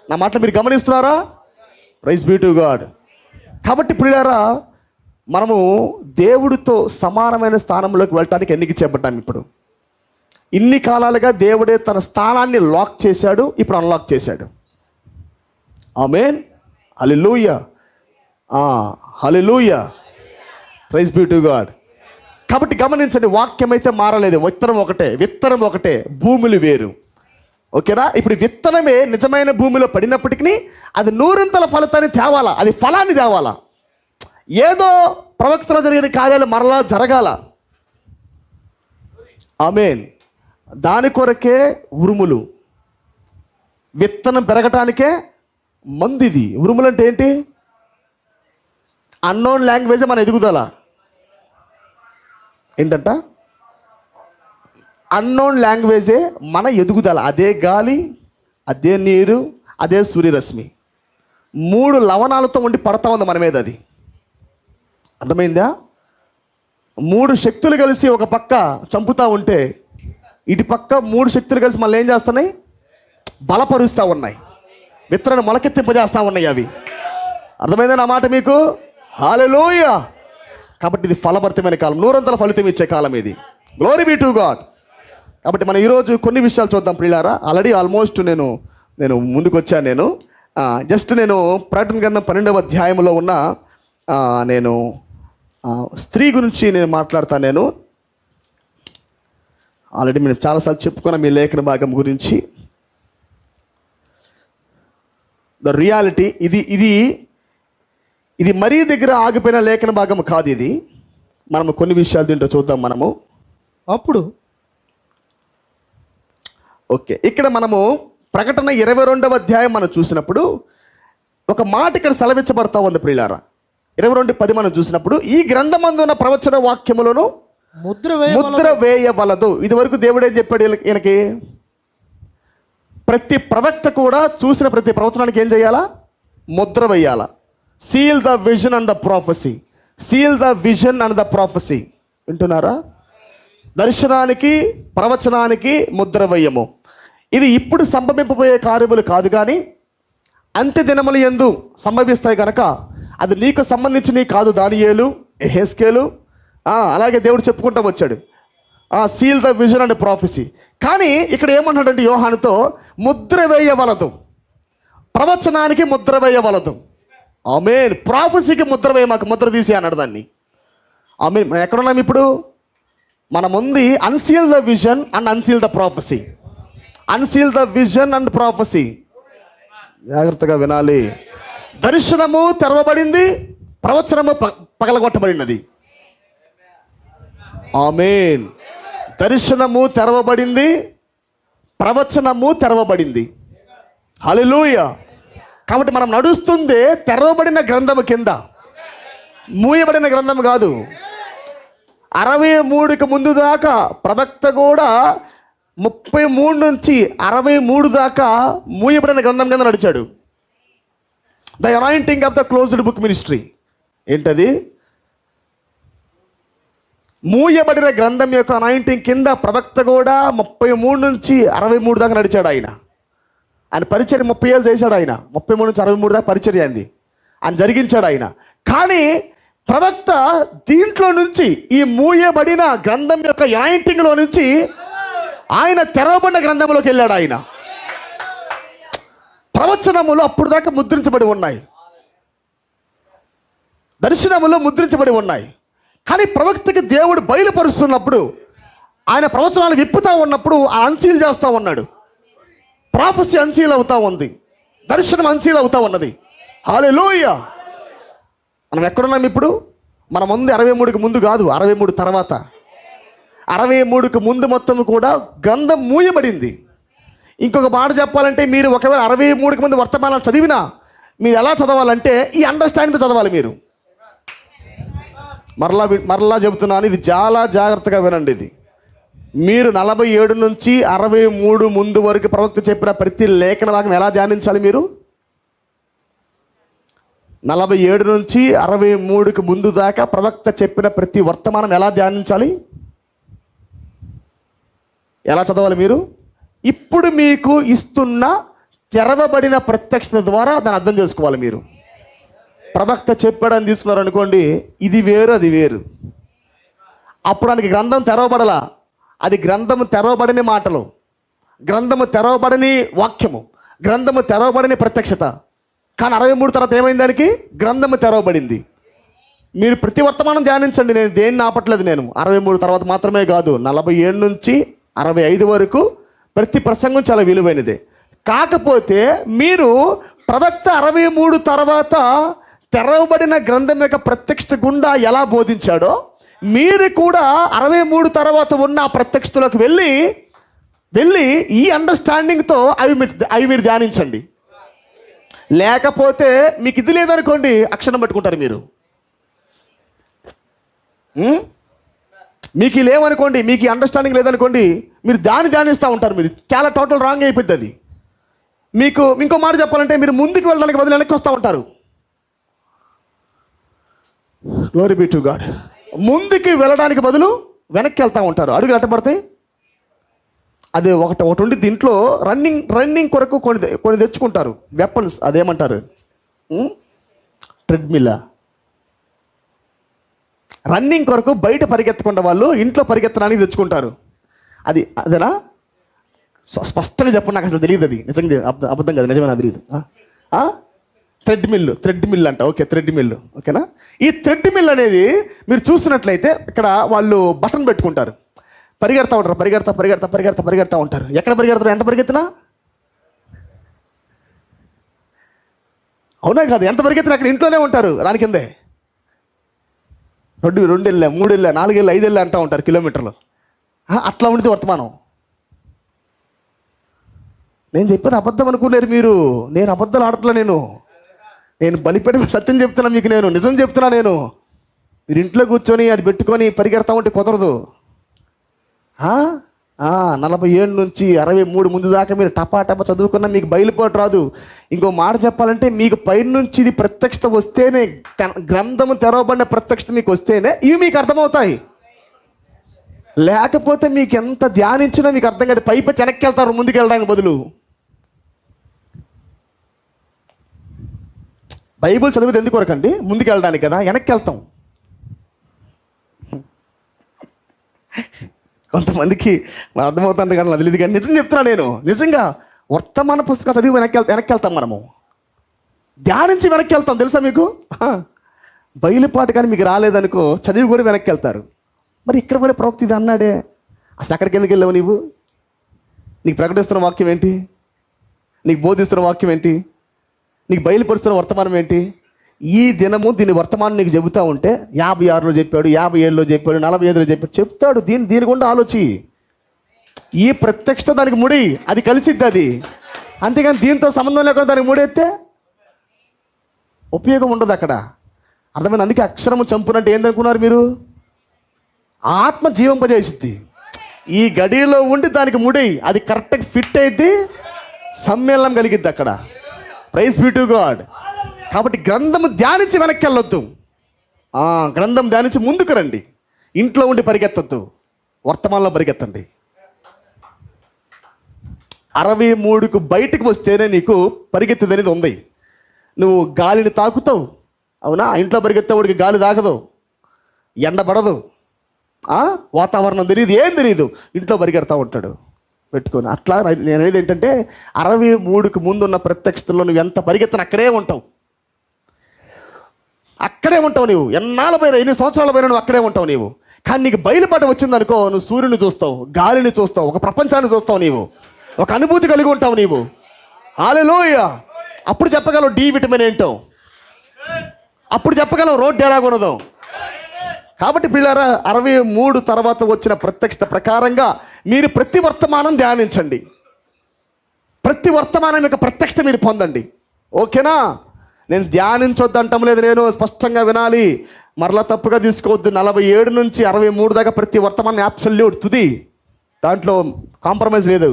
నా మాటలు మీరు గమనిస్తున్నారా? Praise be to God. కాబట్టి ప్రియులారా, మనము దేవుడితో సమానమైన స్థానంలోకి వెళ్ళటానికి ఎన్నిక చేపట్టాం. ఇప్పుడు ఇన్ని కాలాలుగా దేవుడే తన స్థానాన్ని లాక్ చేశాడు, ఇప్పుడు అన్లాక్ చేశాడు. ఆమేన్, హల్లెలూయా, హల్లెలూయా, ప్రైజ్ బీ టు గాడ్. కాబట్టి గమనించండి, వాక్యం అయితే మారలేదు, విత్తనం ఒకటే, భూములు వేరు. ఓకేనా? ఇప్పుడు విత్తనమే నిజమైన భూమిలో పడినప్పటికీ అది 100 ఫలితాన్ని తేవాలా, అది ఫలాన్ని తేవాలా. ఏదో ప్రవక్తలో జరిగిన కార్యాలు మరలా జరగాల. ఆమేన్. దాని కొరకే ఉరుములు, విత్తనం పెరగటానికే మందు. ఇది ఉరుములు అంటే ఏంటి? అన్నోన్ లాంగ్వేజ్ మన ఎదుగుదల. ఏంటంట? అన్నోన్ లాంగ్వేజే మన ఎదుగుదల. అదే గాలి, అదే నీరు, అదే సూర్యరశ్మి, 3 లవణాలతో ఉండి పడతా ఉంది మన మీద. అది అర్థమైందా? 3 శక్తులు కలిసి ఒక పక్క చంపుతూ ఉంటే ఇటు పక్క 3 శక్తులు కలిసి మళ్ళీ ఏం చేస్తున్నాయి? బలపరుస్తూ ఉన్నాయి, విత్తనాన్ని మొలకెత్తింపజేస్తూ ఉన్నాయి అవి. అర్థమైందా నా మాట మీకు? హల్లెలూయా. కాబట్టి ఇది ఫలభరితమైన కాలం, 100 ఫలితం ఇచ్చే కాలం ఇది. Glory be to God. కాబట్టి మనం ఈరోజు కొన్ని విషయాలు చూద్దాం ప్రియులారా. ఆల్రెడీ ఆల్మోస్ట్ నేను ముందుకు వచ్చాను. నేను ప్రకటన గ్రంథం 12వ అధ్యాయంలో ఉన్న నేను స్త్రీ గురించి నేను మాట్లాడతాను. నేను ఆల్రెడీ మేము చాలాసార్లు చెప్పుకున్నాం ఈ లేఖన భాగం గురించి. ద రియాలిటీ ఇది మరీ దగ్గర ఆగిపోయిన లేఖన భాగం కాదు. ఇది మనము కొన్ని విషయాలు దీంట్లో చూద్దాం మనము. అప్పుడు ఓకే, ఇక్కడ మనము ప్రకటన 22వ అధ్యాయం మనం చూసినప్పుడు ఒక మాట ఇక్కడ సెలవిచ్చబడతా ఉంది ప్రియులారా. 22:10 మనం చూసినప్పుడు, ఈ గ్రంథమందు ఉన్న ప్రవచన వాక్యములను ముద్ర వేయవలదు. ఇది వరకు దేవుడు ఏం చెప్పాడు ఈయనకి? ప్రతి ప్రవక్త కూడా చూసిన ప్రతి ప్రవచనానికి ఏం చేయాలా? ముద్ర వేయాలా. Seal the vision and the prophecy, seal the vision and the prophecy. వింటున్నారా? దర్శనానికి ప్రవచనానికి ముద్ర వేయము. ఇది ఇప్పుడు సంభవింపబోయే కార్యములు కాదు, కానీ అంత్య దినముల యందు సంభవిస్తాయి కనుక అది నీకు సంబంధించినవి కాదు. దానియేలు ఎహెస్కేలు, అలాగే దేవుడు చెప్పుకుంటూ వచ్చాడు, seal the vision and prophecy. కానీ ఇక్కడ ఏమన్నాడంటే యోహానుతో, ముద్ర వేయవలదు, ప్రవచనానికి ముద్ర వేయవలదు. ఆమేన్. ప్రాఫెసీకి ముద్ర వేయ, మాకు ముద్ర తీసి అన్నాడు దాన్ని. ఆమేన్. మనం ఎక్కడున్నాం ఇప్పుడు? మనం ఉంది unseal the vision and unseal the prophecy. Unseal the vision and prophecy. జాగ్రత్తగా వినాలి. దర్శనము తెరవబడింది, ప్రవచనము పగలగొట్టబడినది. ఆమేన్. దర్శనము తెరవబడింది, ప్రవచనము తెరవబడింది. హల్లెలూయా. కాబట్టి మనం నడుస్తుంది తెరవబడిన గ్రంథము కింద, మూయబడిన గ్రంథము కాదు. 63కి ముందు దాకా ప్రవక్త కూడా 33 నుంచి 63 దాకా మూయబడిన గ్రంథం కింద నడిచాడు. The anointing of the closed book ministry. ఏంటది? మూయబడిన గ్రంథం యొక్క అనాయింటింగ్ కింద ప్రవక్త కూడా 33 నుంచి 63 దాకా నడిచాడు. ఆయన పరిచర్య 30 ఏళ్ళు చేశాడు. ఆయన 33 నుంచి 63 దాకా పరిచర్య అయింది, ఆయన జరిగించాడు ఆయన. కానీ ప్రవక్త దీంట్లో నుంచి, ఈ మూయబడిన గ్రంథం యొక్క అనాయింటింగ్లో నుంచి ఆయన తెరవబడిన గ్రంథంలోకి వెళ్ళాడు. ఆయన ప్రవచనములు అప్పుడు దాకా ముద్రించబడి ఉన్నాయి, దర్శనములు ముద్రించబడి ఉన్నాయి. కానీ ప్రవక్తకి దేవుడు బయలుపరుస్తున్నప్పుడు, ఆయన ప్రవచనాలు విప్పుతా ఉన్నప్పుడు అన్సీల్ చేస్తూ ఉన్నాడు. ప్రాఫెసీ అన్సీల్ అవుతా ఉంది, దర్శనం అన్సీల్ అవుతా ఉన్నది. హల్లెలూయా. మనం ఎక్కడున్నాం ఇప్పుడు? మన ముందు 63కి ముందు కాదు, 63 తర్వాత. 63కి ముందు మొత్తం కూడా గ్రంథం మూయబడింది. ఇంకొక మాట చెప్పాలంటే, మీరు ఒకవేళ 63కి ముందు వర్తమానాలు చదివినా మీరు ఎలా చదవాలంటే ఈ అండర్స్టాండింగ్తో చదవాలి. మీరు మరలా చెబుతున్నాను, ఇది చాలా జాగ్రత్తగా వినండి. ఇది మీరు 47 నుంచి 63 ముందు వరకు ప్రవక్త చెప్పిన ప్రతి లేఖన భాగం ఎలా ధ్యానించాలి? మీరు 47 నుంచి 63కి ముందు దాకా ప్రవక్త చెప్పిన ప్రతి వర్తమానం ఎలా ధ్యానించాలి, ఎలా చదవాలి? మీరు ఇప్పుడు మీకు ఇస్తున్న తెరవబడిన ప్రత్యక్షత ద్వారా దాన్ని అర్థం చేసుకోవాలి. మీరు ప్రవక్త చెప్పాడని తీసుకున్నారు అనుకోండి, ఇది వేరు అది వేరు. అప్పుడు ఆయనకి గ్రంథం తెరవబడలా, అది గ్రంథము తెరవబడని మాటలు, గ్రంథము తెరవబడని వాక్యము, గ్రంథము తెరవబడని ప్రత్యక్షత. కానీ 63 తర్వాత ఏమైంది? దానికి గ్రంథము తెరవబడింది. మీరు ప్రతి వర్తమానం ధ్యానించండి, నేను దేన్ని ఆపట్లేదు. నేను 63 తర్వాత మాత్రమే కాదు, 47 నుంచి 65 వరకు ప్రతి ప్రసంగం చాలా విలువైనదే. కాకపోతే మీరు ప్రవక్త 63 తర్వాత తెరవబడిన గ్రంథం యొక్క ప్రత్యక్షత గుండా ఎలా బోధించాడో, మీరు కూడా 63 తర్వాత ఉన్న ఆ ప్రత్యక్షతలోకి వెళ్ళి ఈ అండర్స్టాండింగ్తో అవి మీరు ధ్యానించండి. లేకపోతే మీకు ఇది లేదనుకోండి, అక్షరం పట్టుకుంటారు మీరు. మీకు ఈ లేవనుకోండి, మీకు ఈ అండర్స్టాండింగ్ లేదనుకోండి, మీరు దాన్ని ధ్యానిస్తూ ఉంటారు. మీరు చాలా టోటల్ రాంగ్ అయిపోద్ది అది. మీకు ఇంకో మాట చెప్పాలంటే, మీరు ముందుకు వెళ్ళడానికి బదులు వెనక్కి వస్తూ ఉంటారు. Glory be to God. ముందుకి వెళ్ళడానికి బదులు వెనక్కి వెళ్తూ ఉంటారు. అడుగులు ఎట్టబడతాయి. అది ఒకటి ఉండి దీంట్లో రన్నింగ్ కొరకు కొన్ని తెచ్చుకుంటారు వెపన్స్. అదేమంటారు? ట్రెడ్మిల్. రన్నింగ్ కొరకు బయట పరిగెత్తకుండా వాళ్ళు ఇంట్లో పరిగెత్తడానికి తెచ్చుకుంటారు. అదేనా? స్పష్టంగా చెప్పండి, నాకు అసలు తెలియదు. అది నిజంగా అబద్ధం కదా, నిజమే, నాకు తెలియదు. థ్రెడ్మిల్ అంట. Okay, treadmill. ఓకేనా? ఈ థ్రెడ్మిల్ అనేది మీరు చూసినట్లయితే ఇక్కడ వాళ్ళు బటన్ పెట్టుకుంటారు, పరిగెడతా ఉంటారు, పరిగెడతా ఉంటారు. ఎక్కడ పరిగెడతారు? ఎంత పరిగెత్తినా? అవునా కాదు? ఎంత పరిగెత్తినా అక్కడ ఇంట్లోనే ఉంటారు, దాని కిందే. 2 వెళ్ళా, 3 వెళ్ళా, 4 వెళ్ళా, 5 వెళ్ళా అంటూ ఉంటారు కిలోమీటర్లు. అట్లా ఉండితే వర్తమానం. నేను చెప్పేది అబద్ధం అనుకున్నారు మీరు. నేను అబద్ధాలు ఆడట్లా. నేను బలిపెట్టి సత్యం చెప్తున్నా మీకు, నేను నిజం చెప్తున్నా. మీరు ఇంట్లో కూర్చొని అది పెట్టుకొని పరిగెడతా ఉంటే కుదరదు. 47 నుంచి 63 ముందు దాకా మీరు టపా చదువుకున్నా మీకు బయలుపాటు రాదు. ఇంకో మాట చెప్పాలంటే, మీకు పైనుంచి ఇది ప్రత్యక్షత వస్తేనే, గ్రంథము తెరవబడిన ప్రత్యక్షత మీకు వస్తేనే ఇవి మీకు అర్థమవుతాయి. లేకపోతే మీకు ఎంత ధ్యానించినా మీకు అర్థం కాదు. పై వెనక్కి వెళ్తారు ముందుకు వెళ్ళడానికి బదులు. బైబిల్ చదివితే ఎందుకు వరకండి? ముందుకు వెళ్ళడానికి కదా. వెనక్కి వెళ్తాం. కొంతమందికి మరి అర్థమవుతుంది కానీ నాకు తెలియదు కానీ నిజం చెప్తున్నా నేను. నిజంగా వర్తమాన పుస్తకం చదివి వెనక్కి వెళ్తాం మనము, ధ్యానించి వెనక్కి వెళ్తాం. తెలుసా మీకు? బయలుపాటు కానీ మీకు రాలేదనుకో చదివి కూడా వెనక్కి వెళ్తారు. మరి ఇక్కడ కూడా ప్రవక్త ఇది అన్నాడే, అసలు అక్కడికి ఎందుకు వెళ్ళావు నీవు? నీకు ప్రకటిస్తున్న వాక్యం ఏంటి? నీకు బోధిస్తున్న వాక్యం ఏంటి? నీకు బయలుపరుస్తున్న వర్తమానం ఏంటి? ఈ దినము దీని వర్తమానం నీకు చెబుతా ఉంటే 56లో చెప్పాడు, 57లో చెప్పాడు, 45లో చెప్పాడు, చెప్తాడు. దీని గుండా ఆలోచి. ఈ ప్రత్యక్షత దానికి ముడి, అది కలిసిద్ది అది. అంతేగాని దీంతో సంబంధం లేకుండా దానికి ముడెత్తే ఉపయోగం ఉండదు అక్కడ. అర్థమైంది? అందుకే అక్షరము చంపునంటే ఏందనుకున్నారు మీరు? ఆత్మ జీవింపజేసిద్ది. ఈ గడిలో ఉండి దానికి ముడి, అది కరెక్ట్గా ఫిట్ అయితే సమ్మేళనం కలిగిద్ది అక్కడ. Praise be to God. కాబట్టి గ్రంథము ధ్యానించి వెనక్కి వెళ్ళొద్దు, గ్రంథం ధ్యానించి ముందుకు రండి. ఇంట్లో ఉండి పరిగెత్తొద్దు, వర్తమానంలో పరిగెత్తండి. 63కు బయటకు వస్తేనే నీకు పరిగెత్తేది అనేది ఉంది. నువ్వు గాలిని తాకుతావు, అవునా? ఇంట్లో పరిగెత్తేవాడికి గాలి తాగదు, ఎండబడదు, వాతావరణం తెలియదు, ఏం తెలియదు, ఇంట్లో పరిగెడతా ఉంటాడు పెట్టుకొని. అట్లా నేను అనేది ఏంటంటే 63కు ముందు ఉన్న ప్రత్యక్షతలో నువ్వు ఎంత పరిగెత్తను అక్కడే ఉంటావు. నువ్వు ఎన్నాళ్ళ పైన, ఎన్ని సంవత్సరాల పైన నువ్వు అక్కడే ఉంటావు నీవు. కానీ నీకు బయలుపాటు వచ్చిందనుకో, నువ్వు సూర్యుని చూస్తావు, గాలిని చూస్తావు, ఒక ప్రపంచాన్ని చూస్తావు, నీవు ఒక అనుభూతి కలిగి ఉంటావు నీవు. హల్లెలూయా. అప్పుడు చెప్పగలవు డి విటమిన్ ఏంటో, అప్పుడు చెప్పగలవు రోడ్డు ఎలాగున్నదో. కాబట్టి పిల్లరా, 63 తర్వాత వచ్చిన ప్రత్యక్షత ప్రకారంగా మీరు ప్రతి వర్తమానం ధ్యానించండి, ప్రతి వర్తమానం యొక్క ప్రత్యక్షత మీరు పొందండి. ఓకేనా? నేను ధ్యానించొద్దు అంటం లేదు, నేను స్పష్టంగా వినాలి, మరలా తప్పుగా తీసుకోవద్దు. 47 నుంచి 63 దాకా ప్రతి వర్తమానం అబ్సల్యూట్ తుది, దాంట్లో కాంప్రమైజ్ లేదు.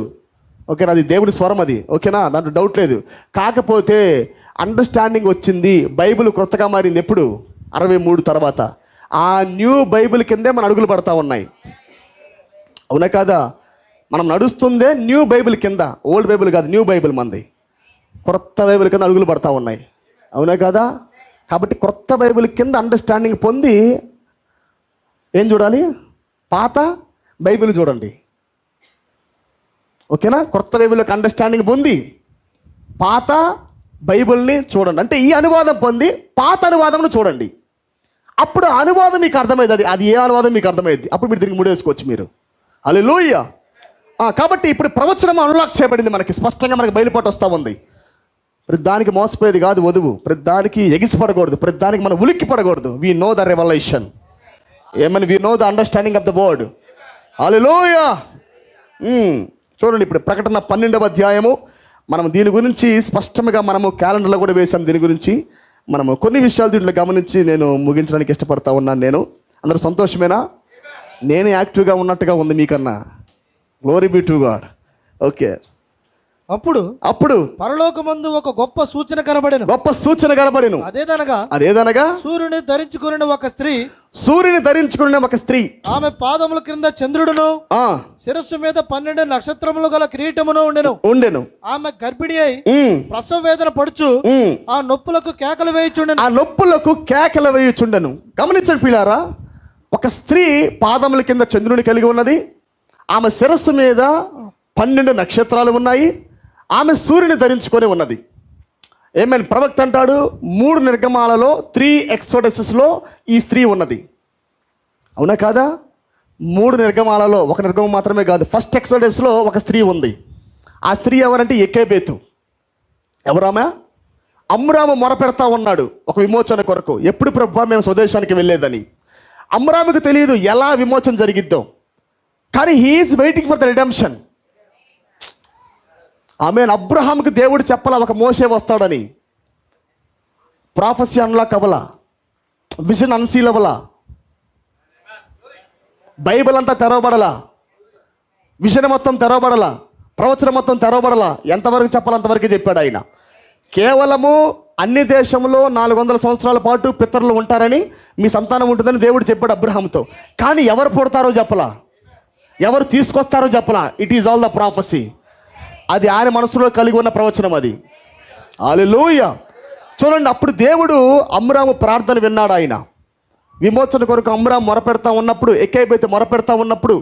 ఓకేనా? అది దేవుని స్వరం అది. ఓకేనా? దాంట్లో డౌట్ లేదు. కాకపోతే అండర్స్టాండింగ్ వచ్చింది, బైబిల్ క్రొత్తగా మారింది ఎప్పుడు? 63 తర్వాత. ఆ న్యూ బైబిల్ కిందే మన అడుగులు పడతా ఉన్నాయి, అవునా కాదా? మనం నడుస్తుందే న్యూ బైబిల్ కింద, ఓల్డ్ బైబిల్ కాదు, న్యూ బైబిల్ మంది. క్రొత్త బైబిల్ కింద అడుగులు పడతా ఉన్నాయి, అవునా కాదా? కాబట్టి క్రొత్త బైబిల్ కింద అండర్స్టాండింగ్ పొంది ఏం చూడాలి? పాత బైబిల్ చూడండి. ఓకేనా? క్రొత్త బైబిల్కి అండర్స్టాండింగ్ పొంది పాత బైబిల్ని చూడండి. అంటే ఈ అనువాదం పొంది పాత అనువాదంను చూడండి. అప్పుడు ఆ అనువాదం మీకు అర్థమైంది, అది ఏ అనువాదం మీకు అర్థమైంది. అప్పుడు మీరు తిరిగి ముడేసుకోవచ్చు మీరు. హల్లెలూయా. కాబట్టి ఇప్పుడు ప్రవచనం అన్లాక్ చేయబడింది, మనకి స్పష్టంగా మనకి బయలుపాటు వస్తూ ఉంది. ప్రతి దానికి మోసపోయేది కాదు వధువు, ప్రతి దానికి ఎగిసిపడకూడదు, ప్రతి దానికి మనం ఉలిక్కి పడకూడదు. వీ నో ద రెవల్యూషన్, ఏమని? We know the understanding of the word. హల్లెలూయా. చూడండి, ఇప్పుడు ప్రకటన 12వ అధ్యాయము. మనం దీని గురించి స్పష్టంగా మనము క్యాలెండర్లో కూడా వేసాం. దీని గురించి మనము కొన్ని విషయాలు దీంట్లో గమనించి నేను ముగించడానికి ఇష్టపడతా ఉన్నాను. నేను అందరూ సంతోషమేనా? నేను యాక్టివ్గా ఉన్నట్టుగా ఉంది మీకన్నా. Glory be to God. Okay. అప్పుడు పరలోకమందు ఒక గొప్ప సూచన కనబడెను. అదేదనగా సూర్యుని ధరించుకున్న ఒక స్త్రీ, ఆమె పాదముల క్రింద చంద్రుడును, శిరస్సు మీద 12 నక్షత్రములు గల కిరీటమును ఉండెను. ఆమె గర్భిణి అయి ప్రసవ వేదన పడుచు ఆ నొప్పులకు కేకలు వేయుచుండెను. గమనించండి పిల్లారా, ఒక స్త్రీ పాదముల కింద చంద్రుని కలిగి ఉన్నది, ఆమె శిరస్సు మీద 12 నక్షత్రాలు ఉన్నాయి, ఆమె సూర్యుని ధరించుకొని ఉన్నది. ఏమైనా ప్రవక్త అంటాడు, 3 నిర్గమాలలో 3 ఎక్సోడసెస్లో ఈ స్త్రీ ఉన్నది, అవునా కాదా? 3 నిర్గమాలలో ఒక నిర్గమం మాత్రమే కాదు, ఫస్ట్ ఎక్సోడస్లో ఒక స్త్రీ ఉంది. ఆ స్త్రీ ఎవరంటే ఎకేబేతు. ఎవరామె? అమ్రాము మొరపెడతా ఉన్నాడు ఒక విమోచన కొరకు. ఎప్పుడు ప్రభువా మేము స్వదేశానికి వెళ్ళేదని. అమ్రాముకు తెలియదు ఎలా విమోచన జరిగిద్దో, కానీ he is waiting for the redemption. ఆమెన్. అబ్రహాంకి దేవుడు చెప్పలా ఒక మోషే వస్తాడని. ప్రాఫెసీ అన్లాక్ అవ్వలా, విజన్ అన్సీల్ అవ్వలా, బైబిల్ అంతా తెరవబడలా, విజన్ మొత్తం తెరవబడలా, ప్రవచనం మొత్తం తెరవబడలా. ఎంతవరకు చెప్పాలి అంతవరకు చెప్పాడు ఆయన. కేవలము అన్ని దేశంలో 400 సంవత్సరాల పాటు పితరులు ఉంటారని, మీ సంతానం ఉంటుందని దేవుడు చెప్పాడు అబ్రహాంతో. కానీ ఎవరు పుడతారో చెప్పలా, ఎవరు తీసుకొస్తారో చెప్పలా. It is all the prophecy. అది ఆయన మనసులో కలిగి ఉన్న ప్రవచనం అది. హల్లెలూయా. చూడండి, అప్పుడు దేవుడు అమ్రాము ప్రార్థన విన్నాడు. ఆయన విమోచన కొరకు అమ్రా మొరపెడతా ఉన్నప్పుడు, ఎక్కైపోతే మొరపెడతా ఉన్నప్పుడు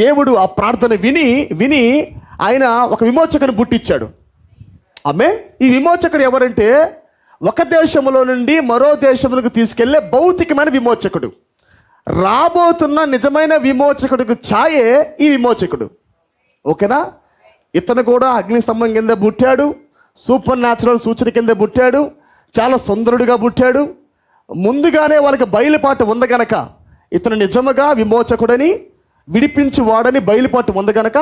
దేవుడు ఆ ప్రార్థన విని ఆయన ఒక విమోచకుని పుట్టించాడు. ఆమె ఈ విమోచకుడు ఎవరంటే ఒక దేశంలో నుండి మరో దేశములకు తీసుకెళ్లే భౌతికమైన విమోచకుడు. రాబోతున్న నిజమైన విమోచకుడికి ఛాయే ఈ విమోచకుడు. ఓకేనా? ఇతను కూడా అగ్నిస్తంభం కింద పుట్టాడు, సూపర్ న్యాచురల్ సూచన కింద పుట్టాడు, చాలా సుందరుడిగా పుట్టాడు. ముందుగానే వాళ్ళకి బయలుపాటు ఉంది గనక, ఇతను నిజముగా విమోచకుడని విడిపించువాడని బయలుపాటు ఉంది గనక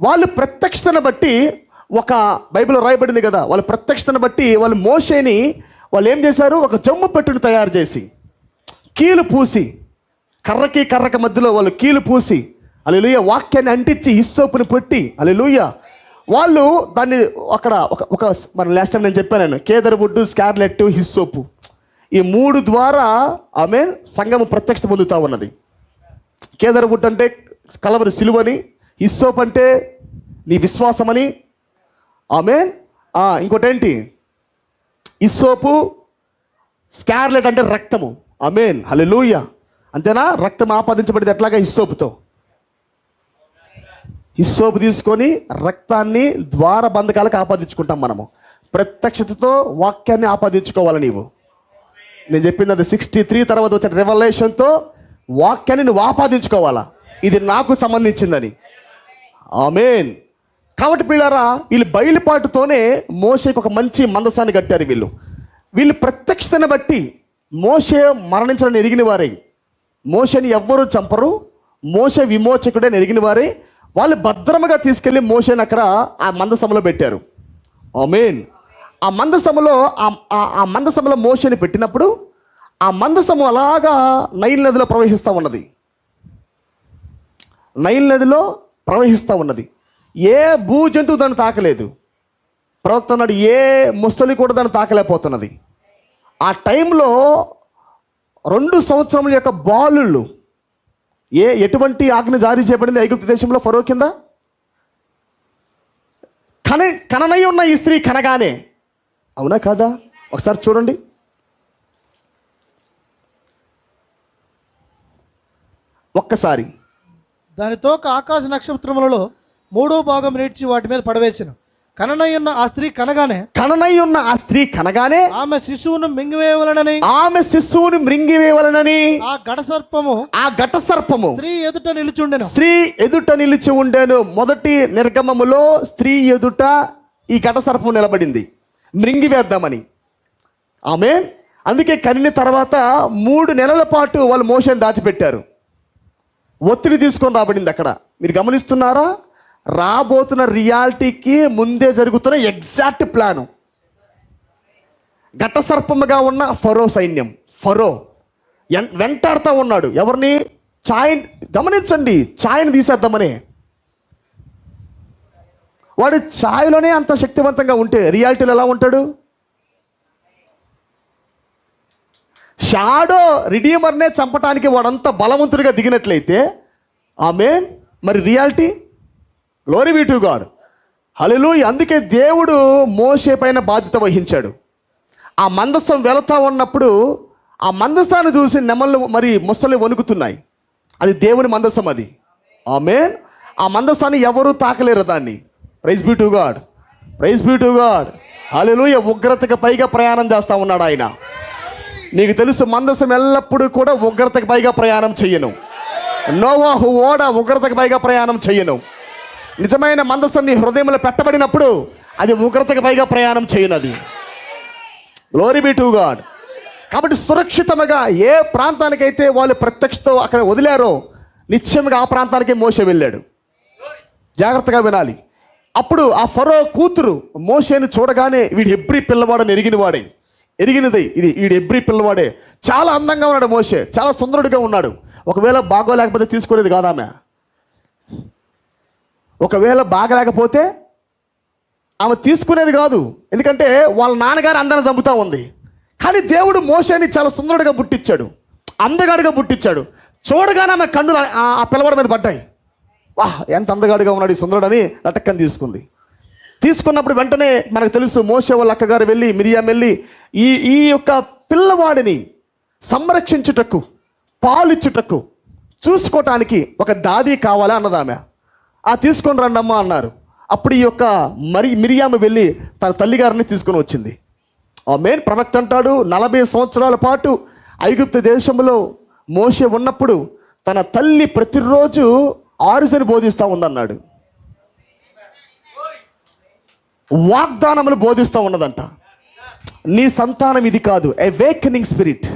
వాళ్ళు ప్రత్యక్షతను బట్టి, ఒక బైబిల్లో రాయబడింది కదా, వాళ్ళ ప్రత్యక్షతను బట్టి వాళ్ళు మోషేని వాళ్ళు ఏం చేశారు, ఒక జమ్ము పెట్టుని తయారు చేసి కీలు పూసి, కర్రకి మధ్యలో వాళ్ళు కీలు పూసి, హల్లెలూయా, వాక్యాన్ని అంటించి హిస్సోపుని పెట్టి, హల్లెలూయా, వాళ్ళు దాన్ని అక్కడ ఒక మన లాస్ట్ టైం నేను చెప్పాను, కేదర్వుడ్, స్కార్లెట్, హిస్సోపు, ఈ 3 ద్వారా ఆమె సంఘము ప్రత్యక్షత పొందుతూ ఉన్నది. కేదర్వుడ్ అంటే కలవరి సిలువని, హిస్సోప్ అంటే నీ విశ్వాసమని, ఆమె ఇంకోటి ఏంటి, హిస్సోపు, స్కార్లెట్ అంటే రక్తము. ఆమేన్, హల్లెలూయా. అంతేనా? రక్తం ఆపాదించబడింది ఎట్లాగా? హిస్సోపుతో. హిస్సోపు తీసుకొని రక్తాన్ని ద్వార బంధకాలకు ఆపాదించుకుంటాం మనము. ప్రత్యక్షతతో వాక్యాన్ని ఆపాదించుకోవాలి నీవు. నేను చెప్పింది అది 63 తర్వాత వచ్చిన రెవల్యూషన్తో వాక్యాన్ని నువ్వు ఆపాదించుకోవాలా, ఇది నాకు సంబంధించిందని. ఆమేన్. కాబట్టి పిల్లారా, వీళ్ళు బయలుపాటుతోనే మోషేకి ఒక మంచి మందసాన్ని కట్టారు. వీళ్ళు ప్రత్యక్షతను బట్టి మోషే మరణించడం ఎరిగిన వారే, మోషేని ఎవ్వరూ చంపరు, మోషే విమోచకుడే ఎరిగిన వారే. వాళ్ళు భద్రముగా తీసుకెళ్ళి మోషేని అక్కడ ఆ మందసంలో పెట్టారు. ఆమేన్. ఆ మందసంలో మోషేని పెట్టినప్పుడు ఆ మందసము అలాగా నైల్ నదిలో ప్రవహిస్తూ ఉన్నది. నైల్ నదిలో ప్రవహిస్తూ ఉన్నది. ఏ భూ జంతువు దాన్ని తాకలేదు. ప్రవక్త అన్నాడు, ఏ ముసలి కూడా దాన్ని తాకలేకపోతున్నది. ఆ టైంలో 2 సంవత్సరముల యొక్క బాలుళ్ళు, ఎటువంటి ఆజ్ఞ జారీ చేయబడింది ఐగుప్తు దేశంలో ఫరో కింద? కననై ఉన్న ఈ స్త్రీ కనగానే, అవునా కాదా? ఒకసారి చూడండి. ఒక్కసారి. దానితో ఆకాశ నక్షత్రములలో 3వ భాగం నేర్చి వాటి మీద పడవేసిన. కననయ్యున్న ఆ స్త్రీ కనగానే ఆమె శిశువును మృంగివేయవలెనని ఆ ఘట సర్పము స్త్రీ ఎదుట నిలిచి ఉండెను. మొదటి నిర్గమములో స్త్రీ ఎదుట ఈ ఘట సర్పం నిలబడింది, మృంగివేద్దామని. ఆమేన్. అందుకే కనిన తర్వాత 3 నెలల పాటు వాళ్ళు మోషేని దాచిపెట్టారు. ఒత్తిడి తీసుకొని రాబడింది అక్కడ. మీరు గమనిస్తున్నారా? రాబోతున్న రియాలిటీకి ముందే జరుగుతున్న ఎగ్జాక్ట్ ప్లాను. ఘట సర్పముగా ఉన్న ఫరో సైన్యం, ఫరో వెంటాడుతూ ఉన్నాడు. ఎవరిని? గమనించండి, ఛాయని తీసేద్దామని. వాడు ఛాయలోనే అంత శక్తివంతంగా ఉంటే రియాలిటీలో ఎలా ఉంటాడు? షాడో రిడీమర్నే చంపటానికి వాడంత బలవంతుడిగా దిగినట్లయితే, ఆమేన్, మరి reality, glory be to God, హల్లెలూయా. అందుకే దేవుడు మోషే పైన బాధ్యత వహించాడు. ఆ మందసం వెళతా ఉన్నప్పుడు ఆ మందసాన్ని చూసి నెమళ్ళు మరి ముసలి వణుకుతున్నాయి. అది దేవుని మందసం అది. ఆమేన్. ఆ మందసాన్ని ఎవరూ తాకలేరు దాన్ని. Praise be to God, praise be to God, హల్లెలూయా. ఉగ్రతకు పైగా ప్రయాణం చేస్తూ ఉన్నాడు ఆయన. నీకు తెలుసు, మందసం ఎల్లప్పుడూ కూడా ఉగ్రతకు పైగా ప్రయాణం చెయ్యను. నోవాహు ఓడ ఉగ్రతకు పైగా ప్రయాణం చెయ్యను. నిజమైన మందసం నీ హృదయంలో పెట్టబడినప్పుడు అది ఉగ్రతకు పైగా ప్రయాణం చేయనది. Glory be to God. కాబట్టి సురక్షితంగా ఏ ప్రాంతానికైతే వాళ్ళు ప్రత్యక్షతో అక్కడ వదిలారో నిశ్చయంగా ఆ ప్రాంతానికి మోషే వెళ్ళాడు. జాగ్రత్తగా వినాలి. అప్పుడు ఆ ఫరో కూతురు మోషేని చూడగానే వీడు హెబ్రీ పిల్లవాడని ఎరిగినది ఇది, వీడు హెబ్రీ పిల్లవాడే. చాలా అందంగా ఉన్నాడు మోషే, చాలా సుందరుడిగా ఉన్నాడు. ఒకవేళ బాగోలేకపోతే తీసుకునేది కాదామె. ఒకవేళ బాగలేకపోతే ఆమె తీసుకునేది కాదు. ఎందుకంటే వాళ్ళ నాన్నగారు అందరిని చంపుతూ ఉంది. కానీ దేవుడు మోషేని చాలా సుందరుడిగా పుట్టించాడు, అందగాడిగా పుట్టించాడు. చూడగానే ఆమె కన్నులు ఆ పిల్లవాడి మీద పడ్డాయి. వాహ్, ఎంత అందగాడిగా ఉన్నాడు ఈ సుందరుడని లటక్కని తీసుకున్నప్పుడు వెంటనే మనకు తెలుసు, మోషే వాళ్ళ అక్కగారు వెళ్ళి, మిరియాం వెళ్ళి ఈ యొక్క పిల్లవాడిని సంరక్షించుటకు, పాలిచ్చుటకు చూసుకోవటానికి ఒక దాది కావాలా అన్నది ఆమె. తీసుకొని రండమ్మా అన్నారు. అప్పుడు ఈ యొక్క మిరియాము వెళ్ళి తన తల్లిగారిని తీసుకొని వచ్చింది. ఆమేన్. ప్రవక్త అంటాడు 40 సంవత్సరాల పాటు ఐగుప్తు దేశంలో మోషే ఉన్నప్పుడు తన తల్లి ప్రతిరోజు ఆరుజని బోధిస్తూ ఉందన్నాడు. వాగ్దానములు బోధిస్తూ ఉన్నదంట. నీ సంతానం ఇది కాదు, అవేకనింగ్ స్పిరిట్.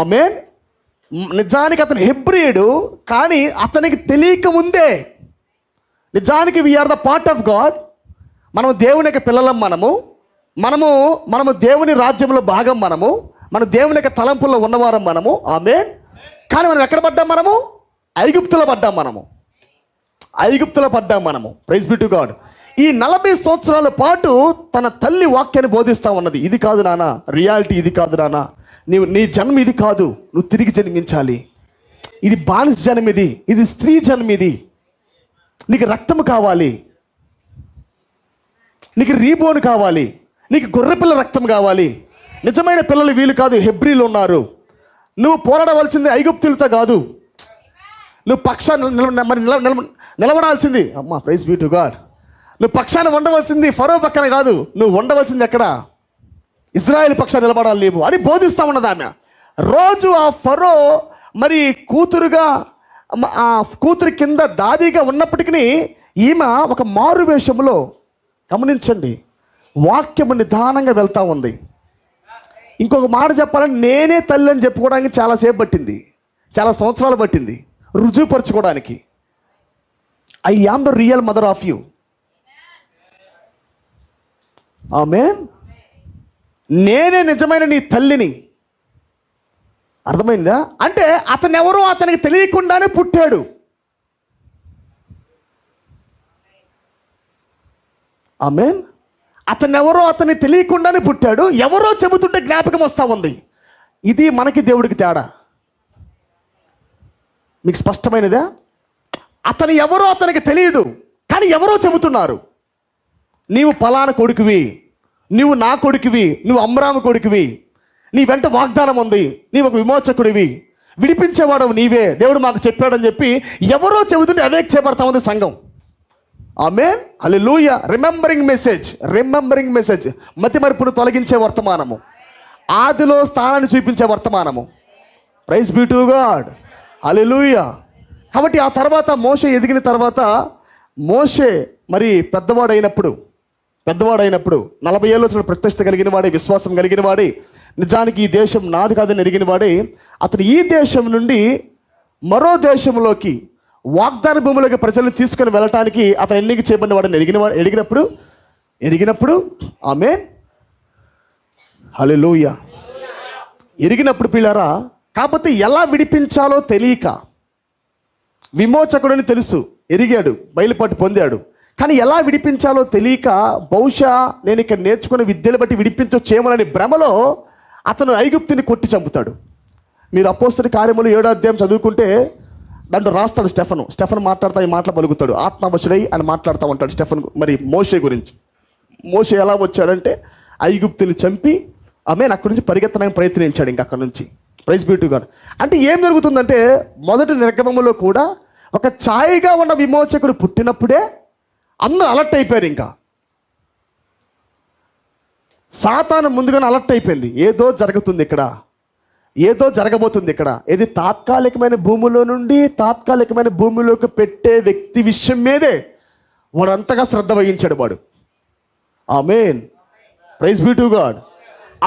ఆమేన్. నిజానికి అతను హెబ్రీయుడు, కానీ అతనికి తెలియక ముందే నిజానికి we are the part of God. మనం దేవుని యొక్క పిల్లలం. మనము దేవుని రాజ్యంలో భాగం. మన దేవుని యొక్క తలంపుల్లో ఉన్నవారం మనము. ఆమేన్. కానీ మనం ఎక్కడ పడ్డాం? ఐగుప్తులో పడ్డాం మనము. Praise be to God. ఈ 40 సంవత్సరాల పాటు తన తల్లి వాక్యాన్ని బోధిస్తూ ఉన్నది. ఇది కాదు నాన్న రియాలిటీ, ఇది కాదు నాన్న, నీ జన్మ ఇది కాదు, నువ్వు తిరిగి జన్మించాలి. ఇది బానిస జన్మ, ఇది స్త్రీ జన్మ, నీకు రక్తము కావాలి, నీకు రీబోన్ కావాలి, నీకు గొర్రెపిల్ల రక్తం కావాలి. నిజమైన పిల్లలు వీళ్ళు కాదు, హెబ్రీలు ఉన్నారు. నువ్వు పోరాడవలసింది ఐగుప్తులతో కాదు, నువ్వు పక్షాన్ని నిలబడాల్సింది. అమ్మా ప్రైజ్ బి టు గాడ్. నువ్వు పక్షాన్ని ఉండవలసింది ఫరో పక్కన కాదు, నువ్వు ఉండవలసింది ఎక్కడ? ఇజ్రాయెల్ పక్షాన్ని నిలబడాలి నీవు అని బోధిస్తూ ఉన్నది ఆమె. రోజు ఆ ఫరో మరి కూతురు కింద దాదిగా ఉన్నప్పటికీ ఈమె ఒక మారు వేషంలో, గమనించండి, వాక్యము నిదానంగా వెళ్తూ ఉంది. ఇంకొక మాట చెప్పాలంటే నేనే తల్లి అని చెప్పుకోవడానికి చాలాసేపు పట్టింది, చాలా సంవత్సరాలు పట్టింది రుజువుపరచుకోవడానికి. I am the real mother of you. ఆమేన్. నేనే నిజమైన నీ తల్లిని. అర్థమైందా? అంటే అతను ఎవరో అతనికి తెలియకుండానే పుట్టాడు. ఆమేన్. అతను ఎవరో అతనికి తెలియకుండానే పుట్టాడు. ఎవరో చెబుతుంటే జ్ఞాపకం వస్తూ ఉంది. ఇది మనకి దేవుడికి తేడా. మీకు స్పష్టమైనదా? అతను ఎవరో అతనికి తెలియదు, కానీ ఎవరో చెబుతున్నారు, నీవు పలానా కొడుకువి, నువ్వు నా కొడుకువి, నువ్వు అమ్రాము కొడుకువి, నీ వెంట వాగ్దానం ఉంది, నీవు ఒక విమోచకుడివి, విడిపించేవాడవు నీవే, దేవుడు మాకు చెప్పాడని చెప్పి ఎవరో చెబుతుంటే అవేక్ చేయబడతా ఉంది సంఘం. ఆమేన్. హల్లెలూయా. Remembering message. మతిమరుపును తొలగించే వర్తమానము, ఆదిలో స్థానాన్ని చూపించే వర్తమానము. Praise be to God. హల్లెలూయా. కాబట్టి ఆ తర్వాత మోషే ఎదిగిన తర్వాత, మోషే మరి పెద్దవాడైనప్పుడు 40 ఏళ్ళు వచ్చిన ప్రత్యక్షత కలిగిన వాడే, విశ్వాసం కలిగిన వాడే, నిజానికి ఈ దేశం నాది కాదని ఎరిగిన వాడే, అతను ఈ దేశం నుండి మరో దేశంలోకి వాగ్దాన భూములకి ప్రజలను తీసుకొని వెళ్ళటానికి అతను ఎన్నిక చేయబడిన వాడని ఎరిగినప్పుడు ఆమేన్. హల్లెలూయా. ఎరిగినప్పుడు పిల్లారా, కాకపోతే ఎలా విడిపించాలో తెలియక, విమోచకుడని తెలుసు, ఎరిగాడు, బయలుపాటు పొందాడు, కానీ ఎలా విడిపించాలో తెలియక, బహుశా నేను ఇక్కడ నేర్చుకున్న విద్యలు బట్టి విడిపించొచ్చేమోనని భ్రమలో అతను ఐగుప్తుని కొట్టి చంపుతాడు. మీరు అపోస్తలుల కార్యములు 7వ అధ్యాయం చదువుకుంటే దాంట్లో రాస్తాడు స్టెఫన్ మాట్లాడతా, ఈ మాటలు పలుకుతాడు, ఆత్మవశుడై అని మాట్లాడుతూ ఉంటాడు స్టెఫన్. మరి మోషే గురించి, మోషే ఎలా వచ్చాడంటే ఐగుప్తుని చంపి ఆమేన్ అక్కడి నుంచి పరిగెత్తడానికి ప్రయత్నించాడు. ఇంకా అక్కడి నుంచి. Praise be to God. అంటే ఏం జరుగుతుందంటే మొదటి నిర్గమములో కూడా ఒక ఛాయగా ఉన్న విమోచకుడు పుట్టినప్పుడే అందరూ అలర్ట్ అయిపోయారు. ఇంకా సాతాను ముందుగానే అలర్ట్ అయిపోయింది, ఏదో జరుగుతుంది ఇక్కడ, ఏదో జరగబోతుంది ఇక్కడ. ఇది తాత్కాలికమైన భూమిలో నుండి తాత్కాలికమైన భూమిలోకి పెట్టే వ్యక్తి విషయం మీదే వాడు అంతగా శ్రద్ధ వహించాడు వాడు. ఆమేన్. Praise be to God.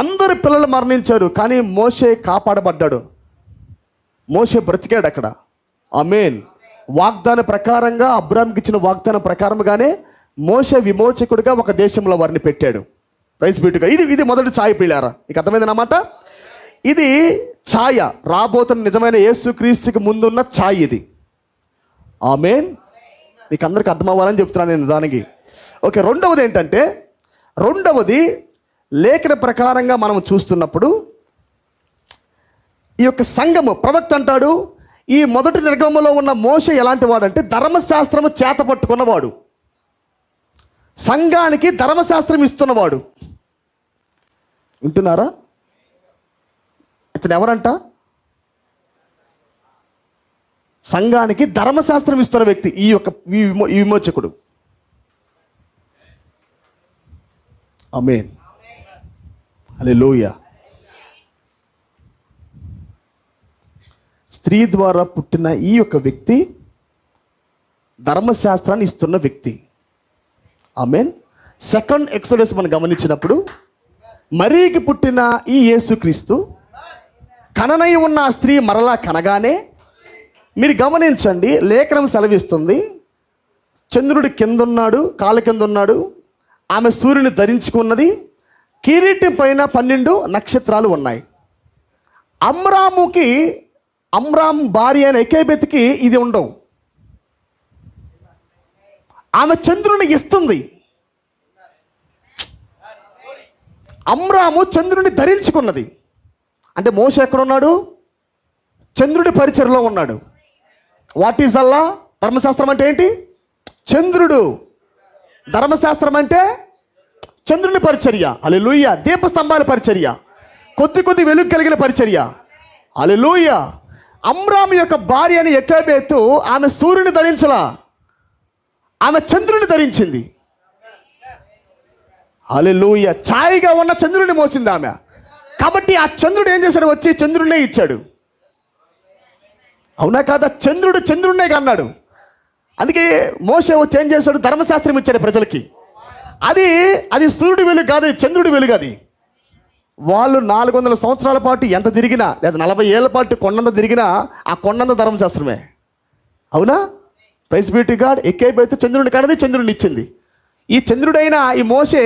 అందరు పిల్లలు మరణించారు, కానీ మోషే కాపాడబడ్డాడు, మోషే బ్రతికాడు అక్కడ. ఆమేన్. వాగ్దాన ప్రకారంగా, అబ్రాహాంకి ఇచ్చిన వాగ్దానం ప్రకారంగానే మోషే విమోచకుడిగా ఒక దేశంలో వారిని పెట్టాడు. Praise be to God. ఇది మొదటి ఛాయ పిల్లారా, నీకు అర్థమైందన్నమాట. ఇది ఛాయ, రాబోతున్న నిజమైన యేసుక్రీస్తుకి ముందున్న ఛాయ ఇది. ఆమేన్. నీకు అందరికి అర్థమవ్వాలని చెప్తున్నాను నేను దానికి. ఓకే. రెండవది లేఖన ప్రకారంగా మనం చూస్తున్నప్పుడు ఈ యొక్క సంఘము, ప్రవక్త అంటాడు, ఈ మొదటి నిర్గమంలో ఉన్న మోషే ఎలాంటి వాడంటే ధర్మశాస్త్రము చేత పట్టుకున్నవాడు, సంఘానికి ధర్మశాస్త్రం ఇస్తున్నవాడు. వింటున్నారా? ఇతను ఎవరంట? సంఘానికి ధర్మశాస్త్రం ఇస్తున్న వ్యక్తి ఈ విమోచకుడు. ఆమేన్, హల్లెలూయా. స్త్రీ ద్వారా పుట్టిన ఈ యొక్క వ్యక్తి ధర్మశాస్త్రాన్ని ఇస్తున్న వ్యక్తి. ఆమేన్. సెకండ్ ఎక్సోడస్ మనం గమనించినప్పుడు మరీకి పుట్టిన ఈ యేసుక్రీస్తు కననై ఉన్న ఆ స్త్రీ మరలా కనగానే, మీరు గమనించండి, లేఖనం సెలవిస్తుంది, చంద్రుడి కింద ఉన్నాడు, కాళ్ళ కింద ఉన్నాడు, ఆమె సూర్యుని ధరించుకున్నది, కిరీటం పైన 12 నక్షత్రాలు ఉన్నాయి. అమ్రాం భార్య అయిన ఎకేబెత్కి ఇది ఉండవు. ఆమె చంద్రుని ఇస్తుంది. అమ్రాము చంద్రుని ధరించుకున్నది. అంటే మోషే ఎక్కడున్నాడు? చంద్రుడి పరిచర్లో ఉన్నాడు. వాట్ ఈజ్ అల్లా? ధర్మశాస్త్రం అంటే ఏంటి? చంద్రుడు. ధర్మశాస్త్రం అంటే చంద్రుని పరిచర్య. హల్లెలూయా. దీపస్తంభాల పరిచర్య, కొద్ది వెలుగు కలిగిన పరిచర్య. హల్లెలూయా. అమ్రాము యొక్క భార్య అని ఎకేబెతు ఆమె సూర్యుని ధరించలా, ఆమె చంద్రుని ధరించింది. హల్లెలూయా. ఛాయగా ఉన్న చంద్రుని మోసింది ఆమె. కాబట్టి ఆ చంద్రుడు ఏం చేశాడు? వచ్చి చంద్రుడినే ఇచ్చాడు. అవునా కాదా? చంద్రుడినే అన్నాడు. అందుకే మోషే వచ్చి ఏం చేశాడు? ధర్మశాస్త్రం ఇచ్చాడు ప్రజలకి. అది సూర్యుడి వెలుగు కాదు, చంద్రుడి వెలుగు. అది వాళ్ళు 400 సంవత్సరాల పాటు ఎంత తిరిగినా, లేదా 40 ఏళ్ల పాటు కొండంత తిరిగినా ఆ కొండంత ధర్మశాస్త్రమే. అవునా? Praise be to God. ఎక్కేబెతు చంద్రుడిని కన్నది, చంద్రుడిని ఇచ్చింది. ఈ చంద్రుడైన ఈ మోషే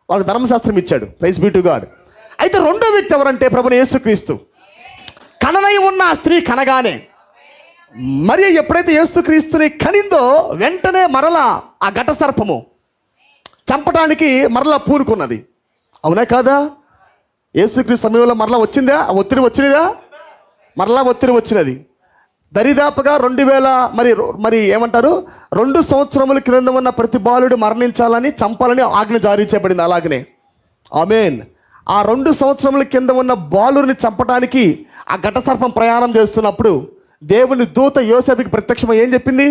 వాళ్ళకి ధర్మశాస్త్రం ఇచ్చాడు. Praise be to God. అయితే రెండో వ్యక్తి ఎవరంటే ప్రభువైన యేసుక్రీస్తు. కననై ఉన్న ఆ స్త్రీ కనగానే, మరి ఎప్పుడైతే యేసుక్రీస్తుని కనిందో వెంటనే మరలా ఆ ఘట సర్పము చంపడానికి మరలా పూనుకున్నది. అవునా కాదా? యేసుక్రీస్తు సమయంలో మరలా వచ్చిందా? ఆ ఒత్తిడి వచ్చినదా? మరలా ఒత్తిడి వచ్చినది. దరిదాపుగా 2000 మరి ఏమంటారు, 2 సంవత్సరముల క్రింద ఉన్న ప్రతి బాలుడు మరణించాలని, చంపాలని ఆజ్ఞ జారీ చేయబడింది. అలాగనే ఆమేన్. ఆ 2 సంవత్సరముల కింద ఉన్న బాలుని చంపడానికి ఆ ఘట సర్పం ప్రయాణం చేస్తున్నప్పుడు దేవుని దూత యోసేపుకి ప్రత్యక్షమై ఏం చెప్పింది?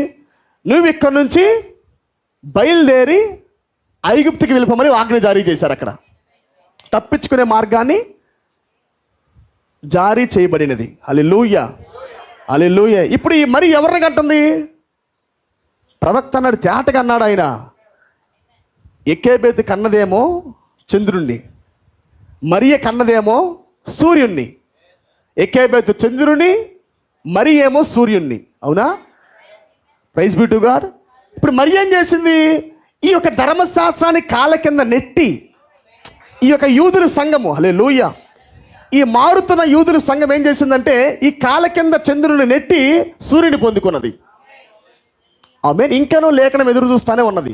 నువ్వు ఇక్కడ నుంచి బయలుదేరి ఐగుప్తుకి వెళ్ళిపోమని ఆజ్ఞ జారీ చేశారు. అక్కడ తప్పించుకునే మార్గాన్ని జారీ చేయబడినది. హల్లెలూయా, హల్లెలూయా. ఇప్పుడు మరి ఎవరిని కంటుంది? ప్రవక్త అన్నాడు, తేటగా అన్నాడు ఆయన. ఎక్కేబెతు కన్నదేమో చంద్రుణ్ణి, మరియ కన్నదేమో సూర్యుణ్ణి. ఎక్కేబెతు చంద్రుని, మరి ఏమో సూర్యుణ్ణి. అవునా? Praise be to God. ఇప్పుడు మరి ఏం చేసింది? ఈ యొక్క ధర్మశాస్త్రాన్ని కాళ్ళ కింద నెట్టి ఈ యొక్క యూదుల సంఘము, హల్లెలూయా, ఈ మారుతున్న యూదుల సంఘం ఏం చేసిందంటే ఈ కాళ్ళ కింద చంద్రుని నెట్టి సూర్యుని పొందుకున్నది. ఆమేన్. ఇంకనూ లేఖనం ఎదురు చూస్తానే ఉన్నది.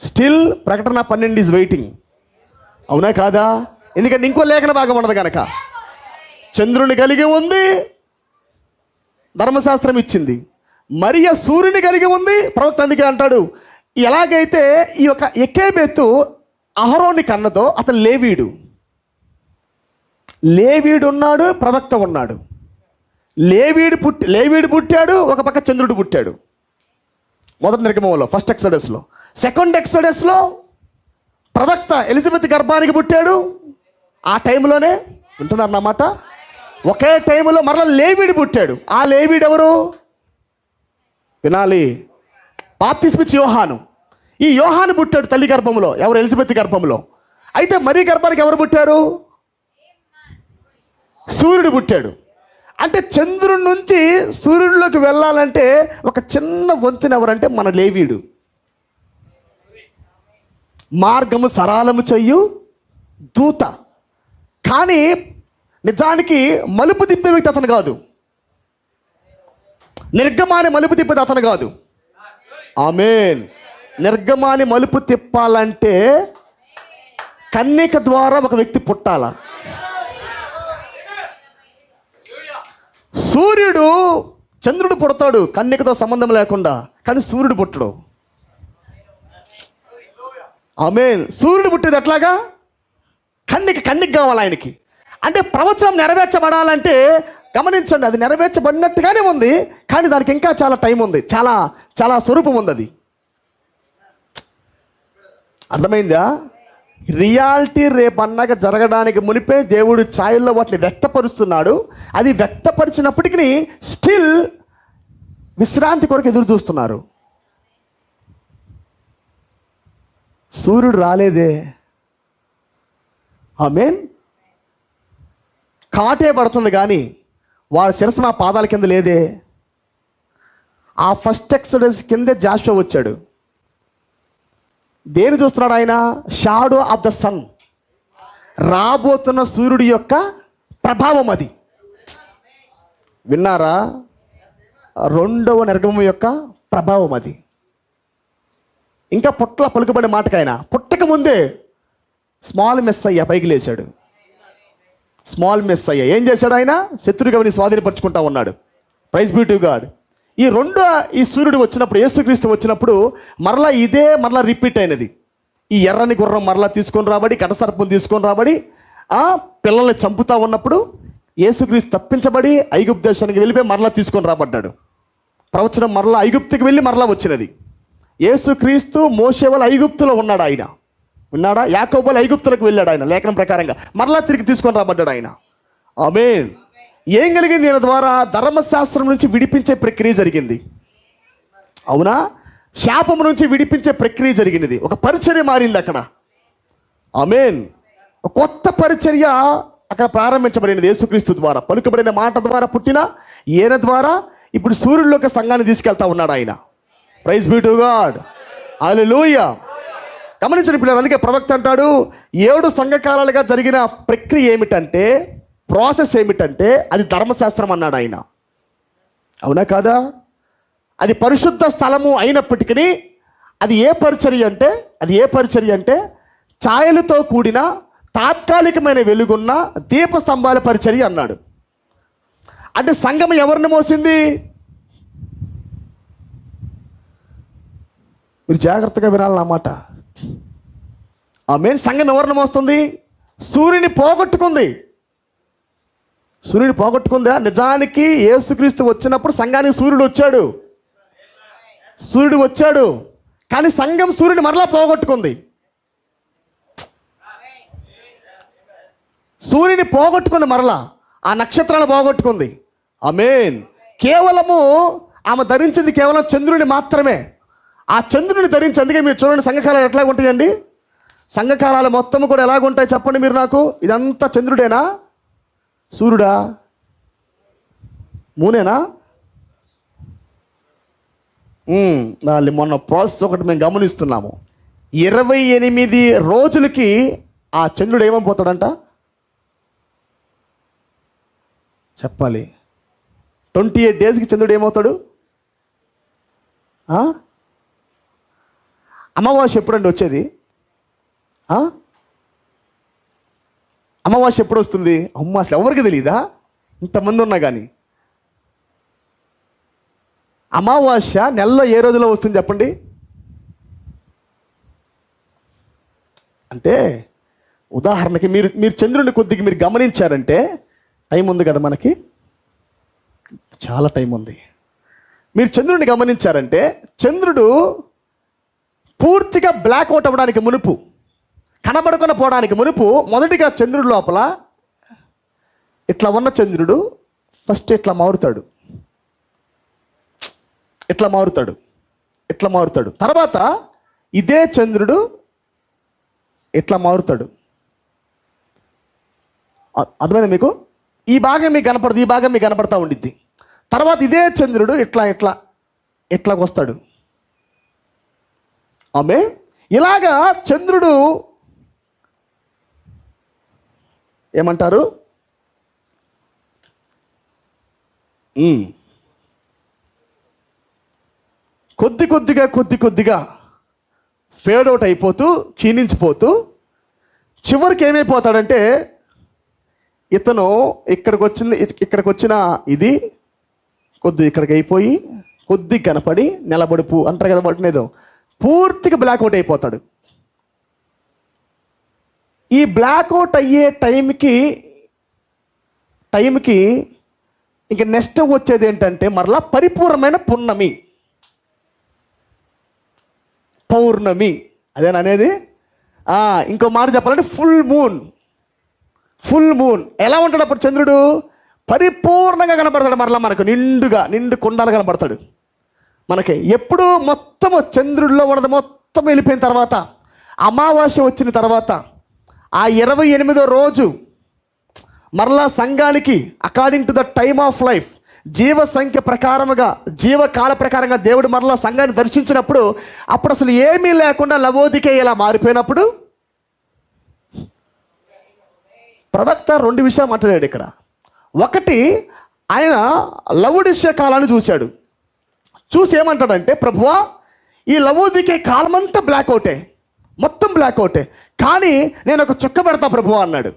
స్టిల్ ప్రకటన 12 ఈజ్ వెయిటింగ్. అవునా కాదా? ఎందుకంటే ఇంకో లేఖన భాగం ఉన్నది కనుక. చంద్రుని కలిగి ఉంది, ధర్మశాస్త్రం ఇచ్చింది. మరియ సూర్యుని కలిగి ఉంది. ప్రవక్త అందుకే అంటాడు, ఎలాగైతే ఈ యొక్క ఎక్కేబెతు అహరోని కన్నదో అతను లేవీడు ఉన్నాడు, ప్రవక్త ఉన్నాడు. లేవీడు పుట్టాడు, ఒక పక్క చంద్రుడు పుట్టాడు. మొదటి నిర్గమంలో, ఫస్ట్ ఎక్సోడస్లో. సెకండ్ ఎక్సోడస్లో ప్రవక్త ఎలిజబెత్ గర్భానికి పుట్టాడు. ఆ టైంలోనే వింటున్నారు అన్నమాట. ఒకే టైంలో మరలా లేవీడు పుట్టాడు. ఆ లేవీడు ఎవరు? వినాలి. బాప్తిస్మిచ్చి యోహాను. ఈ యోహాను పుట్టాడు తల్లి గర్భంలో. ఎవరు? ఎలిజబెత్ గర్భంలో. అయితే మరి గర్భానికి ఎవరు పుట్టారు? సూర్యుడు పుట్టాడు. అంటే చంద్రుడి నుంచి సూర్యుడిలోకి వెళ్ళాలంటే ఒక చిన్న వంతెన ఎవరంటే మన లేవీడు. మార్గము సరళము చెయ్యు దూత. కానీ నిజానికి మలుపు తిప్పే వ్యక్తి అతను కాదు. నిర్గమాని మలుపు తిప్పేది అతను కాదు. ఆమేన్. నిర్గమాని మలుపు తిప్పాలంటే కన్యక ద్వారా ఒక వ్యక్తి పుట్టాల. చంద్రుడు పుడతాడు కన్యకతో సంబంధం లేకుండా, కానీ సూర్యుడు పుట్టడు. ఆమేన్. సూర్యుడు పుట్టేది ఎట్లాగా? కన్యక కావాలి ఆయనకి. అంటే ప్రవచనం నెరవేర్చబడాలంటే గమనించండి, అది నెరవేర్చబడినట్టుగానే ఉంది, కానీ దానికి ఇంకా చాలా టైం ఉంది, చాలా చాలా స్వరూపం ఉంది. అది అర్థమైందా? రియాలిటీ రేపు అన్నాక జరగడానికి మునిపే దేవుడు ఛాయల్లో వాటిని వ్యక్తపరుస్తున్నాడు. అది వ్యక్తపరిచినప్పటికీ స్టిల్ విశ్రాంతి కొరకు ఎదురు చూస్తున్నారు. సూర్యుడు రాలేదే, ఆమేన్. కాటే పడుతుంది కానీ వాడి శిరస్సు మా పాదాల కింద లేదే. ఆ ఫస్ట్ ఎక్సోడస్ కిందే జాషువా వచ్చాడు. దేని చూస్తున్నాడు ఆయన? షాడో ఆఫ్ ద సన్, రాబోతున్న సూర్యుడి యొక్క ప్రభావం అది. విన్నారా? రెండవ నిర్గమం యొక్క ప్రభావం అది. ఇంకా పుట్ల పలుకుబడే మాటకైనా పుట్టక ముందే స్మాల్ మెస్సయ్య పైకి లేచాడు. స్మాల్ మెస్సయ్య ఏం చేశాడు? ఆయన శత్రుగవిని స్వాధీనపరుచుకుంటా ఉన్నాడు. Praise be to God. ఈ సూర్యుడు వచ్చినప్పుడు, యేసుక్రీస్తు వచ్చినప్పుడు మరలా రిపీట్ అయినది. ఈ ఎర్రని గుర్రం మరలా తీసుకొని రాబడి, కటసర్పం తీసుకొని రాబడి పిల్లల్ని చంపుతా ఉన్నప్పుడు యేసుక్రీస్తు తప్పించబడి ఐగుప్తు దేశానికి వెళ్ళిపోయి మరలా తీసుకొని రాబడ్డాడు. ప్రవచనం మరలా ఐగుప్తుకి వెళ్ళి మరలా వచ్చినది. యేసుక్రీస్తు మోషే వల్ల ఐగుప్తులో ఉన్నాడు. ఆయన ఉన్నాడా? యాకోబు ఐగుప్తులకు వెళ్ళాడు. ఆయన లేఖనం ప్రకారంగా మరలా తిరిగి తీసుకొని రాబడ్డాడు ఆయన. ఆమేన్. ఏం కలిగింది? ఈయన ద్వారా ధర్మశాస్త్రం నుంచి విడిపించే ప్రక్రియ జరిగింది. అవునా? శాపం నుంచి విడిపించే ప్రక్రియ జరిగినది. ఒక పరిచర్య మారింది అక్కడ. ఆమేన్. ఒక కొత్త పరిచర్య అక్కడ ప్రారంభించబడినది యేసుక్రీస్తు ద్వారా. పలుకబడిన మాట ద్వారా పుట్టిన ఈయన ద్వారా ఇప్పుడు సూర్యుడిలోకి సంఘాన్ని తీసుకెళ్తా ఉన్నాడు ఆయన. Praise be to God. హల్లెలూయా. గమనించండి పిల్లలు, అందుకే ప్రవక్త అంటాడు 7 సంఘకాలాలుగా జరిగిన ప్రక్రియ ఏమిటంటే, ప్రాసెస్ ఏమిటంటే అది ధర్మశాస్త్రం అన్నాడు ఆయన. అవునా కాదా? అది పరిశుద్ధ స్థలము అయినప్పటికీ అది ఏ పరిచర్య అంటే ఛాయలతో కూడిన తాత్కాలికమైన వెలుగున్న దీపస్తంభాల పరిచర్య అన్నాడు. అంటే సంఘం ఎవరిని మోసింది? మీరు జాగ్రత్తగా వినాలన్నమాట. ఆమేన్. సంఘం ఎవరిని మోస్తుంది? సూర్యుని పోగొట్టుకుందా? నిజానికి యేసుక్రీస్తు వచ్చినప్పుడు సంఘానికి సూర్యుడు వచ్చాడు, కానీ సంఘం సూర్యుని మరలా పోగొట్టుకుంది. సూర్యుని పోగొట్టుకుంది, మరలా ఆ నక్షత్రాలు పోగొట్టుకుంది. ఆమేన్. కేవలము ఆమె ధరించింది కేవలం చంద్రుని మాత్రమే. ఆ చంద్రుని ధరించి, అందుకే మీరు చూడండి సంఘకాలాలు ఎట్లా ఉంటాయండి. సంఘకాలాలు మొత్తం కూడా ఎలాగుంటాయి చెప్పండి మీరు నాకు. ఇదంతా చంద్రుడేనా? సూర్యుడా? మూనేనా? మొన్న ప్రాసెస్ ఒకటి మేము గమనిస్తున్నాము. 28 రోజులకి ఆ చంద్రుడు ఏమైపోతాడంట చెప్పాలి. 28 డేస్కి చంద్రుడు ఏమవుతాడు? అమావాస్య ఎప్పుడండి వచ్చేది? అమావాస్య ఎప్పుడు వస్తుంది? అమ్మ అసలు ఎవరికి తెలియదా? ఇంతమంది ఉన్నా కానీ అమావాస్య నెలలో ఏ రోజులో వస్తుంది చెప్పండి? అంటే ఉదాహరణకి మీరు చంద్రుడిని కొద్దిగా మీరు గమనించారంటే టైం ఉంది కదా, మనకి చాలా టైం ఉంది. మీరు చంద్రుడిని గమనించారంటే చంద్రుడు పూర్తిగా బ్లాక్అవుట్ అవ్వడానికి మునుపు, కనబడకుండా పోవడానికి మునుపు మొదటిగా చంద్రుడి లోపల ఇట్లా ఉన్న చంద్రుడు ఫస్ట్ ఇట్లా మారుతాడు. తర్వాత ఇదే చంద్రుడు ఇట్లా మారుతాడు. అర్థమైందా మీకు? ఈ భాగం మీకు కనపడదు, ఈ భాగం మీకు కనపడతా ఉండిద్ది. తర్వాత ఇదే చంద్రుడు ఇట్లాగ వస్తాడు. ఆమె ఇలాగా చంద్రుడు ఏమంటారు? కొద్ది కొద్దిగా ఫేడ్ అవుట్ అయిపోతూ క్షీణించిపోతూ చివరికి ఏమైపోతాడంటే ఇతను ఇక్కడికి వచ్చిన ఇది ఇక్కడికి అయిపోయి కొద్ది కనపడి నిలబడుపు అంటారు కదా, పట్టినేదో పూర్తిగా బ్లాక్అవుట్ అయిపోతాడు. ఈ బ్లాక్అవుట్ అయ్యే టైంకి ఇంక నెక్స్ట్ వచ్చేది ఏంటంటే మరలా పరిపూర్ణమైన పున్నమి, పౌర్ణమి. అదేనా అనేది? ఇంకో మాట చెప్పాలంటే ఫుల్ మూన్. ఫుల్ మూన్ ఎలా ఉంటాడు అప్పుడు? చంద్రుడు పరిపూర్ణంగా కనబడతాడు, మరలా మనకు నిండు కుండాలు కనబడతాడు మనకి. ఎప్పుడు మొత్తము చంద్రుడిలో ఉన్నది మొత్తం వెళ్ళిపోయిన తర్వాత, అమావాస్య వచ్చిన తర్వాత, ఆ 28వ రోజు మరలా సంఘానికి according to the time of life, జీవ సంఖ్య ప్రకారముగా, జీవకాల ప్రకారంగా దేవుడు మరలా సంఘాన్ని దర్శించినప్పుడు, అప్పుడు అసలు ఏమీ లేకుండా లవోదికే ఇలా మారిపోయినప్పుడు ప్రవక్త 2 విషయాలు మాట్లాడాడు ఇక్కడ. ఒకటి, ఆయన లవోదికే కాలాన్ని చూశాడు. చూసి ఏమంటాడంటే, ప్రభువా ఈ లవోదికే కాలమంతా బ్లాక్ అవుటే, మొత్తం బ్లాక్ అవుటే, కానీ నేను ఒక చుక్క పెడతా ప్రభువా అన్నాడు.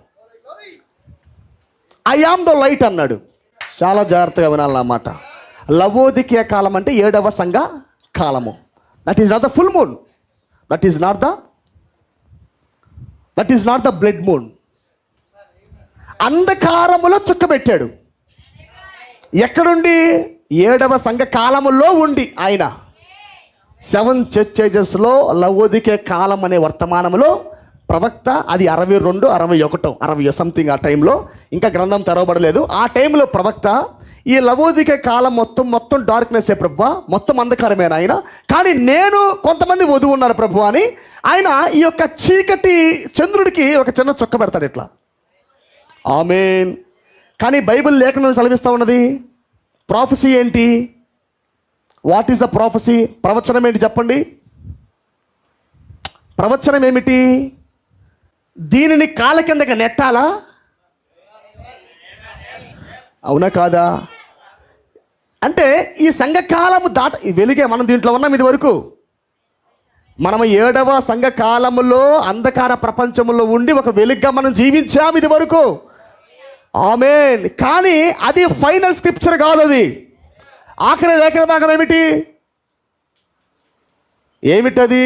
ఐ యామ్ ద లైట్ అన్నాడు. చాలా జాగ్రత్తగా వినాలి నా మాట. లవోదికే కాలం అంటే 7వ సంఘ కాలము. That is not the full moon, that is not the blood moon. అంధకారములో చుక్క పెట్టాడు. ఎక్కడుండి? 7వ సంఘ కాలములో ఉండి ఆయన 7 చర్చ్ ఏజెస్లో లవోదికే కాలం అనే వర్తమానంలో ప్రవక్త, అది 62, 61, 60 సంథింగ్ ఆ టైంలో, ఇంకా గ్రంథం తెరవబడలేదు. ఆ టైంలో ప్రవక్త ఈ లవోదికే కాలం మొత్తం డార్క్నెస్ ప్రభువా, మొత్తం అంధకారమైన ఆయన, కానీ నేను కొంతమంది వధువు ఉన్నారు ప్రభు అని ఆయన ఈ యొక్క చీకటి చంద్రుడికి ఒక చిన్న చుక్క పెడతాడు ఇట్లా. ఆమేన్. కానీ బైబిల్ లేఖనం సెలవిస్తూ ఉన్నది ప్రాఫెసీ ఏంటి? What is the prophecy? ప్రవచనం ఏంటి చెప్పండి? ప్రవచనం ఏమిటి? దీనిని కాళ్ళ కిందకి నెట్టాలా? అవునా కాదా? అంటే ఈ సంఘకాలము వెలిగే మనం దీంట్లో ఉన్నాం. ఇది వరకు మనము 7వ సంఘకాలములో అంధకార ప్రపంచంలో ఉండి ఒక వెలుగ్గా మనం జీవించాం ఇది వరకు. ఆమేన్. కానీ అది ఫైనల్ స్క్రిప్చర్ కాదు. అది ఆఖరి లేఖన భాగం ఏమిటది?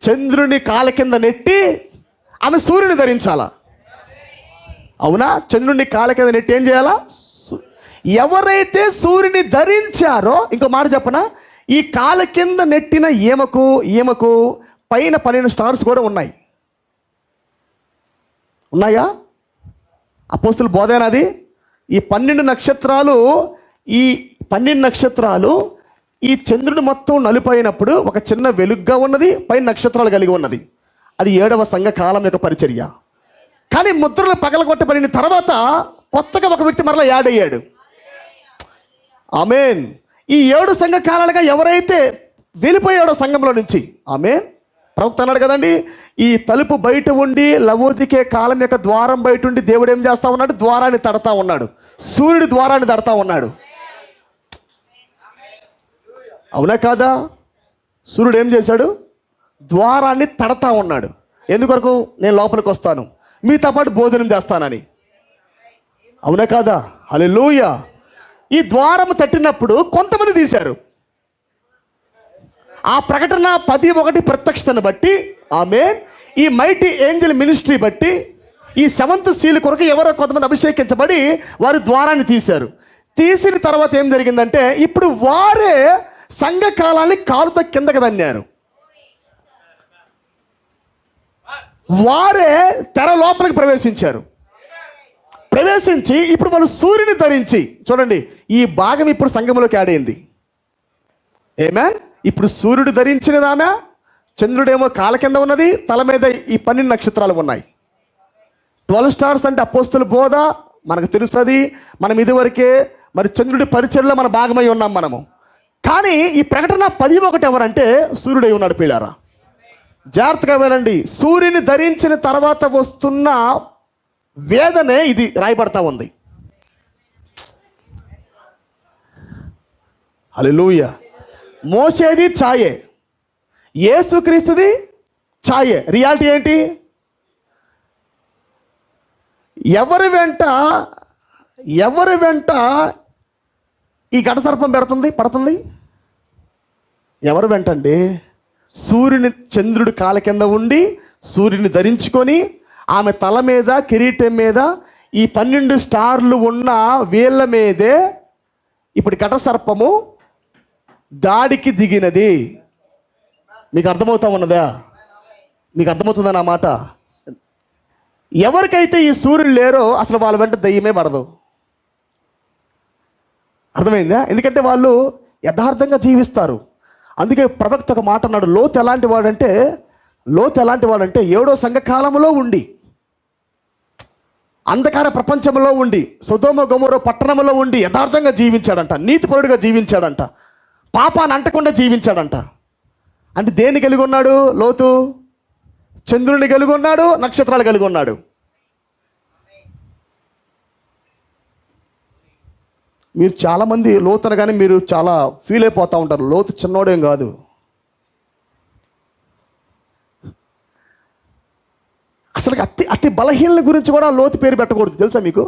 చంద్రుని కాళ్ళ కింద నెట్టి ఆమె సూర్యుని ధరించాలా? అవునా? చంద్రుని కాళ్ళ కింద నెట్టి ఏం చేయాలా? ఎవరైతే సూర్యుని ధరించారో, ఇంకో మాట చెప్పనా, ఈ కాళ్ళ కింద నెట్టిన ఈమెకు పైన 12 స్టార్స్ కూడా ఉన్నాయా? అపోస్తుల బోధనది. ఈ 12 నక్షత్రాలు ఈ చంద్రుడు మొత్తం నలుపైనప్పుడు ఒక చిన్న వెలుగ్గా ఉన్నది, పైన నక్షత్రాలు కలిగి ఉన్నది. అది 7వ సంఘ కాలం యొక్క పరిచర్య. కానీ ముద్రలు పగలగొట్టబడిన తర్వాత కొత్తగా ఒక వ్యక్తి మరలా యాడ్ అయ్యాడు. ఆమేన్. ఈ 7 సంఘ కాలాలుగా ఎవరైతే వెళ్ళిపోయాడో సంఘంలో నుంచి, ఆమేన్. ప్రవక్త అన్నాడు కదండి, ఈ తలుపు బయట ఉండి లవోదికే కాలం యొక్క ద్వారం బయట ఉండి దేవుడు ఏం చేస్తా ఉన్నాడు? ద్వారాన్ని తడతా ఉన్నాడు. సూర్యుడి ద్వారాన్ని తడతా ఉన్నాడు. అవునా కాదా? సూర్యుడు ఏం చేశాడు? ద్వారాన్ని తడతా ఉన్నాడు. ఎందుకొరకు? నేను లోపలికి వస్తాను, మీతో పాటు భోజనం చేస్తానని. అవునా కాదా? హల్లెలూయా. ఈ ద్వారం తట్టినప్పుడు కొంతమంది తీశారు. ఆ ప్రకటన 10:1 ప్రత్యక్షతను బట్టి, ఆమేన్, ఈ మైటీ ఏంజల్ మినిస్ట్రీ బట్టి, ఈ 7th సీల్ కొరకు ఎవరో కొంతమంది అభిషేకించబడి వారు ద్వారాన్ని తీశారు. తీసిన తర్వాత ఏం జరిగిందంటే, ఇప్పుడు వారే సంఘకాలాన్ని కాలుతో కిందకి దన్నారు. వారే తెర లోపలికి ప్రవేశించి ఇప్పుడు వాళ్ళు సూర్యుని ధరించి, చూడండి ఈ భాగం ఇప్పుడు సంఘంలోకి యాడ్ అయింది. ఆమేన్. ఇప్పుడు సూర్యుడు ధరించినది ఆమె, చంద్రుడేమో కాళ్ళ కింద ఉన్నది, తల మీద ఈ 12 నక్షత్రాలు ఉన్నాయి. 12 స్టార్స్ అంటే అపోస్తుల బోధ మనకు తెలుస్తుంది. మనం ఇదివరకే మరి చంద్రుడి పరిచర్లో మన భాగమై ఉన్నాం మనము. కానీ ఈ ప్రకటన 10:1 ఎవరంటే సూర్యుడై ఉన్నాడు. పిల్లారా జాగ్రత్తగా వినండి. సూర్యుని ధరించిన తర్వాత వస్తున్న వేదనే ఇది రాయబడతా ఉంది. హల్లెలూయా. మోసేది ఛాయే, యేసుక్రీస్తుది ఛాయే. రియాలిటీ ఏంటి? ఎవరి వెంట ఈ ఘటసర్పం పడుతుంది? ఎవరు వెంటండి? సూర్యుని, చంద్రుడి కాళ్ళ కింద ఉండి సూర్యుని ధరించుకొని ఆమె తల మీద కిరీటం మీద ఈ 12 స్టార్లు ఉన్న వీళ్ళ మీదే ఇప్పుడు ఘట సర్పము దాడికి దిగినది. మీకు అర్థమవుతా ఉన్నదా? మీకు అర్థమవుతుందా నా మాట? ఎవరికైతే ఈ సూర్యుడు లేరో అసలు వాళ్ళ వెంట దయ్యమే పడదు. అర్థమైందా? ఎందుకంటే వాళ్ళు యథార్థంగా జీవిస్తారు. అందుకే ప్రవక్త ఒక మాట అన్నాడు, లోతు ఎలాంటి వాడంటే 7వ సంఘకాలంలో ఉండి, అంధకార ప్రపంచంలో ఉండి, సొదొమ గొమొర్రా పట్టణంలో ఉండి యథార్థంగా జీవించాడంట, నీతిపరుడుగా జీవించాడంట, పాపాన్ని అంటకుండా జీవించాడంట. అంటే దేన్ని కలిగి ఉన్నాడు లోతు? చంద్రుని కలిగి ఉన్నాడు, నక్షత్రాలు కలిగి ఉన్నాడు. మీరు చాలామంది లోతు అనగానే మీరు చాలా ఫీల్ అయిపోతూ ఉంటారు. లోతు చిన్నోడేం కాదు. అసలు అతి బలహీనుల గురించి కూడా లోతు పేరు పెట్టకూడదు, తెలుసా మీకు?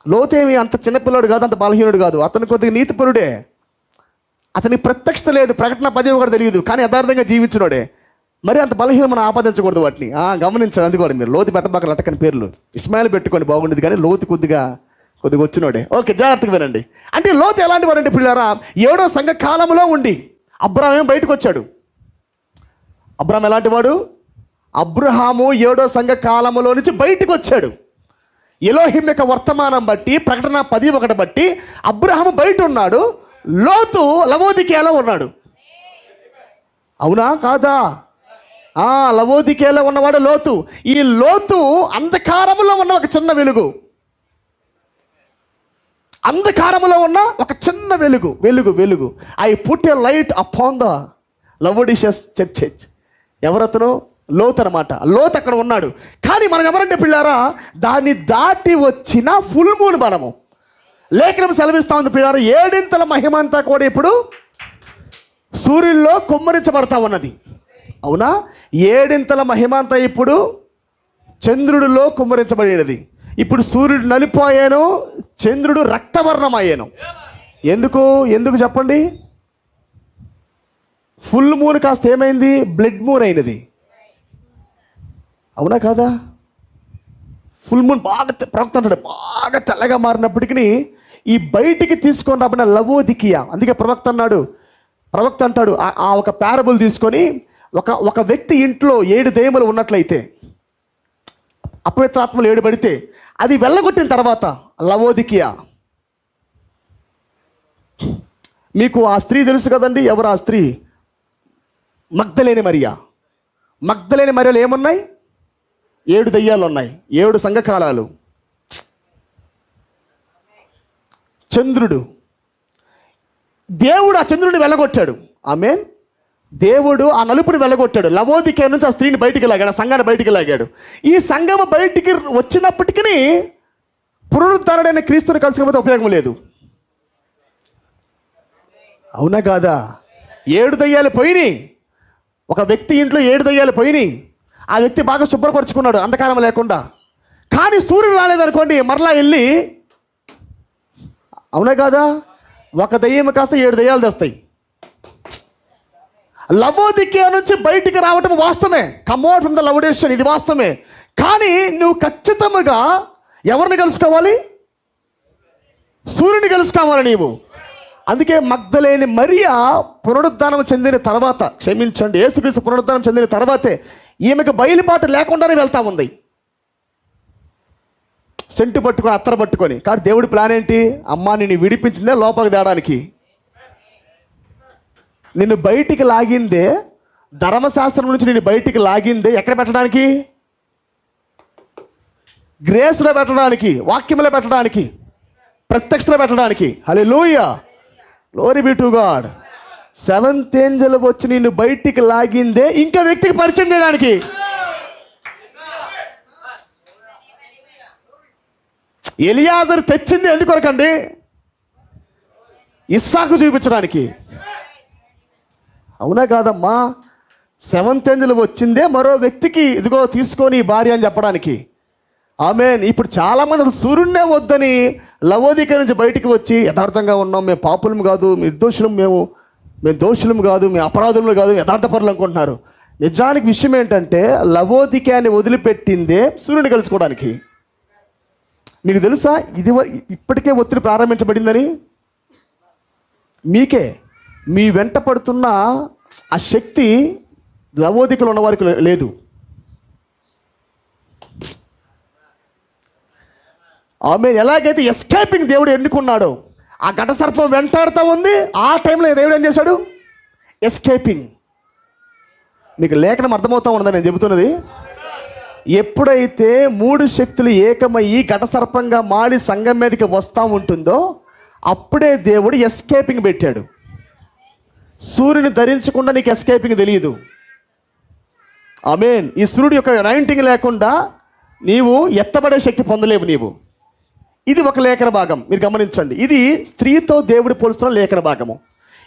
లోతు ఏమి అంత చిన్నపిల్లడు కాదు, అంత బలహీనుడు కాదు. అతను కొద్దిగా నీతిపరుడే. అతనికి ప్రత్యక్షత లేదు, ప్రకటన 10 కూడా తెలియదు, కానీ యథార్థంగా జీవించినోడే. మరి అంత బలహీనం మనం ఆపాదించకూడదు వాటిని. గమనించండి. అది కూడా మీరు లోతు పెట్టబాక లటకని పేర్లు ఇస్మాయిల్ పెట్టుకొని బాగుండేది, కానీ లోతు కొద్దిగా వచ్చినోడే. ఓకే, జాగ్రత్తగా వినండి. అంటే లోతు ఎలాంటి వాడంటే పిల్లారా, 7వ సంఘ కాలంలో ఉండి అబ్రాహాం బయటకు వచ్చాడు. అబ్రాహాం ఎలాంటి వాడు? అబ్రహాము 7వ సంఘ కాలంలో నుంచి బయటకు వచ్చాడు. ఎలోహిం యొక్క వర్తమానం బట్టి, ప్రకటన 10:1 బట్టి అబ్రహాము బయట ఉన్నాడు, లోతు లవోదికేలో ఉన్నాడు. అవునా కాదా? లవోదికేలో ఉన్నవాడు లోతు. ఈ లోతు అంధకారములో ఉన్న ఒక చిన్న వెలుగు, అంధకారములో ఉన్న ఒక చిన్న వెలుగు. I put a light upon the Laodicean church. ఎవరతను? లోతు అనమాట. లోతు అక్కడ ఉన్నాడు. కానీ మనం ఎవరంటే పిల్లారా, దాన్ని దాటి వచ్చిన ఫుల్ మూన్ మనము. లేఖనం సెలవిస్తా ఉంది పిల్లారా, 7 మహిమ అంతా కూడా ఇప్పుడు సూర్యుల్లో కుమ్మరించబడతా ఉన్నది. అవునా? 7 మహిమ అంతా ఇప్పుడు చంద్రుడిలో కుమ్మరించబడినది. ఇప్పుడు సూర్యుడు నలిపోయాను, చంద్రుడు రక్తవర్ణం అయ్యాను. ఎందుకు చెప్పండి? ఫుల్ మూన్ కాస్త ఏమైంది? బ్లడ్ మూన్ అయినది. అవునా కాదా? ఫుల్ మూన్ ప్రవక్త అంటాడు బాగా తెల్లగా మారినప్పటికీ ఈ బయటికి తీసుకొని రాబడిన లవోదికియా. అందుకే ప్రవక్త అంటాడు ఆ ఒక ప్యారబుల్ తీసుకొని, ఒక వ్యక్తి ఇంట్లో 7 దెయ్యములు ఉన్నట్లయితే, అపవిత్రాత్మలు 7 పడితే, అది వెళ్ళగొట్టిన తర్వాత లవోదికియా. మీకు ఆ స్త్రీ తెలుసు కదండి. ఎవరు ఆ స్త్రీ? మగ్దలేని మరియా. మగ్దలేని మరియలో ఏమున్నాయి? 7 దయ్యాలు ఉన్నాయి, 7 సంఘకాలాలు. చంద్రుడు, దేవుడు ఆ చంద్రుడిని వెళ్ళగొట్టాడు. ఆమేన్. దేవుడు ఆ నలుపుని వెళ్ళగొట్టాడు. లవోదికే నుంచి ఆ స్త్రీని బయటికి లాగాడు, ఆ సంఘాన్ని బయటికి లాగాడు. ఈ సంఘం బయటికి వచ్చినప్పటికీ పునరుద్ధరణైన క్రీస్తుని కలుసుకోకపోతే ఉపయోగం లేదు. అవునా కాదా? 7 దయ్యాలు పోయినాయి. ఒక వ్యక్తి ఇంట్లో 7 దయ్యాలు పోయినాయి. ఆ వ్యక్తి బాగా శుభ్రపరుచుకున్నాడు అంధకారం లేకుండా. కానీ సూర్యుడు రాలేదనుకోండి, మరలా వెళ్ళి, అవునా కాదా, ఒక దయ్యం కాస్త 7 దయ్యాలు తెస్తాయి. లవోదికియా నుంచి బయటికి రావటం వాస్తవమే. కమ్ అవుట్ ఫ్రమ్ ద లవోడిషియన్, ఇది వాస్తవమే. కానీ నువ్వు ఖచ్చితంగా ఎవరిని కలుసుకోవాలి? సూర్యుని కలుసుకోవాలి నీవు. అందుకే మగ్దలేని మరియా పునరుద్ధానం చెందిన తర్వాత, క్షమించండి, యేసుక్రీస్తు పునరుద్ధానం చెందిన తర్వాతే ఈమెకు బయలుపాటు లేకుండానే వెళ్తా ఉంది, సెంటు పట్టుకొని అత్తర పట్టుకొని. కానీ దేవుడి ప్లాన్ ఏంటి? అమ్మా నిన్ను విడిపించిందే లోపలికి తేడానికి. నిన్ను బయటికి లాగిందే, ధర్మశాస్త్రం నుంచి నిన్ను బయటికి లాగిందే ఎక్కడ పెట్టడానికి? గ్రేస్లో పెట్టడానికి, వాక్యంలో పెట్టడానికి, ప్రత్యక్షలో పెట్టడానికి. హల్లెలూయా, glory be to God. 7th angel వచ్చి నిన్ను బయటికి లాగిందే ఇంకా వ్యక్తికి పరిచయం చేయడానికి. ఎలియాజరు తెచ్చింది ఎందుకొరకండి? ఇస్సాకు చూపించడానికి. అవునా కాదమ్మా? 7th ఏంజెల్ వచ్చిందే మరో వ్యక్తికి, ఇదిగో తీసుకొని భార్య అని చెప్పడానికి. ఆమేన్. ఇప్పుడు చాలామంది అసలు సూర్యుడినే వద్దని లవోదిక నుంచి బయటికి వచ్చి, యథార్థంగా ఉన్నాం, మేము పాపులం కాదు, నిర్దోషులం, మేము దోషులం కాదు, మేము అపరాధులు కాదు, యథార్థపరులు అనుకుంటున్నారు. నిజానికి విషయం ఏంటంటే లవోదికాన్ని వదిలిపెట్టిందే సూర్యుని కలుసుకోవడానికి. మీకు తెలుసా ఇది ఇప్పటికే ఒత్తిడి ప్రారంభించబడిందని? మీకే మీ వెంట పడుతున్న ఆ శక్తి లవోదికలో ఉన్న వారికి లేదు. ఆమె ఎలాగైతే ఎస్కేపింగ్ దేవుడు ఎన్నుకున్నాడో, ఆ ఘట సర్పం వెంటాడుతూ ఉంది, ఆ టైంలో దేవుడు ఏం చేశాడు? ఎస్కేపింగ్. మీకు లేఖనం అర్థమవుతా ఉన్నదా నేను చెబుతున్నది? ఎప్పుడైతే 3 శక్తులు ఏకమయ్యి ఘట సర్పంగా మాడి సంఘం మీదకి వస్తూ ఉంటుందో అప్పుడే దేవుడు ఎస్కేపింగ్ పెట్టాడు. సూర్యుని ధరించకుండా నీకు ఎస్కేపింగ్ తెలియదు. ఆమేన్. ఈ సూర్యుడి యొక్క అనాయింటింగ్ లేకుండా నీవు ఎత్తబడే శక్తి పొందలేవు నీవు. ఇది ఒక లేఖన భాగం, మీరు గమనించండి. ఇది స్త్రీతో దేవుడు పోలుస్తున్న లేఖన భాగము.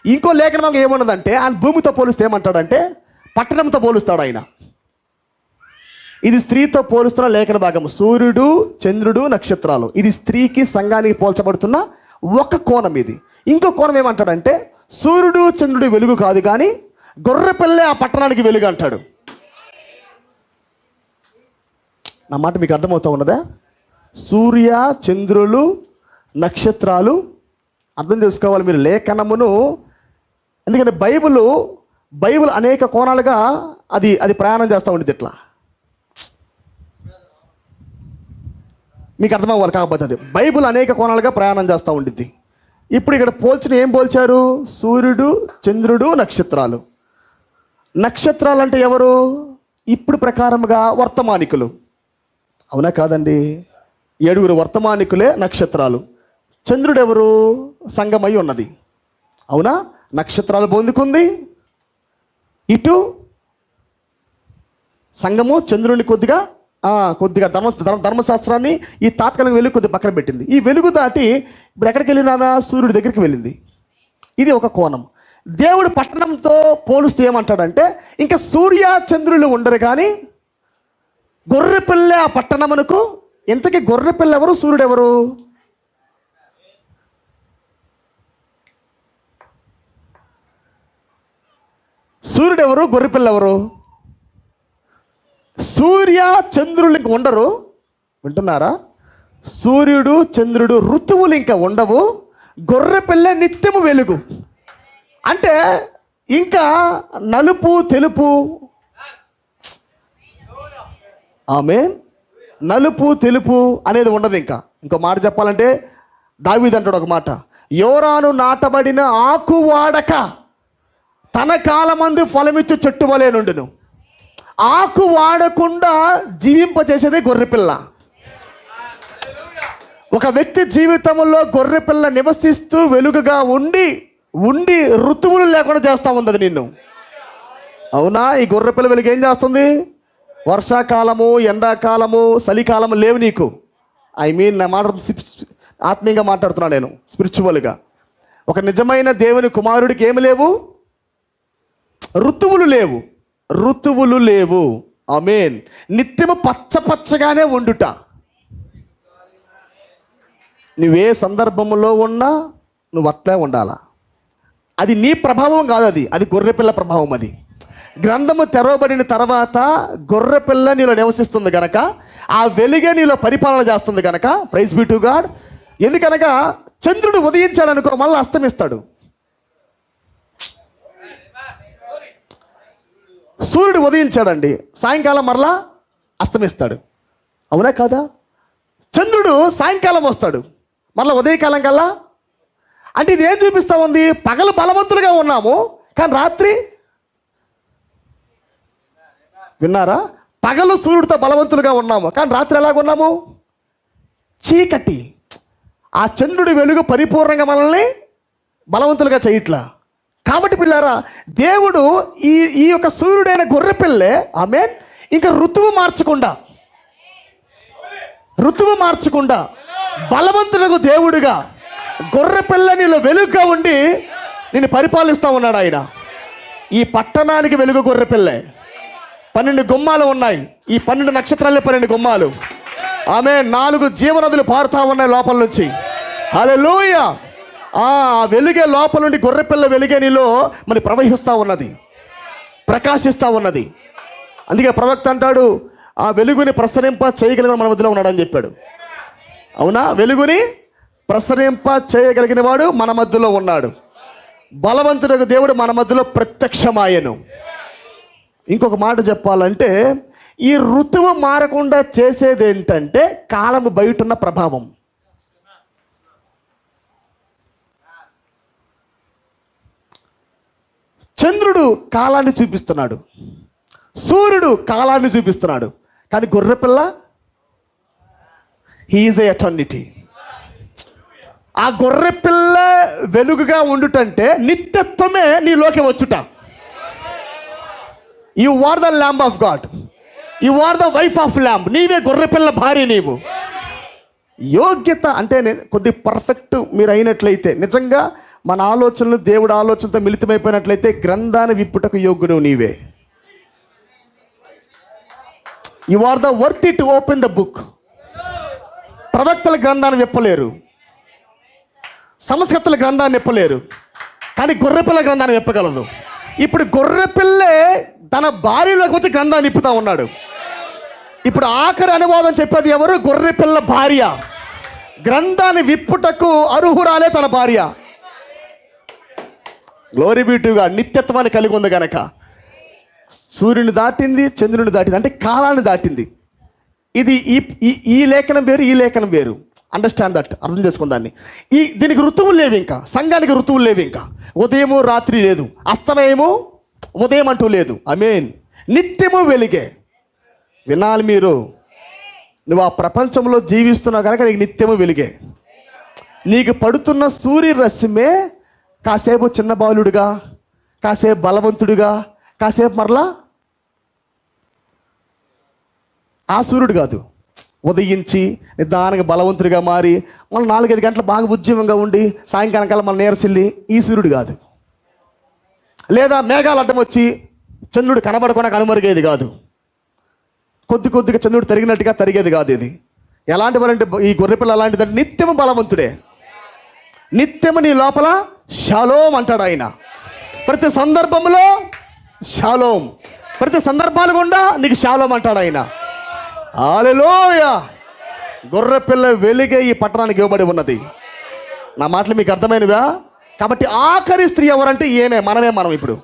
ఇంకో లేఖన భాగం ఏమన్నదంటే, ఆయన భూమితో పోలిస్తే ఏమంటాడంటే పట్టణంతో పోలుస్తాడు ఆయన. ఇది స్త్రీతో పోలుస్తున్న లేఖన భాగము. సూర్యుడు, చంద్రుడు, నక్షత్రాలు, ఇది స్త్రీకి సంఘానికి పోల్చబడుతున్న ఒక కోణం. ఇది ఇంకో కోణం ఏమంటాడంటే, సూర్యుడు చంద్రుడు వెలుగు కాదు కానీ గొర్రెపిల్లే ఆ పట్టణానికి వెలుగు అంటాడు. నా మాట మీకు అర్థమవుతా ఉన్నదా? సూర్య, చంద్రులు, నక్షత్రాలు అర్థం చేసుకోవాలి మీరు లేఖనమును. ఎందుకంటే బైబిల్ అనేక కోణాలుగా అది ప్రయాణం చేస్తూ ఉండేది. ఇట్లా మీకు అర్థమవ్వాలి కాకపోతే అది బైబిల్ అనేక కోణాలుగా ప్రయాణం చేస్తూ ఉండిద్ది. ఇప్పుడు ఇక్కడ ఏం పోల్చారు? సూర్యుడు, చంద్రుడు, నక్షత్రాలు. నక్షత్రాలు అంటే ఎవరు? ఇప్పుడు ప్రకారముగా వర్తమానికులు. అవునా కాదండి? 7 వర్తమానికులే నక్షత్రాలు. చంద్రుడు ఎవరు? సంగమై ఉన్నది. అవునా? నక్షత్రాలు పొందుకుంది, ఇటు సంగము చంద్రుడిని కొద్దిగా ధర్మశాస్త్రాన్ని ఈ తాత్కాలిక వెలుగు కొద్దిగా పక్కన పెట్టింది. ఈ వెలుగు దాటి ఇప్పుడు ఎక్కడికి వెళ్ళింది ఆమె? సూర్యుడి దగ్గరికి వెళ్ళింది. ఇది ఒక కోణం. దేవుడు పట్టణంతో పోలుస్తూ ఏమంటాడంటే, ఇంకా సూర్య చంద్రులు ఉండరు కానీ గొర్రెపిల్ల ఆ పట్టణమునకు. ఇంతకీ గొర్రెపిల్ల ఎవరు? సూర్యుడు ఎవరు? సూర్యుడు ఎవరు? గొర్రెపిల్ల ఎవరు? సూర్య చంద్రులు ఇంక ఉండరు. వింటున్నారా? సూర్యుడు చంద్రుడు ఋతువులు ఇంకా ఉండవు. గొర్రెపిల్ల నిత్యము వెలుగు. అంటే ఇంకా నలుపు తెలుపు, ఆమేన్, నలుపు తెలుపు అనేది ఉండదు. ఇంకో మాట చెప్పాలంటే దావీదు అంటాడు ఒక మాట, యోరాను నాటబడిన ఆకు వాడక తన కాలమందు ఫలమిచ్చు చెట్టు వలె నుండును. ఆకు వాడకుండా జీవింపజేసేదే గొర్రెపిల్ల. ఒక వ్యక్తి జీవితంలో గొర్రెపిల్ల నివసిస్తూ వెలుగుగా ఉండి ఋతువులు లేకుండా చేస్తూ ఉంది అది నిన్ను. అవునా? ఈ గొర్రెపిల్ల వెలుగు ఏం చేస్తుంది? వర్షాకాలము, ఎండాకాలము, చలికాలము లేవు నీకు. నా మాట ఆత్మీయంగా మాట్లాడుతున్నాను నేను, స్పిరిచువల్గా. ఒక నిజమైన దేవుని కుమారుడికి ఏమి లేవు? ఋతువులు లేవు. ఆమేన్. నిత్యము పచ్చగానే ఉండుట. నువ్వే సందర్భంలో ఉన్నా నువ్వు అట్లే ఉండాలా. అది నీ ప్రభావం కాదు, అది గొర్రెపిల్ల ప్రభావం. అది గ్రంథము తెరవబడిన తర్వాత గొర్రెపిల్ల నీలో నివసిస్తుంది గనక, ఆ వెలుగే నీలో పరిపాలన చేస్తుంది గనక, ప్రైజ్ బీ టు గాడ్. ఎందుకనగా చంద్రుడు ఉదయించాడు అనుకో, మళ్ళీ అస్తమిస్తాడు. సూర్యుడు ఉదయించాడండి, సాయంకాలం మరలా అస్తమిస్తాడు. అవునా కాదా? చంద్రుడు సాయంకాలం వస్తాడు, మరలా ఉదయకాలం కల్లా. అంటే ఇది ఏం చూపిస్తా ఉంది? పగలు బలవంతులుగా ఉన్నాము కానీ రాత్రి, విన్నారా? పగలు సూర్యుడితో బలవంతులుగా ఉన్నాము కానీ రాత్రి ఎలాగున్నాము? చీకటి. ఆ చంద్రుడి వెలుగు పరిపూర్ణంగా మనల్ని బలవంతులుగా చేయట్లా. కాబట్టి పిల్లారా, దేవుడు ఈ యొక్క సూర్యుడైన గొర్రెపిల్లే, ఆమేన్, ఇంకా ఋతువు మార్చకుండా బలవంతులకు దేవుడుగా గొర్రెపిల్ల నీలో వెలుగుగా ఉండి నిన్ను పరిపాలిస్తూ ఉన్నాడు ఆయన. ఈ పట్టణానికి వెలుగు గొర్రెపిల్లే. 12 గుమ్మాలు ఉన్నాయి. ఈ 12 నక్షత్రాలే 12 గుమ్మాలు. ఆమేన్. 4 జీవనదులు పారుతా ఉన్నాయి లోపల నుంచి. హల్లెలూయా. ఆ వెలుగే లోపల నుండి గొర్రెపిల్ల వెలుగే నీలో మరి ప్రవహిస్తూ ఉన్నది, ప్రకాశిస్తూ ఉన్నది. అందుకే ప్రవక్త అంటాడు, ఆ వెలుగుని ప్రసరింప చేయగలిగిన మన మధ్యలో ఉన్నాడని చెప్పాడు. అవునా? వెలుగుని ప్రసరింప చేయగలిగిన వాడు మన మధ్యలో ఉన్నాడు. బలవంతుడు దేవుడు మన మధ్యలో ప్రత్యక్షమాయను. ఇంకొక మాట చెప్పాలంటే, ఈ ఋతువు మారకుండా చేసేది ఏంటంటే కాలము బయట ఉన్న ప్రభావం. చంద్రుడు కాలాన్ని చూపిస్తున్నాడు, సూర్యుడు కాలాన్ని చూపిస్తున్నాడు, కానీ గొర్రెపిల్ల హీఈస్ ఏ ఎటర్నిటీ. ఆ గొర్రెపిల్ల వెలుగుగా ఉండుటంటే నిత్యత్వమే నీలోకి వచ్చుట. You are the lamb of God, you are the wife of lamb. నీవే గొర్రెపిల్ల భార్య. నీవు యోగ్యత అంటే కొద్ది పర్ఫెక్ట్ మీరు అయినట్లయితే, నిజంగా మన ఆలోచనలు దేవుడి ఆలోచనతో మిళితమైపోయినట్లయితే గ్రంథాన్ని విప్పుటకు యోగ్యుడు నీవే. You are the worthy to open the book. ప్రవక్తల గ్రంథాన్ని విప్పలేరు, సంస్కృతుల గ్రంథాన్ని విప్పలేరు, కానీ గొర్రెపిల్ల గ్రంథాన్ని విప్పగలదు. ఇప్పుడు గొర్రెపిల్లే తన భార్యలోకి వచ్చి గ్రంథాన్ని విప్పుతా ఉన్నాడు. ఇప్పుడు ఆఖరి అనువాదం చెప్పేది ఎవరు? గొర్రెపిల్ల భార్య. గ్రంథాన్ని విప్పుటకు అర్హురాలే తన భార్య. గ్లోరీ బ్యూటీగా నిత్యత్వాన్ని కలిగి ఉంది గనక సూర్యుని దాటింది, చంద్రుని దాటింది, అంటే కాలాన్ని దాటింది. ఇది ఈ లేఖనం వేరు, ఈ లేఖనం వేరు. అండర్స్టాండ్ దట్, అర్థం చేసుకుని దాన్ని. దీనికి ఋతువులు లేవు, ఇంకా సంఘానికి ఋతువులు లేవు. ఇంకా ఉదయము రాత్రి లేదు, అస్తమయము ఉదయం అంటూ లేదు. ఆమేన్. నిత్యము వెలిగే. వినాలి మీరు, నువ్వు ఆ ప్రపంచంలో జీవిస్తున్నావు కనుక నీకు నిత్యము వెలిగే. నీకు పడుతున్న సూర్యరశ్మే కాసేపు చిన్న బాలుడుగా, కాసేపు బలవంతుడిగా, కాసేపు మరలా ఆ సూర్యుడు కాదు. ఉదయించి నిదానంగా బలవంతుడిగా మారి మనం 4-5 గంటలు బాగా ఉద్యమంగా ఉండి సాయంకాలం కల్లా మన నీరసిల్లి ఈ సూర్యుడు కాదు. లేదా మేఘాలు అడ్డం వచ్చి చంద్రుడు కనబడకుండా కనుమరుగేది కాదు. కొద్దిగా చంద్రుడు తరిగినట్టుగా తరిగేది కాదు. ఇది ఎలాంటి వారంటే ఈ గొర్రెపిల్ల అలాంటిదంటే నిత్యము బలవంతుడే. నిత్యము నీ లోపల షాలోమ్ అంటాడు ఆయన. ప్రతి సందర్భంలో షాలోమ్, ప్రతి సందర్భాలు గుండా నీకు షాలోమ్ అంటాడు ఆయన. హల్లెలూయా. గొర్రెపిల్ల వెలిగే ఈ పట్టణానికి ఇవ్వబడి ఉన్నది. నా మాటలు మీకు అర్థమైనవా? కాబట్టి ఆఖరి స్త్రీ ఎవరంటే ఏమే, మనం ఇప్పుడు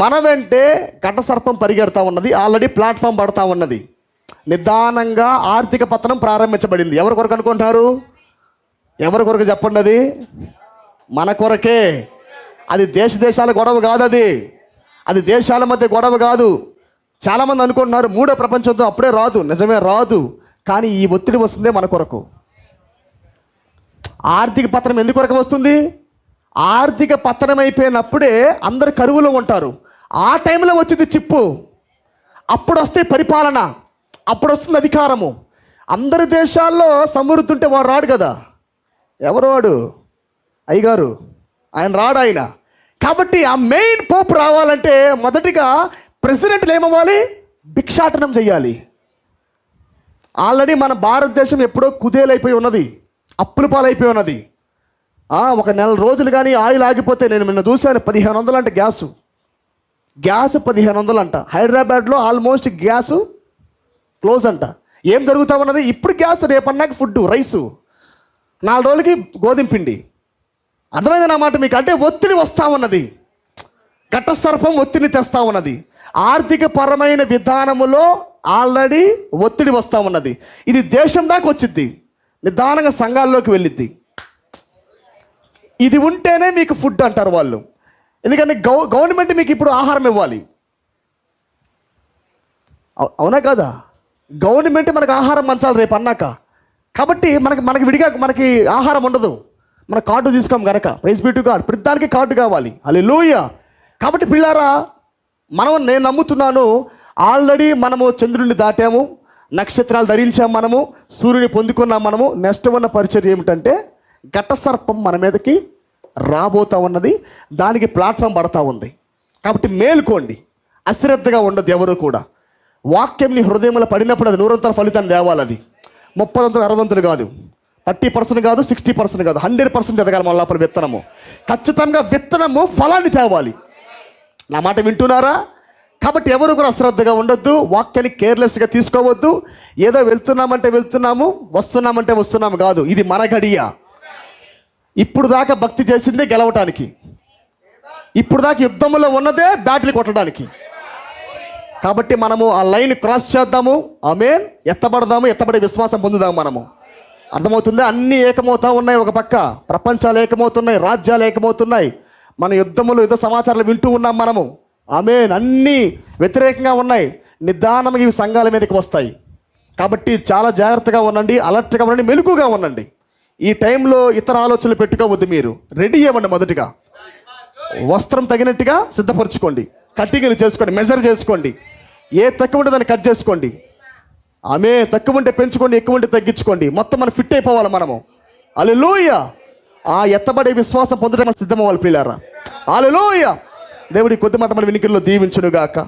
మన వెంటే ఘట సర్పం పరిగెడతా ఉన్నది. ఆల్రెడీ ప్లాట్ఫామ్ పడతా ఉన్నది. నిదానంగా ఆర్థిక పతనం ప్రారంభించబడింది. ఎవరి కొరకు అనుకుంటారు? ఎవరి కొరకు చెప్పండి? అది మన కొరకే. అది దేశాల గొడవ కాదు. అది దేశాల మధ్య గొడవ కాదు. చాలామంది అనుకుంటున్నారు మూడో ప్రపంచంతో అప్పుడే రాదు. నిజమే, రాదు. కానీ ఈ ఒత్తిడి వస్తుందే మన కొరకు. ఆర్థిక పతనం ఎందుకు కొరకు వస్తుంది? ఆర్థిక పతనం అయిపోయినప్పుడే అందరు కరువులో ఉంటారు. ఆ టైంలో వచ్చింది చిప్పు. అప్పుడు వస్తే పరిపాలన, అప్పుడు వస్తుంది అధికారము. అందరి దేశాల్లో సమృద్ధి ఉంటే వాడు రాడు కదా. ఎవరు వాడు? అయ్యగారు. ఆయన రాడు ఆయన. కాబట్టి ఆ మెయిన్ పోప్ రావాలంటే మొదటిగా ప్రెసిడెంట్లు ఏమవ్వాలి? భిక్షాటనం చేయాలి. ఆల్రెడీ మన భారతదేశం ఎప్పుడో కుదేలైపోయి ఉన్నది, అప్పుల పాలైపోయి ఉన్నది. ఒక నెల రోజులు కానీ ఆయిల్ ఆగిపోతే, నేను నిన్న చూశాను 1500 అంట గ్యాస్ 1500 అంట. హైదరాబాద్లో ఆల్మోస్ట్ గ్యాసు క్లోజ్ అంట. ఏం జరుగుతూ ఉన్నది? ఇప్పుడు గ్యాస్, రేపన్నాక ఫుడ్, రైసు, 4 రోజులకి గోధుమ పిండి. అర్థమైంది నా మాట మీకు? అంటే ఒత్తిడి వస్తూ ఉన్నది. ఘట సర్పం ఒత్తిడిని తెస్తూ ఉన్నది. ఆర్థిక పరమైన విధానములో ఆల్రెడీ ఒత్తిడి వస్తూ ఉన్నది. ఇది దేశం దాకా వచ్చిద్ది, నిదానంగా సంఘాల్లోకి వెళ్ళిద్ది. ఇది ఉంటేనే మీకు ఫుడ్ అంటారు వాళ్ళు. ఎందుకంటే గవర్నమెంట్ మీకు ఇప్పుడు ఆహారం ఇవ్వాలి. అవునా కదా? గవర్నమెంట్ మనకు ఆహారం పంచాలి రేపు అన్నాక. కాబట్టి మనకి విడిగా మనకి ఆహారం ఉండదు. మన కార్డు తీసుకోం కనుక. Praise be to God. ప్రతిదానికి కార్డు కావాలి. హల్లెలూయా. కాబట్టి పిల్లారా, నేను నమ్ముతున్నాను, ఆల్రెడీ మనము చంద్రుడిని దాటాము, నక్షత్రాలు ధరించాము, మనము సూర్యుని పొందుకున్నాం. మనము నెక్స్ట్ ఉన్న పరిచయం ఏమిటంటే ఘట సర్పం మన మీదకి రాబోతా ఉన్నది. దానికి ప్లాట్ఫామ్ పడతా ఉంది. కాబట్టి మేలుకోండి, అశ్రద్ధగా ఉండదు ఎవరు కూడా. వాక్యం నీ హృదయంలో పడినప్పుడు అది 100 ఫలితాన్ని తేవాలి. అది 30 60 కాదు, 30% కాదు, 60% కాదు, 100% ఎదగాలి మన లోపల విత్తనము. ఖచ్చితంగా విత్తనము ఫలాన్ని తేవాలి. నా మాట వింటున్నారా? కాబట్టి ఎవరు కూడా అశ్రద్ధగా ఉండొద్దు, వాక్యాన్ని కేర్లెస్గా తీసుకోవద్దు. ఏదో వెళ్తున్నామంటే వెళ్తున్నాము, వస్తున్నామంటే వస్తున్నాము కాదు. ఇది మన గడియ. ఇప్పుడు దాకా భక్తి చేసిందే గెలవటానికి, ఇప్పుడు దాకా యుద్ధంలో ఉన్నదే బ్యాటిల్ కొట్టడానికి. కాబట్టి మనము ఆ లైన్ క్రాస్ చేద్దాము. ఆమేన్. ఎత్తబడదాము, ఎత్తబడే విశ్వాసం పొందుదాము. మనము అర్థమవుతుందా? అన్నీ ఏకమవుతా ఉన్నాయి. ఒక పక్క ప్రపంచాలు ఏకమవుతున్నాయి, రాజ్యాలు ఏకమవుతున్నాయి. మన యుద్ధములు, యుద్ధ సమాచారాలు వింటూ ఉన్నాం మనము. ఆమేన్. అన్నీ వ్యతిరేకంగా ఉన్నాయి. నిదానంగా ఇవి సంఘాల మీదకి వస్తాయి. కాబట్టి చాలా జాగ్రత్తగా ఉండండి, అలర్ట్గా ఉండండి, మెలకుగా ఉండండి. ఈ టైంలో ఇతర ఆలోచనలు పెట్టుకోవద్దు. మీరు రెడీ అవ్వండి. మొదటిగా వస్త్రం తగినట్టుగా సిద్ధపరచుకోండి, కట్టింగ్లు చేసుకోండి, మెజర్ చేసుకోండి. ఏ తక్కువ ఉంటే దాన్ని కట్ చేసుకోండి. ఆమె తక్కువ ఉంటే పెంచుకోండి, ఎక్కువ ఉంటే తగ్గించుకోండి. మొత్తం మనం ఫిట్ అయిపోవాలి మనము. హల్లెలూయా. ఆ ఎత్తబడే విశ్వాసం పొందడానికి సిద్ధమవ్వాలి ప్రియులారా. హల్లెలూయా. దేవుడి కొద్ది మాట మన వినికిడిలో దీవించునుగాక.